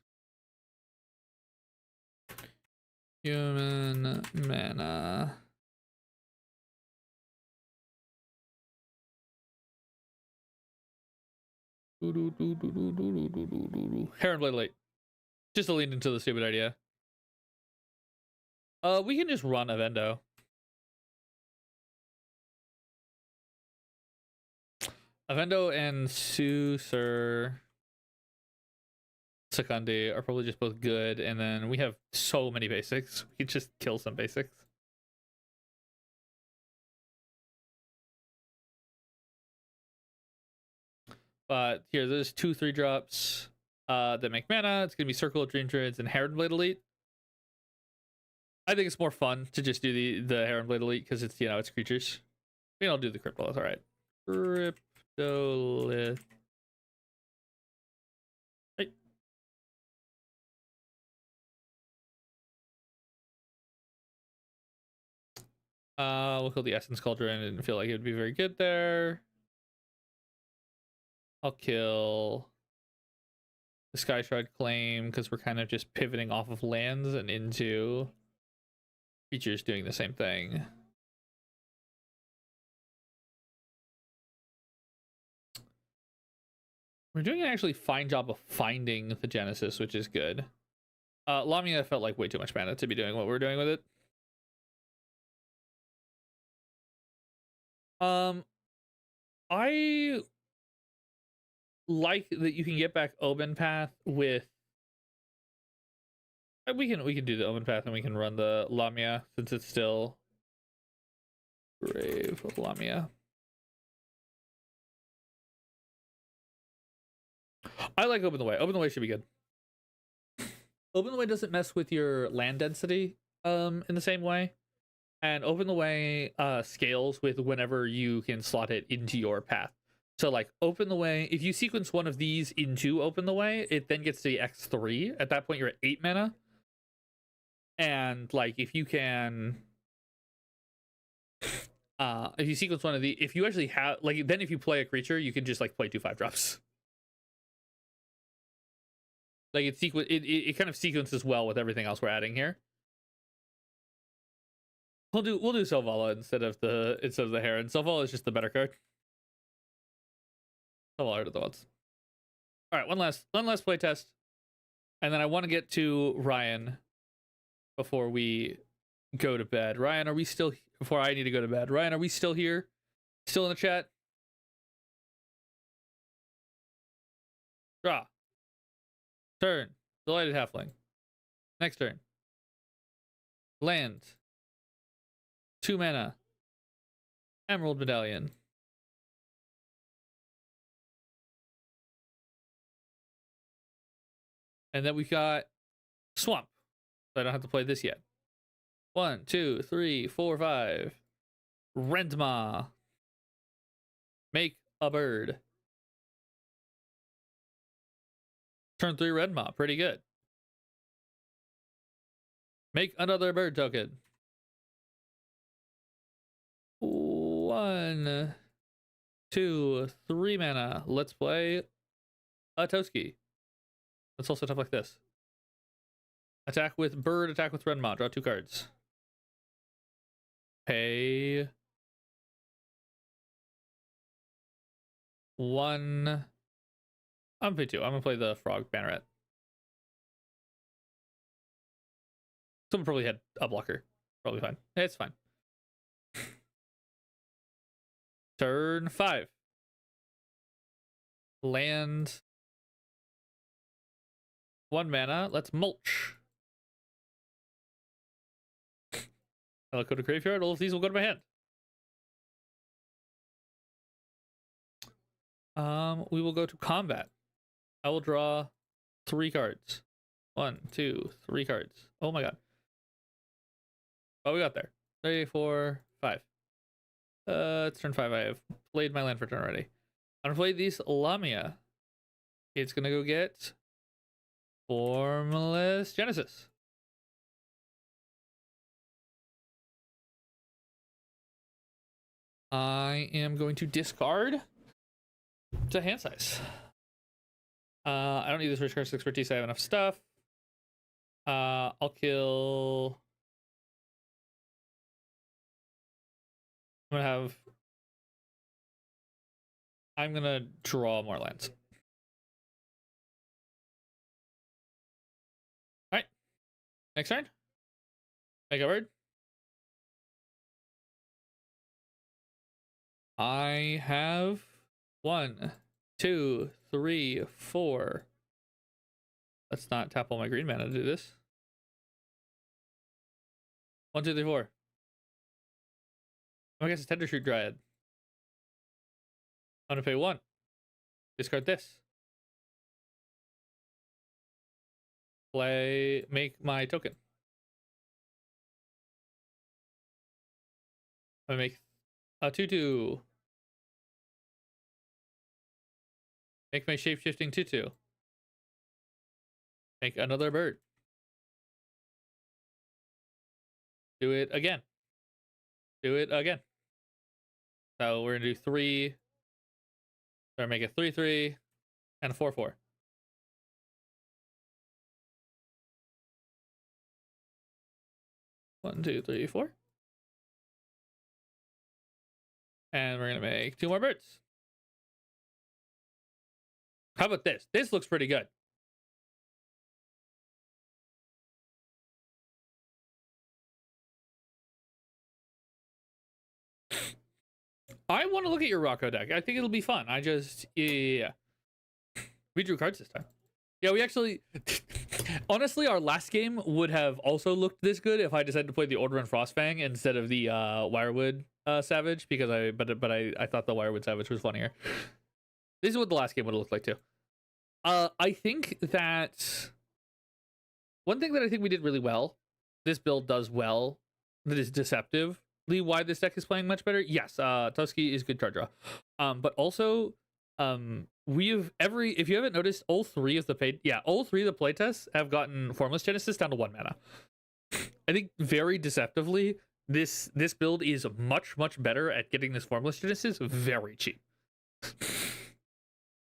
Human mana. Heron Blade Light. Just to lean into the stupid idea. We can just run Avendo. Avendo and Susur Secundi are probably just both good, and then we have so many basics. We can just kill some basics. But here, there's 2 3-drops that make mana. It's gonna be Circle of Dream Druids and Heron Blade Elite. I think it's more fun to just do the Heron Blade Elite because it's, you know, it's creatures. Maybe I'll do the Cryptolith. All right, Cryptolith. Hey. We'll kill the Essence Cauldron. I didn't feel like it would be very good there. I'll kill the Sky Shroud Claim because we're kind of just pivoting off of lands and into creatures doing the same thing. We're doing an actually fine job of finding the Genesis, which is good. Lamia felt like way too much mana to be doing what we're doing with it. I like that you can get back Omen Path with. We can do the Omen Path and we can run the Lamia since it's still Brave Lamia. I like Open the Way. Open the Way should be good. Open the Way doesn't mess with your land density in the same way. And Open the Way scales with whenever you can slot it into your path. So like Open the Way, if you sequence one of these into Open the Way, it then gets to the X3. At that point, you're at 8 mana. And like if you can, if you sequence one of the, if you actually have like, then if you play a creature, you can just like play 2 5-drops. Like it kind of sequences well with everything else we're adding here. We'll do Selvala instead of the Heron. Selvala is just the better card. Selvala are the ones. All right, one last playtest, and then I want to get to Ryan before we go to bed. Ryan, are we still? Before I need to go to bed, Ryan, are we still here? Still in the chat? Draw. Turn. Delighted Halfling. Next turn. Land. 2 mana. Emerald Medallion. And then we've got Swamp. So I don't have to play this yet. 1, 2, 3, 4, 5. Rendma. Make a bird. Turn 3 Rendma. Pretty good. Make another bird token. 1, 2, 3 mana. Let's play a Toski. Let's also talk like this. Attack with bird, attack with Renma. Draw 2 cards. Pay 1. I'm pay 2. I'm gonna play the Frog Banneret. Someone probably had a blocker. Probably fine. It's fine. Turn 5. Land 1 mana. Let's mulch. I'll go to graveyard. All of these will go to my hand. We will go to combat. I will draw 3 cards. 1, 2, 3 cards. Oh my god. Oh, we got there. 3, 4, 5. It's turn 5. I have played my land for turn already. I'm gonna play these Lamia. It's gonna go get Formless Genesis. I am going to discard to hand size. I don't need this rich card expertise. I have enough stuff. I'll kill. I'm gonna draw more lands. All right. Next turn. Make a bird. I have 1, 2, 3, 4. Let's not tap all my green mana to do this. 1, 2, 3, 4. I guess it's Tender Shoot Dryad. I'm gonna pay 1. Discard this. Make my token. I'm gonna make a 2/2. Make my shape-shifting 2/2. Make another bird. Do it again. Do it again. So we're gonna do 3. So I make a 3/3 and a 4/4. One, 2, 3, 4. And we're gonna make 2 more birds. How about this? This looks pretty good. I want to look at your Rocco deck. I think it'll be fun. Yeah. We drew cards this time. Yeah, we actually... Honestly, our last game would have also looked this good if I decided to play the Order and Frostfang instead of the Wirewood Savage, because I thought the Wirewood Savage was funnier. This is what the last game would have looked like too. I think that one thing that I think we did really well, this build does well, that is deceptively why this deck is playing much better. Yes, Tusky is good card draw. But also, if you haven't noticed, all three of the playtests have gotten Formless Genesis down to 1 mana. I think very deceptively, this build is much better at getting this Formless Genesis very cheap.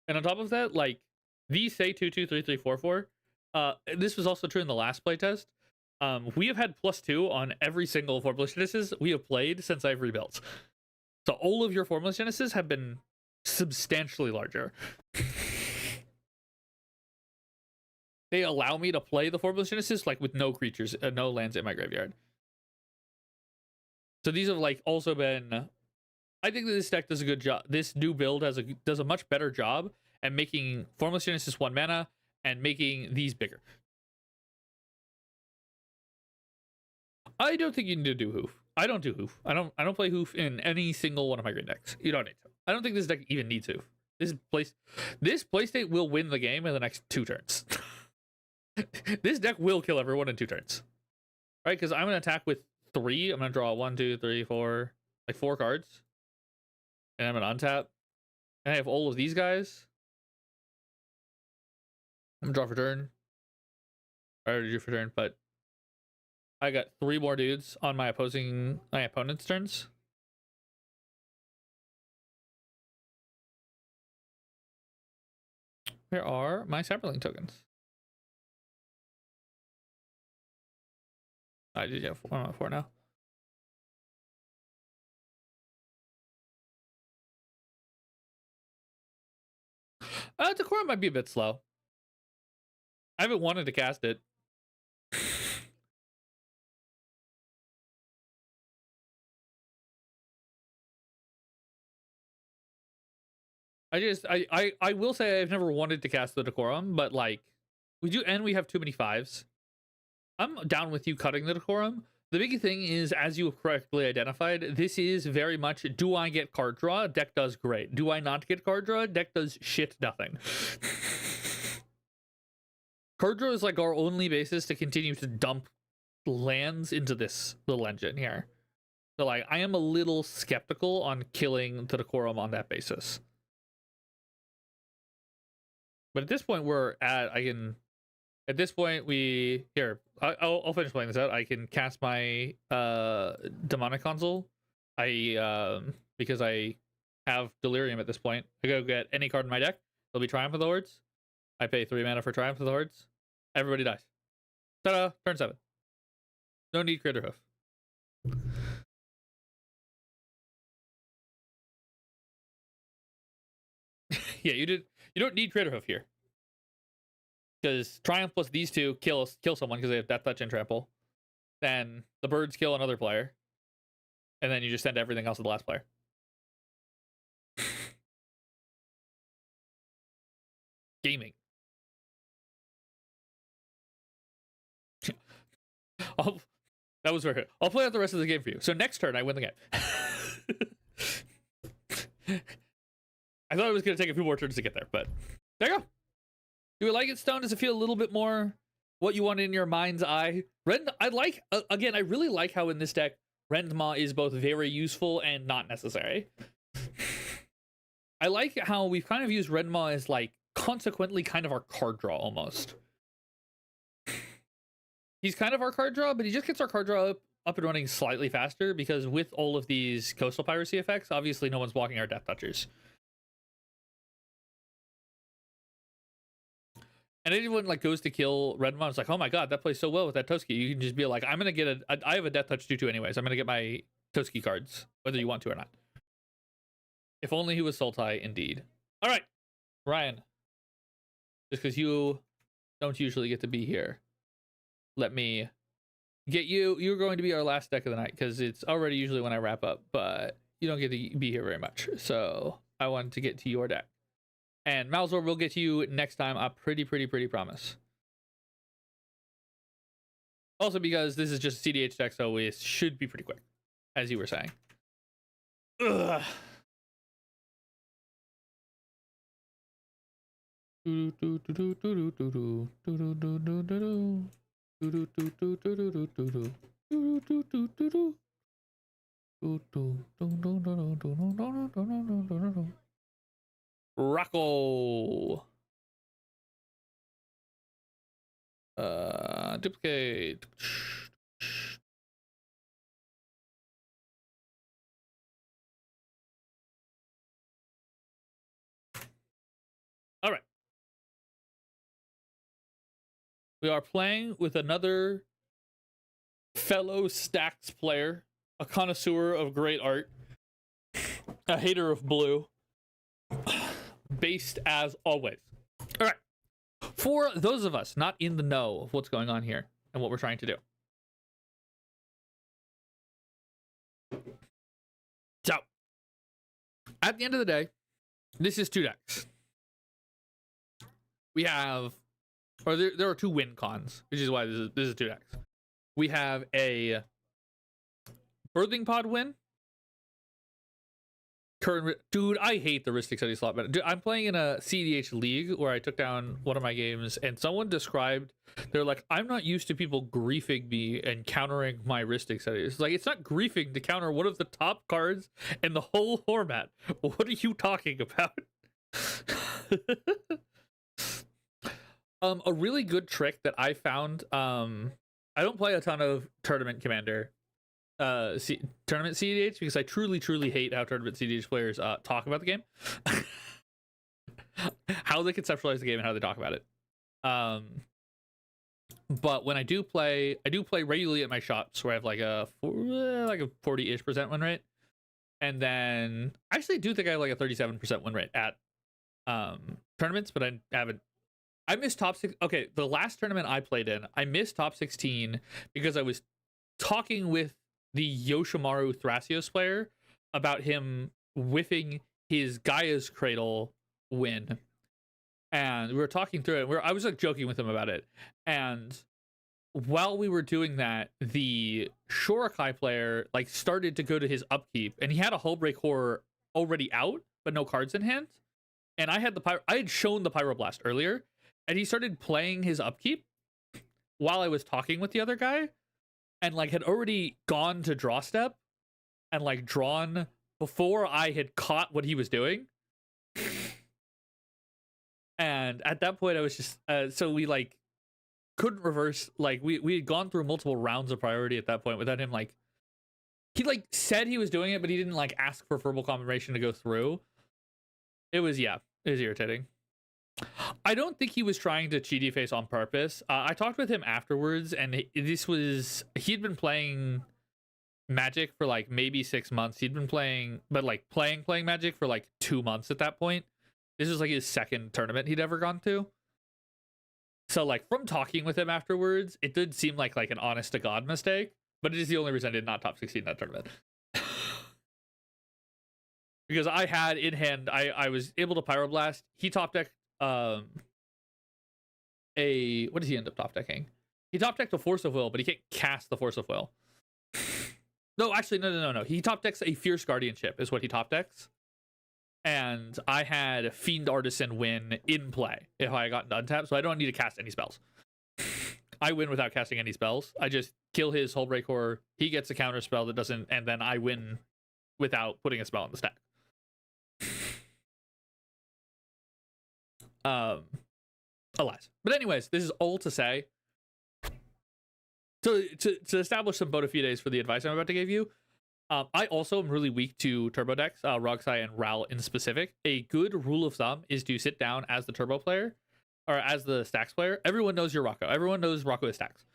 And on top of that, like, these say 2/2, 3/3, 4/4. This was also true in the last playtest. We have had +2 on every single Formless Genesis we have played since I've rebuilt. So all of your Formless Genesis have been substantially larger. They allow me to play the Formless Genesis like with no creatures, no lands in my graveyard. So these have like also been. I think that this deck does a good job. This new build does a much better job at making Formless Genesis 1 mana and making these bigger. I don't think you need to do Hoof. I don't do Hoof. I don't play Hoof in any single one of my green decks. You don't need to. I don't think this deck even needs Hoof. This play state will win the game in the next 2 turns. This deck will kill everyone in 2 turns. Right? Because I'm gonna attack with 3. I'm gonna draw 1, 2, 3, 4, like 4 cards. And I'm gonna untap. And I have all of these guys. I'm gonna draw for turn. I already drew for turn, but I got 3 more dudes on my opponent's turns. Where are my Cyberlink tokens? I did have 4 now. Decorum might be a bit slow. I haven't wanted to cast it. I will say I've never wanted to cast the Decorum, but like we have too many 5s. I'm down with you cutting the Decorum, The big thing is, as you correctly identified, this is very much, do I get card draw? Deck does great. Do I not get card draw? Deck does shit nothing. Card draw is like our only basis to continue to dump lands into this little engine here. So like, I am a little skeptical on killing the Decorum on that basis. But at this point, at this point, I'll finish playing this out. I can cast my demonic console. Because I have delirium at this point. I go get any card in my deck. It'll be Triumph of the Hordes. I pay 3 mana for Triumph of the Hordes. Everybody dies. Ta-da! Turn 7. No need Critter Hoof. Yeah, you don't need Critter Hoof here. Because Triumph plus these two kill someone because they have Death Touch and Trample. Then the birds kill another player. And then you just send everything else to the last player. Gaming. That was very good. I'll play out the rest of the game for you. So next turn, I win the game. I thought it was going to take a few more turns to get there, but there you go. Do you like it, Stone? Does it feel a little bit more what you want in your mind's eye? I really like how in this deck, Rendmaw is both very useful and not necessary. I like how we've kind of used Rendmaw as, like, consequently kind of our card draw, almost. He's kind of our card draw, but he just gets our card draw up and running slightly faster, because with all of these Coastal Piracy effects, obviously no one's blocking our Death Touchers. And anyone like goes to kill Redmon, it's like, oh my god, that plays so well with that Toski. You can just be like, I'm gonna get I have a Death Touch 2/2 anyways. I'm gonna get my Toski cards, whether you want to or not. If only he was Sultai, indeed. All right, Ryan. Just because you don't usually get to be here, let me get you. You're going to be our last deck of the night because it's already usually when I wrap up, but you don't get to be here very much. So I wanted to get to your deck. And Malzor will get to you next time, I pretty promise. Also because this is just a CDH deck, so it should be pretty quick, as you were saying. Ugh. Rocco. Duplicate. All right. We are playing with another fellow Stacks player, a connoisseur of great art, a hater of blue. Based as always. All right. For those of us not in the know of what's going on here and what we're trying to do. So, at the end of the day, this is 2 decks. We have, or there are 2 win cons, which is why this is 2 decks. We have a Birthing Pod win. Dude, I hate the Ristic Study slot, but I'm playing in a CDH league where I took down one of my games, and someone described, they're like, I'm not used to people griefing me and countering my Ristic Studies. It's like, it's not griefing to counter one of the top cards in the whole format. What are you talking about? A really good trick that I found, I don't play a ton of Tournament Commander. Tournament CDH because I truly hate how tournament CDH players talk about the game. How they conceptualize the game and how they talk about it. But when I do play regularly at my shops where I have like a 40-ish% win rate, and then I actually do think I have like a 37% win rate at tournaments, but I missed top 6. Okay, the last tournament I played in, I missed top 16 because I was talking with the Yoshimaru Thrasios player about him whiffing his Gaia's Cradle win. And we were talking through it. I was like joking with him about it. And while we were doing that, the Shorakai player like started to go to his upkeep, and he had a Hullbreak Horror already out, but no cards in hand. And I had I had shown the Pyroblast earlier, and he started playing his upkeep while I was talking with the other guy, and like had already gone to draw step and like drawn before I had caught what he was doing. And at that point I was just so we like couldn't reverse, like we had gone through multiple rounds of priority at that point without him, like he like said he was doing it, but he didn't like ask for verbal confirmation to go through. It was irritating. I don't think he was trying to cheaty face on purpose. I talked with him afterwards, and he'd been playing Magic for like maybe 6 months. He'd been playing, but like playing Magic for like 2 months at that point. This was like his second tournament he'd ever gone to. So like from talking with him afterwards, it did seem like an honest to God mistake, but it is the only reason I did not top 16 that tournament. Because I had in hand, I was able to Pyroblast. He top decked what does he end up top decking? He top decked a Force of Will, but he can't cast the Force of Will. No, actually, no. He top decks a Fierce Guardianship is what he top decks. And I had Fiend Artisan win in play if I got untapped, so I don't need to cast any spells. I win without casting any spells. I just kill his Hullbreak Horror. He gets a counter spell that doesn't, and then I win without putting a spell in the stack. Alas. But anyways, this is all to say, to establish some bona fides for the advice I'm about to give you. I also am really weak to turbo decks, Rogsai and Ral in specific. A good rule of thumb is to sit down as the turbo player, or as the stacks player. Everyone knows your Rocco. Everyone knows Rocco is stacks.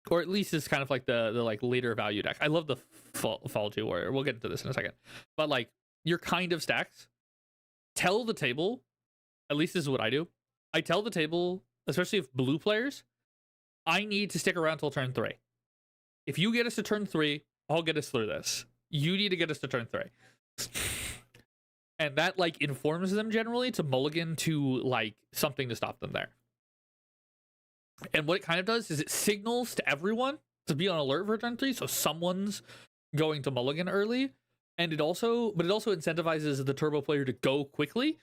Or at least it's kind of like the like later value deck. I love the Fall Warrior. We'll get into this in a second. But like, you're kind of stacks. Tell the table, at least this is what I do. I tell the table, especially if blue players, I need to stick around till turn 3. If you get us to turn 3, I'll get us through this. You need to get us to turn 3. And that like informs them generally to mulligan to like something to stop them there. And what it kind of does is it signals to everyone to be on alert for turn 3, so someone's going to mulligan early. And it also incentivizes the turbo player to go quickly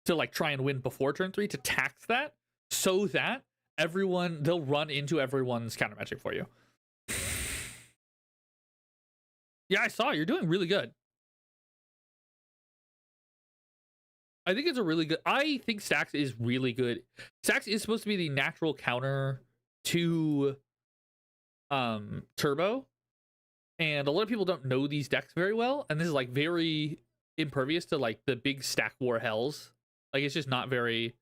to like try and win before turn 3, to tax that, so that they'll run into everyone's counter magic for you. Yeah, I saw you're doing really good. I think it's a really good. I think Stacks is really good. Stacks is supposed to be the natural counter to Turbo, and a lot of people don't know these decks very well. And this is like very impervious to like the big stack war hells. Like it's just not very.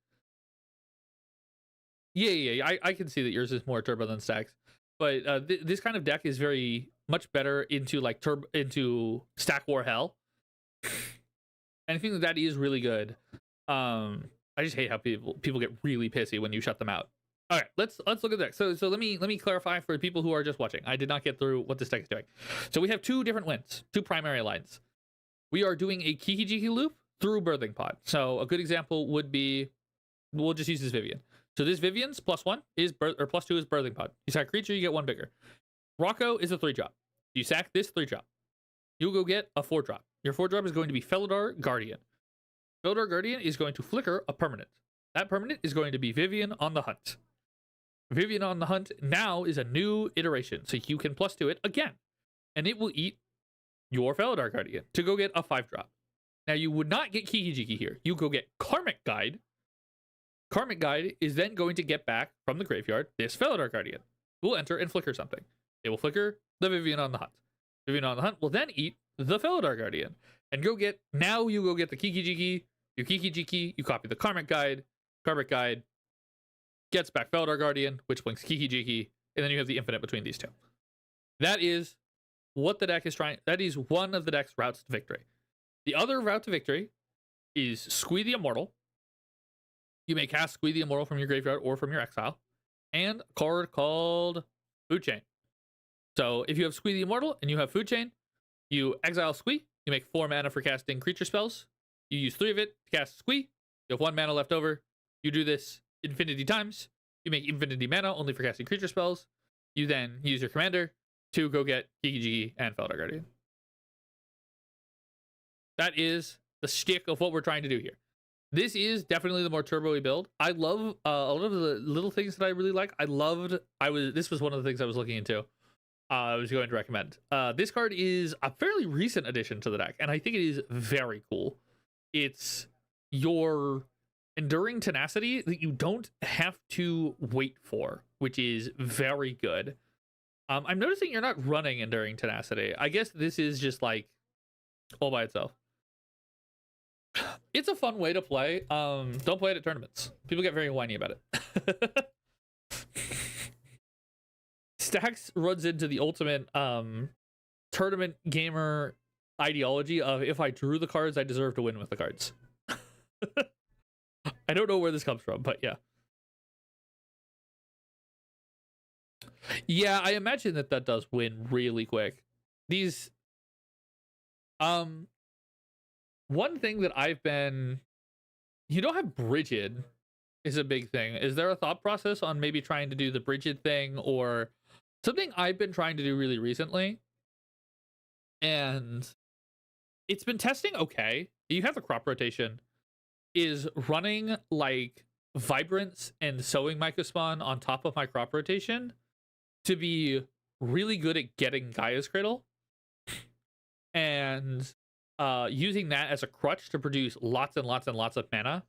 Yeah. I can see that yours is more Turbo than Stacks, but this kind of deck is very much better into like into stack war hell. And I think that is really good. I just hate how people get really pissy when you shut them out. All right, let's look at that. So let me clarify for people who are just watching. I did not get through what this deck is doing. So we have two different wins, two primary lines. We are doing a Kiki Jiki loop through Birthing Pod. So a good example would be, we'll just use this Vivian. So this Vivian's +1 is +2 is Birthing Pod. You sack a creature, you get 1 bigger. Rocco is a 3-drop. You sack this 3-drop. You'll go get a 4-drop. Your 4-drop is going to be Felidar Guardian. Felidar Guardian is going to flicker a permanent. That permanent is going to be Vivian on the Hunt. Vivian on the Hunt now is a new iteration, so you can +2 it again. And it will eat your Felidar Guardian to go get a 5-drop. Now you would not get Kiki Jiki here. You go get Karmic Guide. Karmic Guide is then going to get back from the graveyard this Felidar Guardian. Who will enter and flicker something. It will flicker the Vivian on the Hunt. Vivian on the Hunt will then eat the Felidar Guardian. And you go get the Kiki Jiki, you Kiki Jiki, you copy the Karmic Guide gets back Felidar Guardian, which blinks Kiki Jiki, and then you have the infinite between these two. That is what the deck is trying. That is one of the deck's routes to victory. The other route to victory is Squee the Immortal. You may cast Squee the Immortal from your graveyard or from your exile, and a card called Food Chain. So if you have Squee the Immortal and you have Food Chain, you exile Squee, you make 4 mana for casting creature spells, you use 3 of it to cast Squee, you have 1 mana left over, you do this infinity times, You make infinity mana only for casting creature spells. You then use your commander to go get Gigi and Felidar Guardian. That is the shtick of what we're trying to do here. This is definitely the more turbo-y build. I love a lot of the little things that I really like. This was one of the things I was looking into. I was going to recommend. This card is a fairly recent addition to the deck, and I think it is very cool. It's your Enduring Tenacity that you don't have to wait for, which is very good. I'm noticing you're not running Enduring Tenacity. I guess this is just like all by itself. It's a fun way to play. Don't play it at tournaments. People get very whiny about it. Stacks runs into the ultimate tournament gamer ideology of if I drew the cards, I deserve to win with the cards. I don't know where this comes from, but yeah. Yeah, I imagine that does win really quick. These one thing that you don't have Brigid is a big thing. Is there a thought process on maybe trying to do the Brigid thing, or something I've been trying to do really recently? And it's been testing okay. You have the crop rotation. Is running like Vibrance and Sowing Mycospawn on top of my crop rotation to be really good at getting Gaia's Cradle. And using that as a crutch to produce lots and lots and lots of mana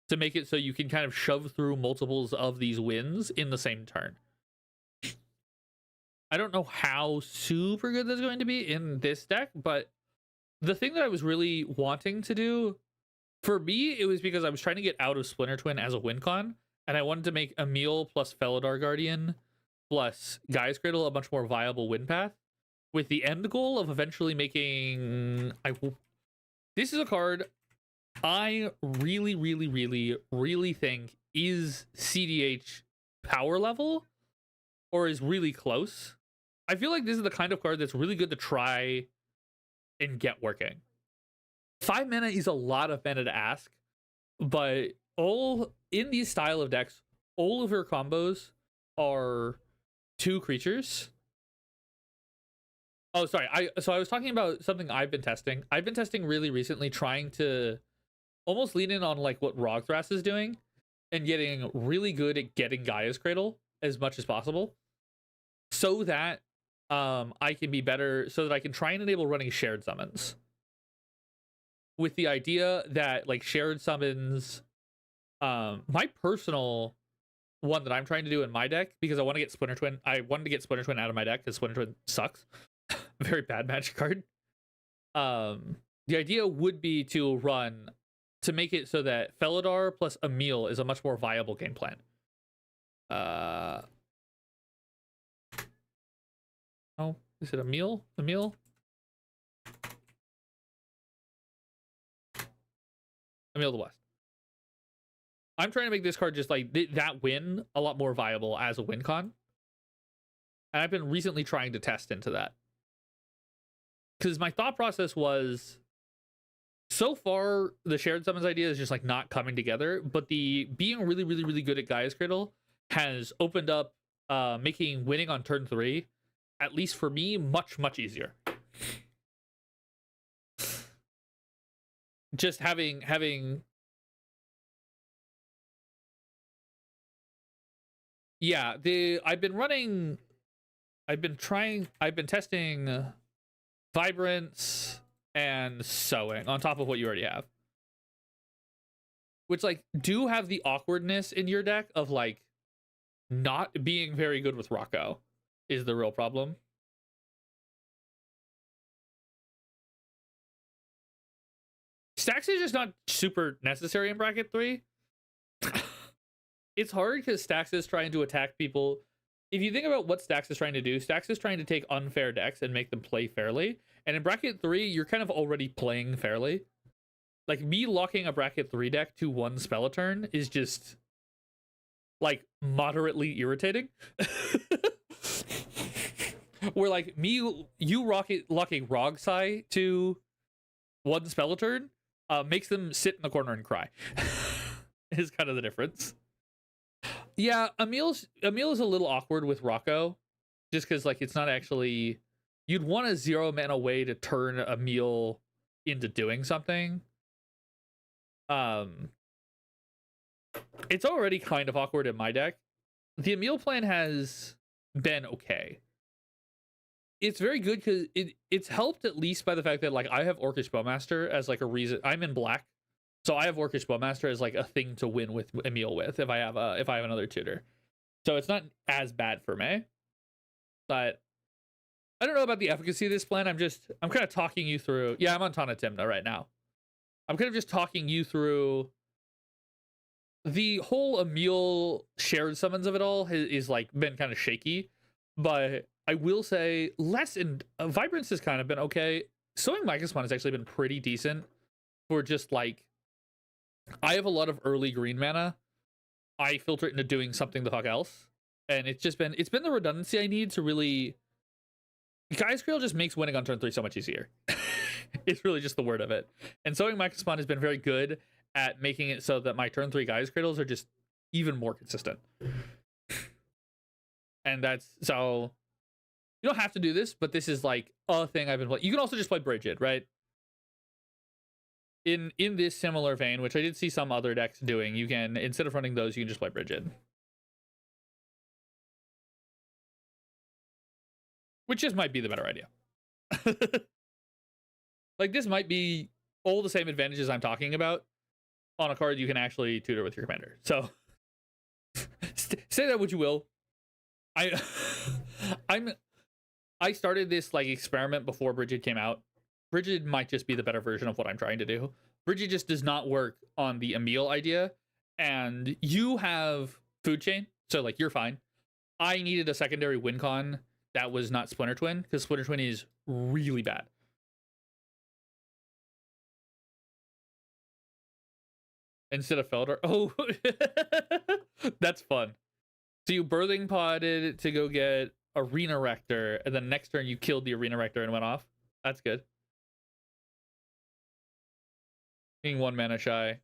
to make it so you can kind of shove through multiples of these wins in the same turn. I don't know how super good that's going to be in this deck, but the thing that I was really wanting to do, for me, it was because I was trying to get out of Splinter Twin as a win con, and I wanted to make Emil plus Felidar Guardian plus Gaia's Cradle a much more viable win path, with the end goal of eventually making... This is a card I really, really, really, really think is CDH power level, or is really close. I feel like this is the kind of card that's really good to try and get working. 5 mana is a lot of mana to ask, but in these style of decks, all of your combos are 2 creatures. Oh, sorry. I was talking about something I've been testing. I've been testing really recently, trying to almost lean in on like what Rogthras is doing and getting really good at getting Gaia's Cradle as much as possible, so that I can be better, so that I can try and enable running shared summons. With the idea that like shared summons, my personal one that I'm trying to do in my deck, because I want to get Splinter Twin. I wanted to get Splinter Twin out of my deck because Splinter Twin sucks. Very bad magic card. The idea would be to make it so that Felidar plus Emil is a much more viable game plan. Oh, is it Emil? Emil the West. I'm trying to make this card just like that win a lot more viable as a win con. And I've been recently trying to test into that. Because my thought process was, so far, the shared summons idea is just like not coming together, but the being really, really, really good at Gaia's Cradle has opened up making winning on turn 3, at least for me, much, much easier. Just having yeah, I've been testing Vibrance and Sowing on top of what you already have, which like do have the awkwardness in your deck of like not being very good with Rocco is the real problem. Stacks is just not super necessary in bracket 3. It's hard because Stacks is trying to attack people. If you think about what Stacks is trying to do, Stacks is trying to take unfair decks and make them play fairly. And in bracket 3, you're kind of already playing fairly. Like, me locking a bracket 3 deck to 1 spell a turn is just, like, moderately irritating. Where, like, you locking Rogsai to 1 spell a turn makes them sit in the corner and cry. Is kind of the difference. Yeah, Emil is a little awkward with Rocco, just because like it's not actually. You'd want a 0 mana way to turn Emil into doing something. Um, it's already kind of awkward in my deck. The Emil plan has been okay. It's very good because it's helped at least by the fact that like I have Orcish Bowmaster as like a reason. I'm in black, so I have Orcish Bowmaster as like a thing to win with Emil with if I have another tutor. So it's not as bad for me. But I don't know about the efficacy of this plan. I'm kind of talking you through. Yeah, I'm on Tana Timna right now. I'm kind of just talking you through the whole Emil shared summons of it all is like been kind of shaky, but I will say less in Vibrance has kind of been okay. Sowing Microspawn has actually been pretty decent for just like I have a lot of early green mana. I filter it into doing something the fuck else, and it's been the redundancy I need to really. Guy's Cradle just makes winning on turn 3 so much easier. It's really just the word of it. And Sowing Microspawn has been very good at making it so that my turn 3 Guy's Cradles are just even more consistent. And that's so you don't have to do this, but this is like a thing I've been playing. You can also just play Bridget, right? In this similar vein, which I did see some other decks doing, you can, instead of running those, you can just play Bridget. Which just might be the better idea. Like, this might be all the same advantages I'm talking about on a card you can actually tutor with your commander. So, say that what you will. I started this, like, experiment before Bridget came out. Bridget might just be the better version of what I'm trying to do. Bridget just does not work on the Emil idea. And you have Food Chain, so, like, you're fine. I needed a secondary win con that was not Splinter Twin, because Splinter Twin is really bad. Instead of Felder. Oh, that's fun. So you Birthing Podded to go get Arena Rector, and then next turn you killed the Arena Rector and went off. That's good. Being 1 mana shy.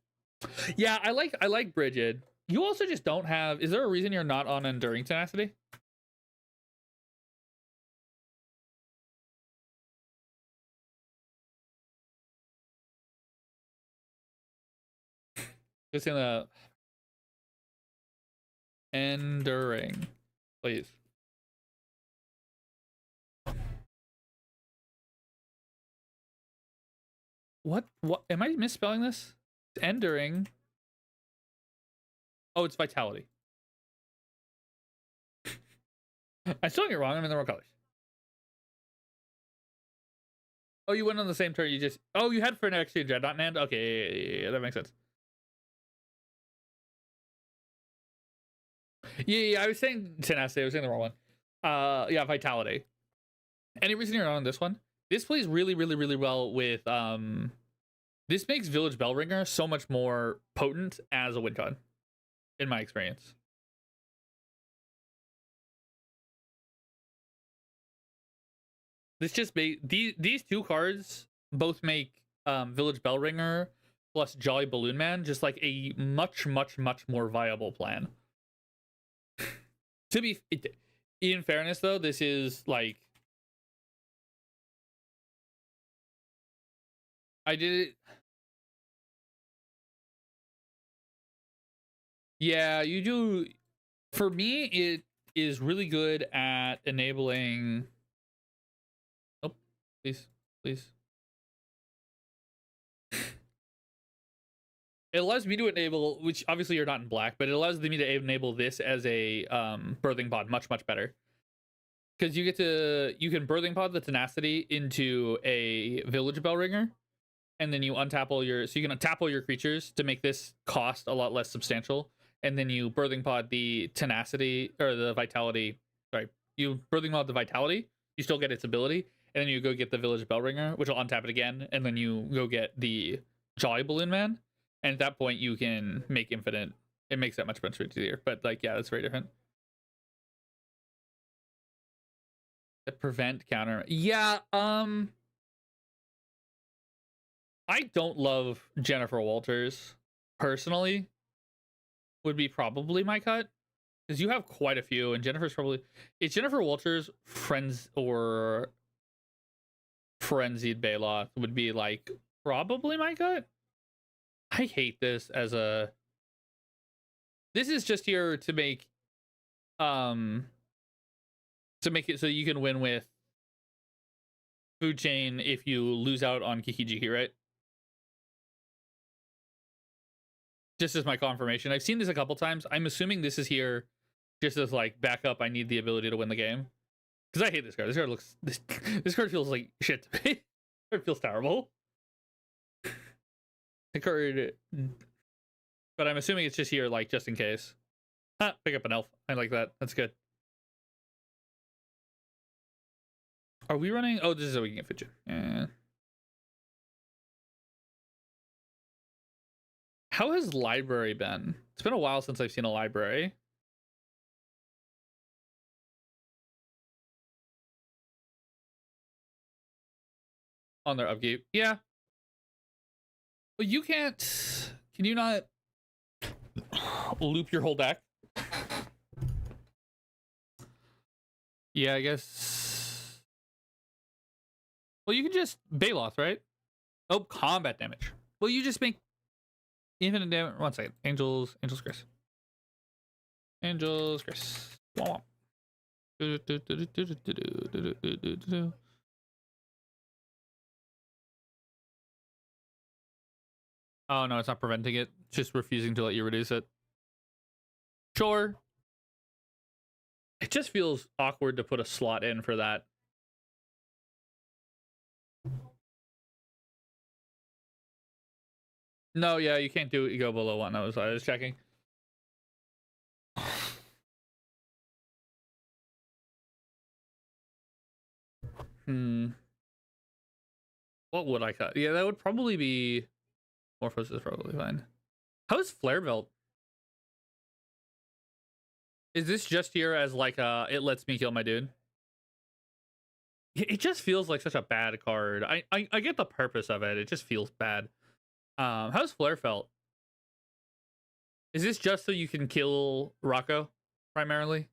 Yeah, I like Bridget. You also just don't have. Is there a reason you're not on Enduring Tenacity? Just in the Enduring, please. What am I misspelling this? It's Enduring. Oh, it's Vitality. I'm spelling it wrong. I'm in the wrong colors. Oh, you went on the same turn. You just. Oh, you had for an exchange, not Nand. Okay, yeah, that makes sense. Yeah, I was saying Tenacity. I was saying the wrong one. Yeah, Vitality. Any reason you're not on this one? This plays really, really, really well with This makes Village Bellringer so much more potent as a win con, in my experience. This just these two cards both make Village Bellringer plus Jolly Balloon Man just like a much, much, much more viable plan. To be in fairness, though, this is like I did it. Yeah, you do. For me, it is really good at enabling. Oh, please, please. It allows me to enable, which obviously you're not in black, but it allows me to enable this as a birthing pod much, much better. Because you can birthing pod the Tenacity into a Village Bellringer, and then you untap all your, so you can untap all your creatures to make this cost a lot less substantial, and then you birthing pod the Tenacity, or the Vitality, sorry, you birthing pod the Vitality, you still get its ability, and then you go get the Village Bellringer, which will untap it again, and then you go get the Jolly Balloon Man, and at that point you can make infinite. It makes that much easier, but like, yeah, that's very different. The prevent counter, yeah. I don't love Jennifer Walters personally. Would be probably my cut. Because you have quite a few, and Jennifer's probably... Is Jennifer Walters friends or Frenzied Baloth would be, like, probably my gut? I hate this as a... This is just here to make... To make it so you can win with Food Chain if you lose out on Kikijiki, right? Just as my confirmation. I've seen this a couple times. I'm assuming this is here just as, like, backup. I need the ability to win the game. Because I hate this card. This card looks... This card feels like shit to me. It feels terrible. The card... But I'm assuming it's just here, like, just in case. Ah, pick up an elf. I like that. That's good. Are we running? Oh, this is how we can get Fidget. Yeah. How has library been? It's been a while since I've seen a library. On their upkeep. Yeah. Well, you can't... Can you not loop your whole deck? Yeah, I guess... Well, you can just Baloth, right? Oh, combat damage. Well, you just make infinite damage. 1 second. Angels Chris. Angels Chris. Womp womp. Oh, no, it's not preventing it. It's just refusing to let you reduce it. Sure. It just feels awkward to put a slot in for that. No, yeah, you can't do it. You go below 1. I was checking. What would I cut? Yeah, that would probably be... Morphos is probably fine. How is Flare Belt? Is this just here as like it lets me kill my dude? It just feels like such a bad card. I get the purpose of it. It just feels bad. How's Flare Felt? Is this just so you can kill Rocco primarily?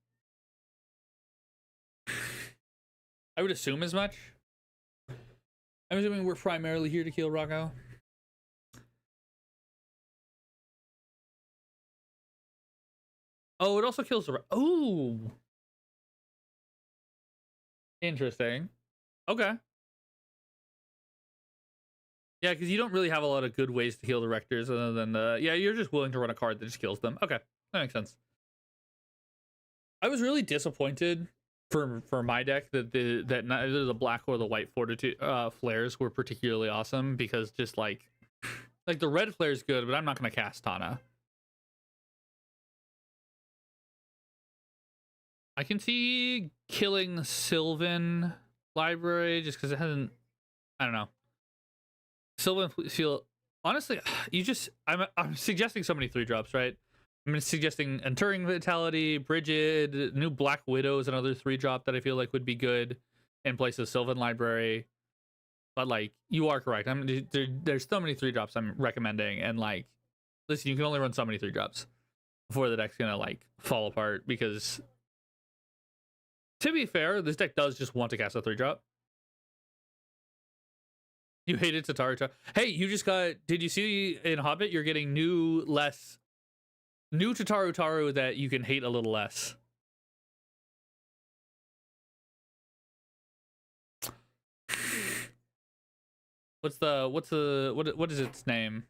I would assume as much. I'm assuming we're primarily here to kill Rocco. Oh, it also kills the... Oh! Interesting. Okay. Yeah, because you don't really have a lot of good ways to kill the Rectors other than... yeah, you're just willing to run a card that just kills them. Okay, that makes sense. I was really disappointed for my deck that neither the black or the white fortitude flares were particularly awesome, because just like the red flare is good, but I'm not going to cast Tana. I can see killing Sylvan Library just because it hasn't... I don't know. Sylvan feel... Honestly, I'm suggesting so many 3-drops, right? I'm suggesting Enduring Vitality, Brigid, new Black Widow is another 3-drop that I feel like would be good in place of Sylvan Library. But, like, you are correct. There's so many 3-drops I'm recommending. And, like, listen, you can only run so many 3-drops before the deck's gonna, like, fall apart, because... To be fair, this deck does just want to cast a 3-drop. You hated Tataru. Hey, you just got... Did you see in Hobbit, you're getting new Tataru that you can hate a little less. What is its name?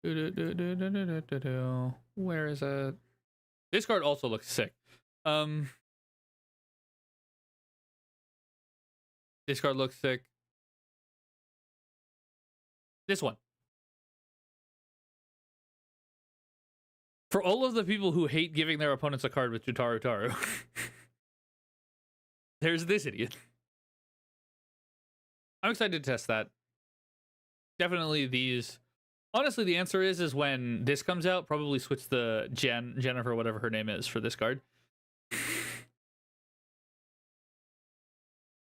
Where is it? This card also looks sick. This card looks sick. This one. For all of the people who hate giving their opponents a card with Tataru, there's this idiot. I'm excited to test that. Definitely these. Honestly, the answer is when this comes out, probably switch the Jennifer, whatever her name is, for this card.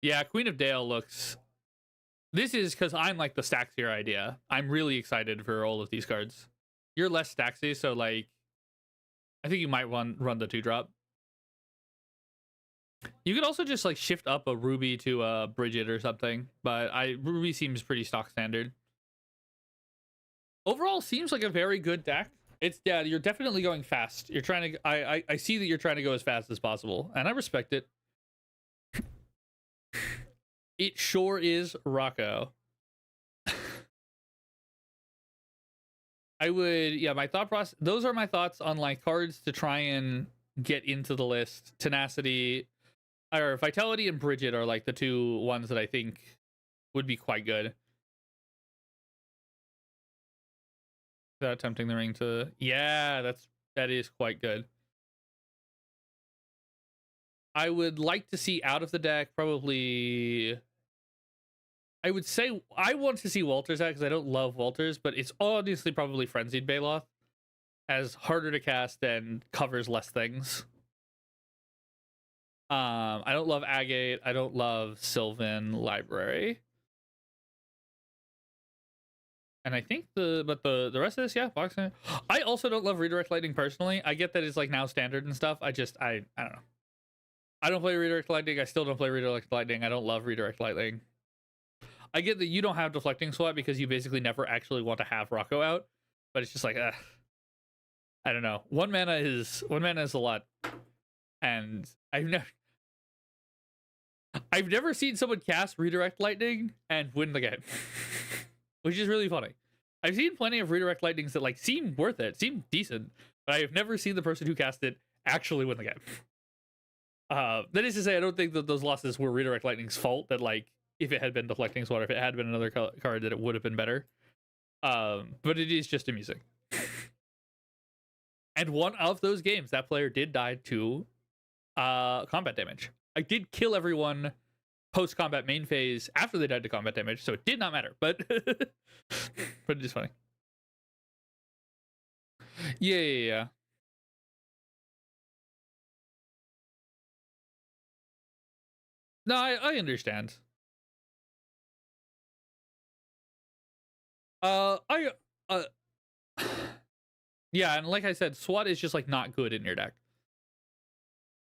Yeah, Queen of Dale looks... This is because I'm like the Staxier idea. I'm really excited for all of these cards. You're less Staxy, so like, I think you might run the 2-drop. You could also just like shift up a Ruby to a Bridget or something, but Ruby seems pretty stock standard. Overall, seems like a very good deck. It's yeah, you're definitely going fast. You're trying to I see that you're trying to go as fast as possible, and I respect it. It sure is Rocco. I would, yeah, my thought process, those are my thoughts on like cards to try and get into the list. Tenacity, or Vitality and Bridget are like the two ones that I think would be quite good. Without attempting the ring to, yeah, that is quite good. I would like to see out of the deck probably. I would say I want to see Walters out because I don't love Walters, but it's obviously probably Frenzied Baloth, as harder to cast and covers less things. I don't love Agate. I don't love Sylvan Library. And I think the rest of this, yeah, boxing. I also don't love Redirect Lightning personally. I get that it's like now standard and stuff. I don't know. I don't play Redirect Lightning. I still don't play Redirect Lightning. I don't love Redirect Lightning. I get that you don't have Deflecting Swat because you basically never actually want to have Rocco out, but it's just like, I don't know. One mana is a lot, and I've never seen someone cast Redirect Lightning and win the game, which is really funny. I've seen plenty of Redirect Lightnings that like seem worth it, seem decent, but I have never seen the person who cast it actually win the game. That is to say, I don't think that those losses were Redirect Lightning's fault. That like, if it had been Deflecting Swat, if it had been another card, that it would have been better. But it is just amusing. And one of those games, that player did die to combat damage. I did kill everyone post-combat main phase after they died to combat damage, so it did not matter. But but it is funny. Yeah. No, I understand. Yeah, and like I said, SWAT is just like not good in your deck.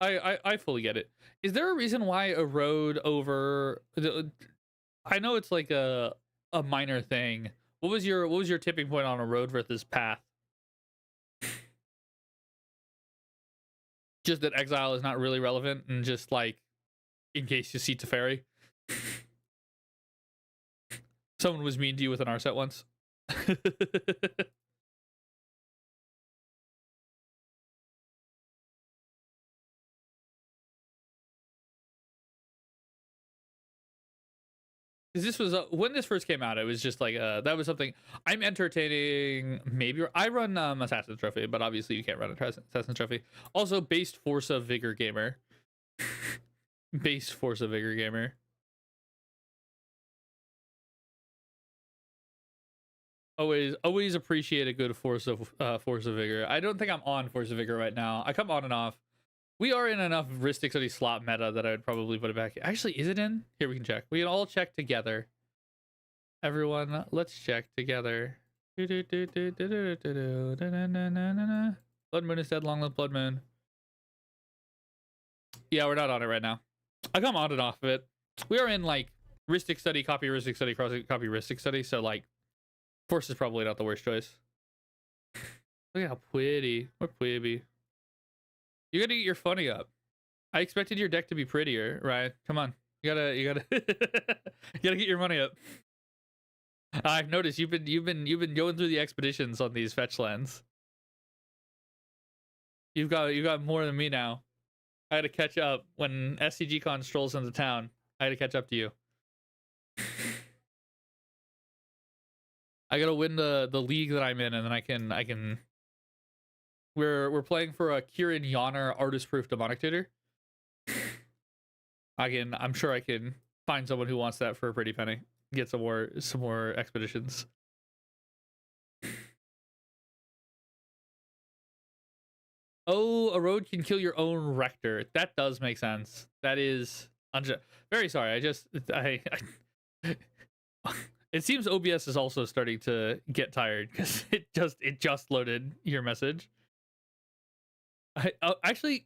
I fully get it. Is there a reason why a road over? I know it's like a minor thing. What was your tipping point on a road versus path? Just that exile is not really relevant, and just like in case you see Teferi. Someone was mean to you with an R set once. This was when this first came out, it was just like that was something I'm entertaining. Maybe I run Assassin's Trophy, but obviously you can't run Assassin's Trophy. Also based Forza Vigor Gamer. Based Forza Vigor Gamer. Always appreciate a good Forza Vigor. I don't think I'm on Forza Vigor right now. I come on and off. We are in enough Ristic City slot meta that I would probably put it back. Actually, is it in? Here, we can check. We can all check together. Everyone, let's check together. Blood Moon is dead. Long live Blood Moon. Yeah, we're not on it right now. I come on and off of it. We are in like Ristic Study, copy Ristic Study, copy Ristic Study. So like, Force is probably not the worst choice. Look at how pretty. We're pretty. You gotta get your funny up. I expected your deck to be prettier, right? Come on. You gotta you gotta get your money up. I've noticed you've been going through the expeditions on these fetch lands. You got more than me now. I had to catch up when SCG Con strolls into town. I had to catch up to you. I gotta win the league that I'm in, and then I can. We're playing for a Kieran Yonner Artist Proof Demonic Tutor. I'm sure I can find someone who wants that for a pretty penny. Get some more expeditions. Oh, a road can kill your own rector. That does make sense. That is very sorry. It seems OBS is also starting to get tired because it just loaded your message. Actually,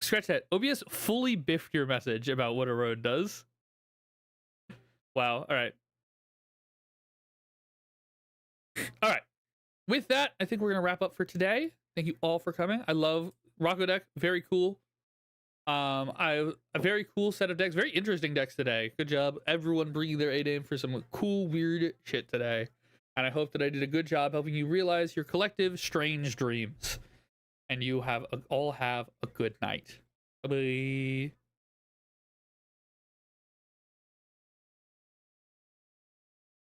scratch that. OBS fully biffed your message about what a road does. Wow. All right. All right. With that, I think we're gonna wrap up for today. Thank you all for coming. I love Rocco deck. Very cool. A very cool set of decks. Very interesting decks today. Good job, everyone, bringing their A game for some cool, weird shit today. And I hope that I did a good job helping you realize your collective strange dreams. And you all have a good night. Bye bye.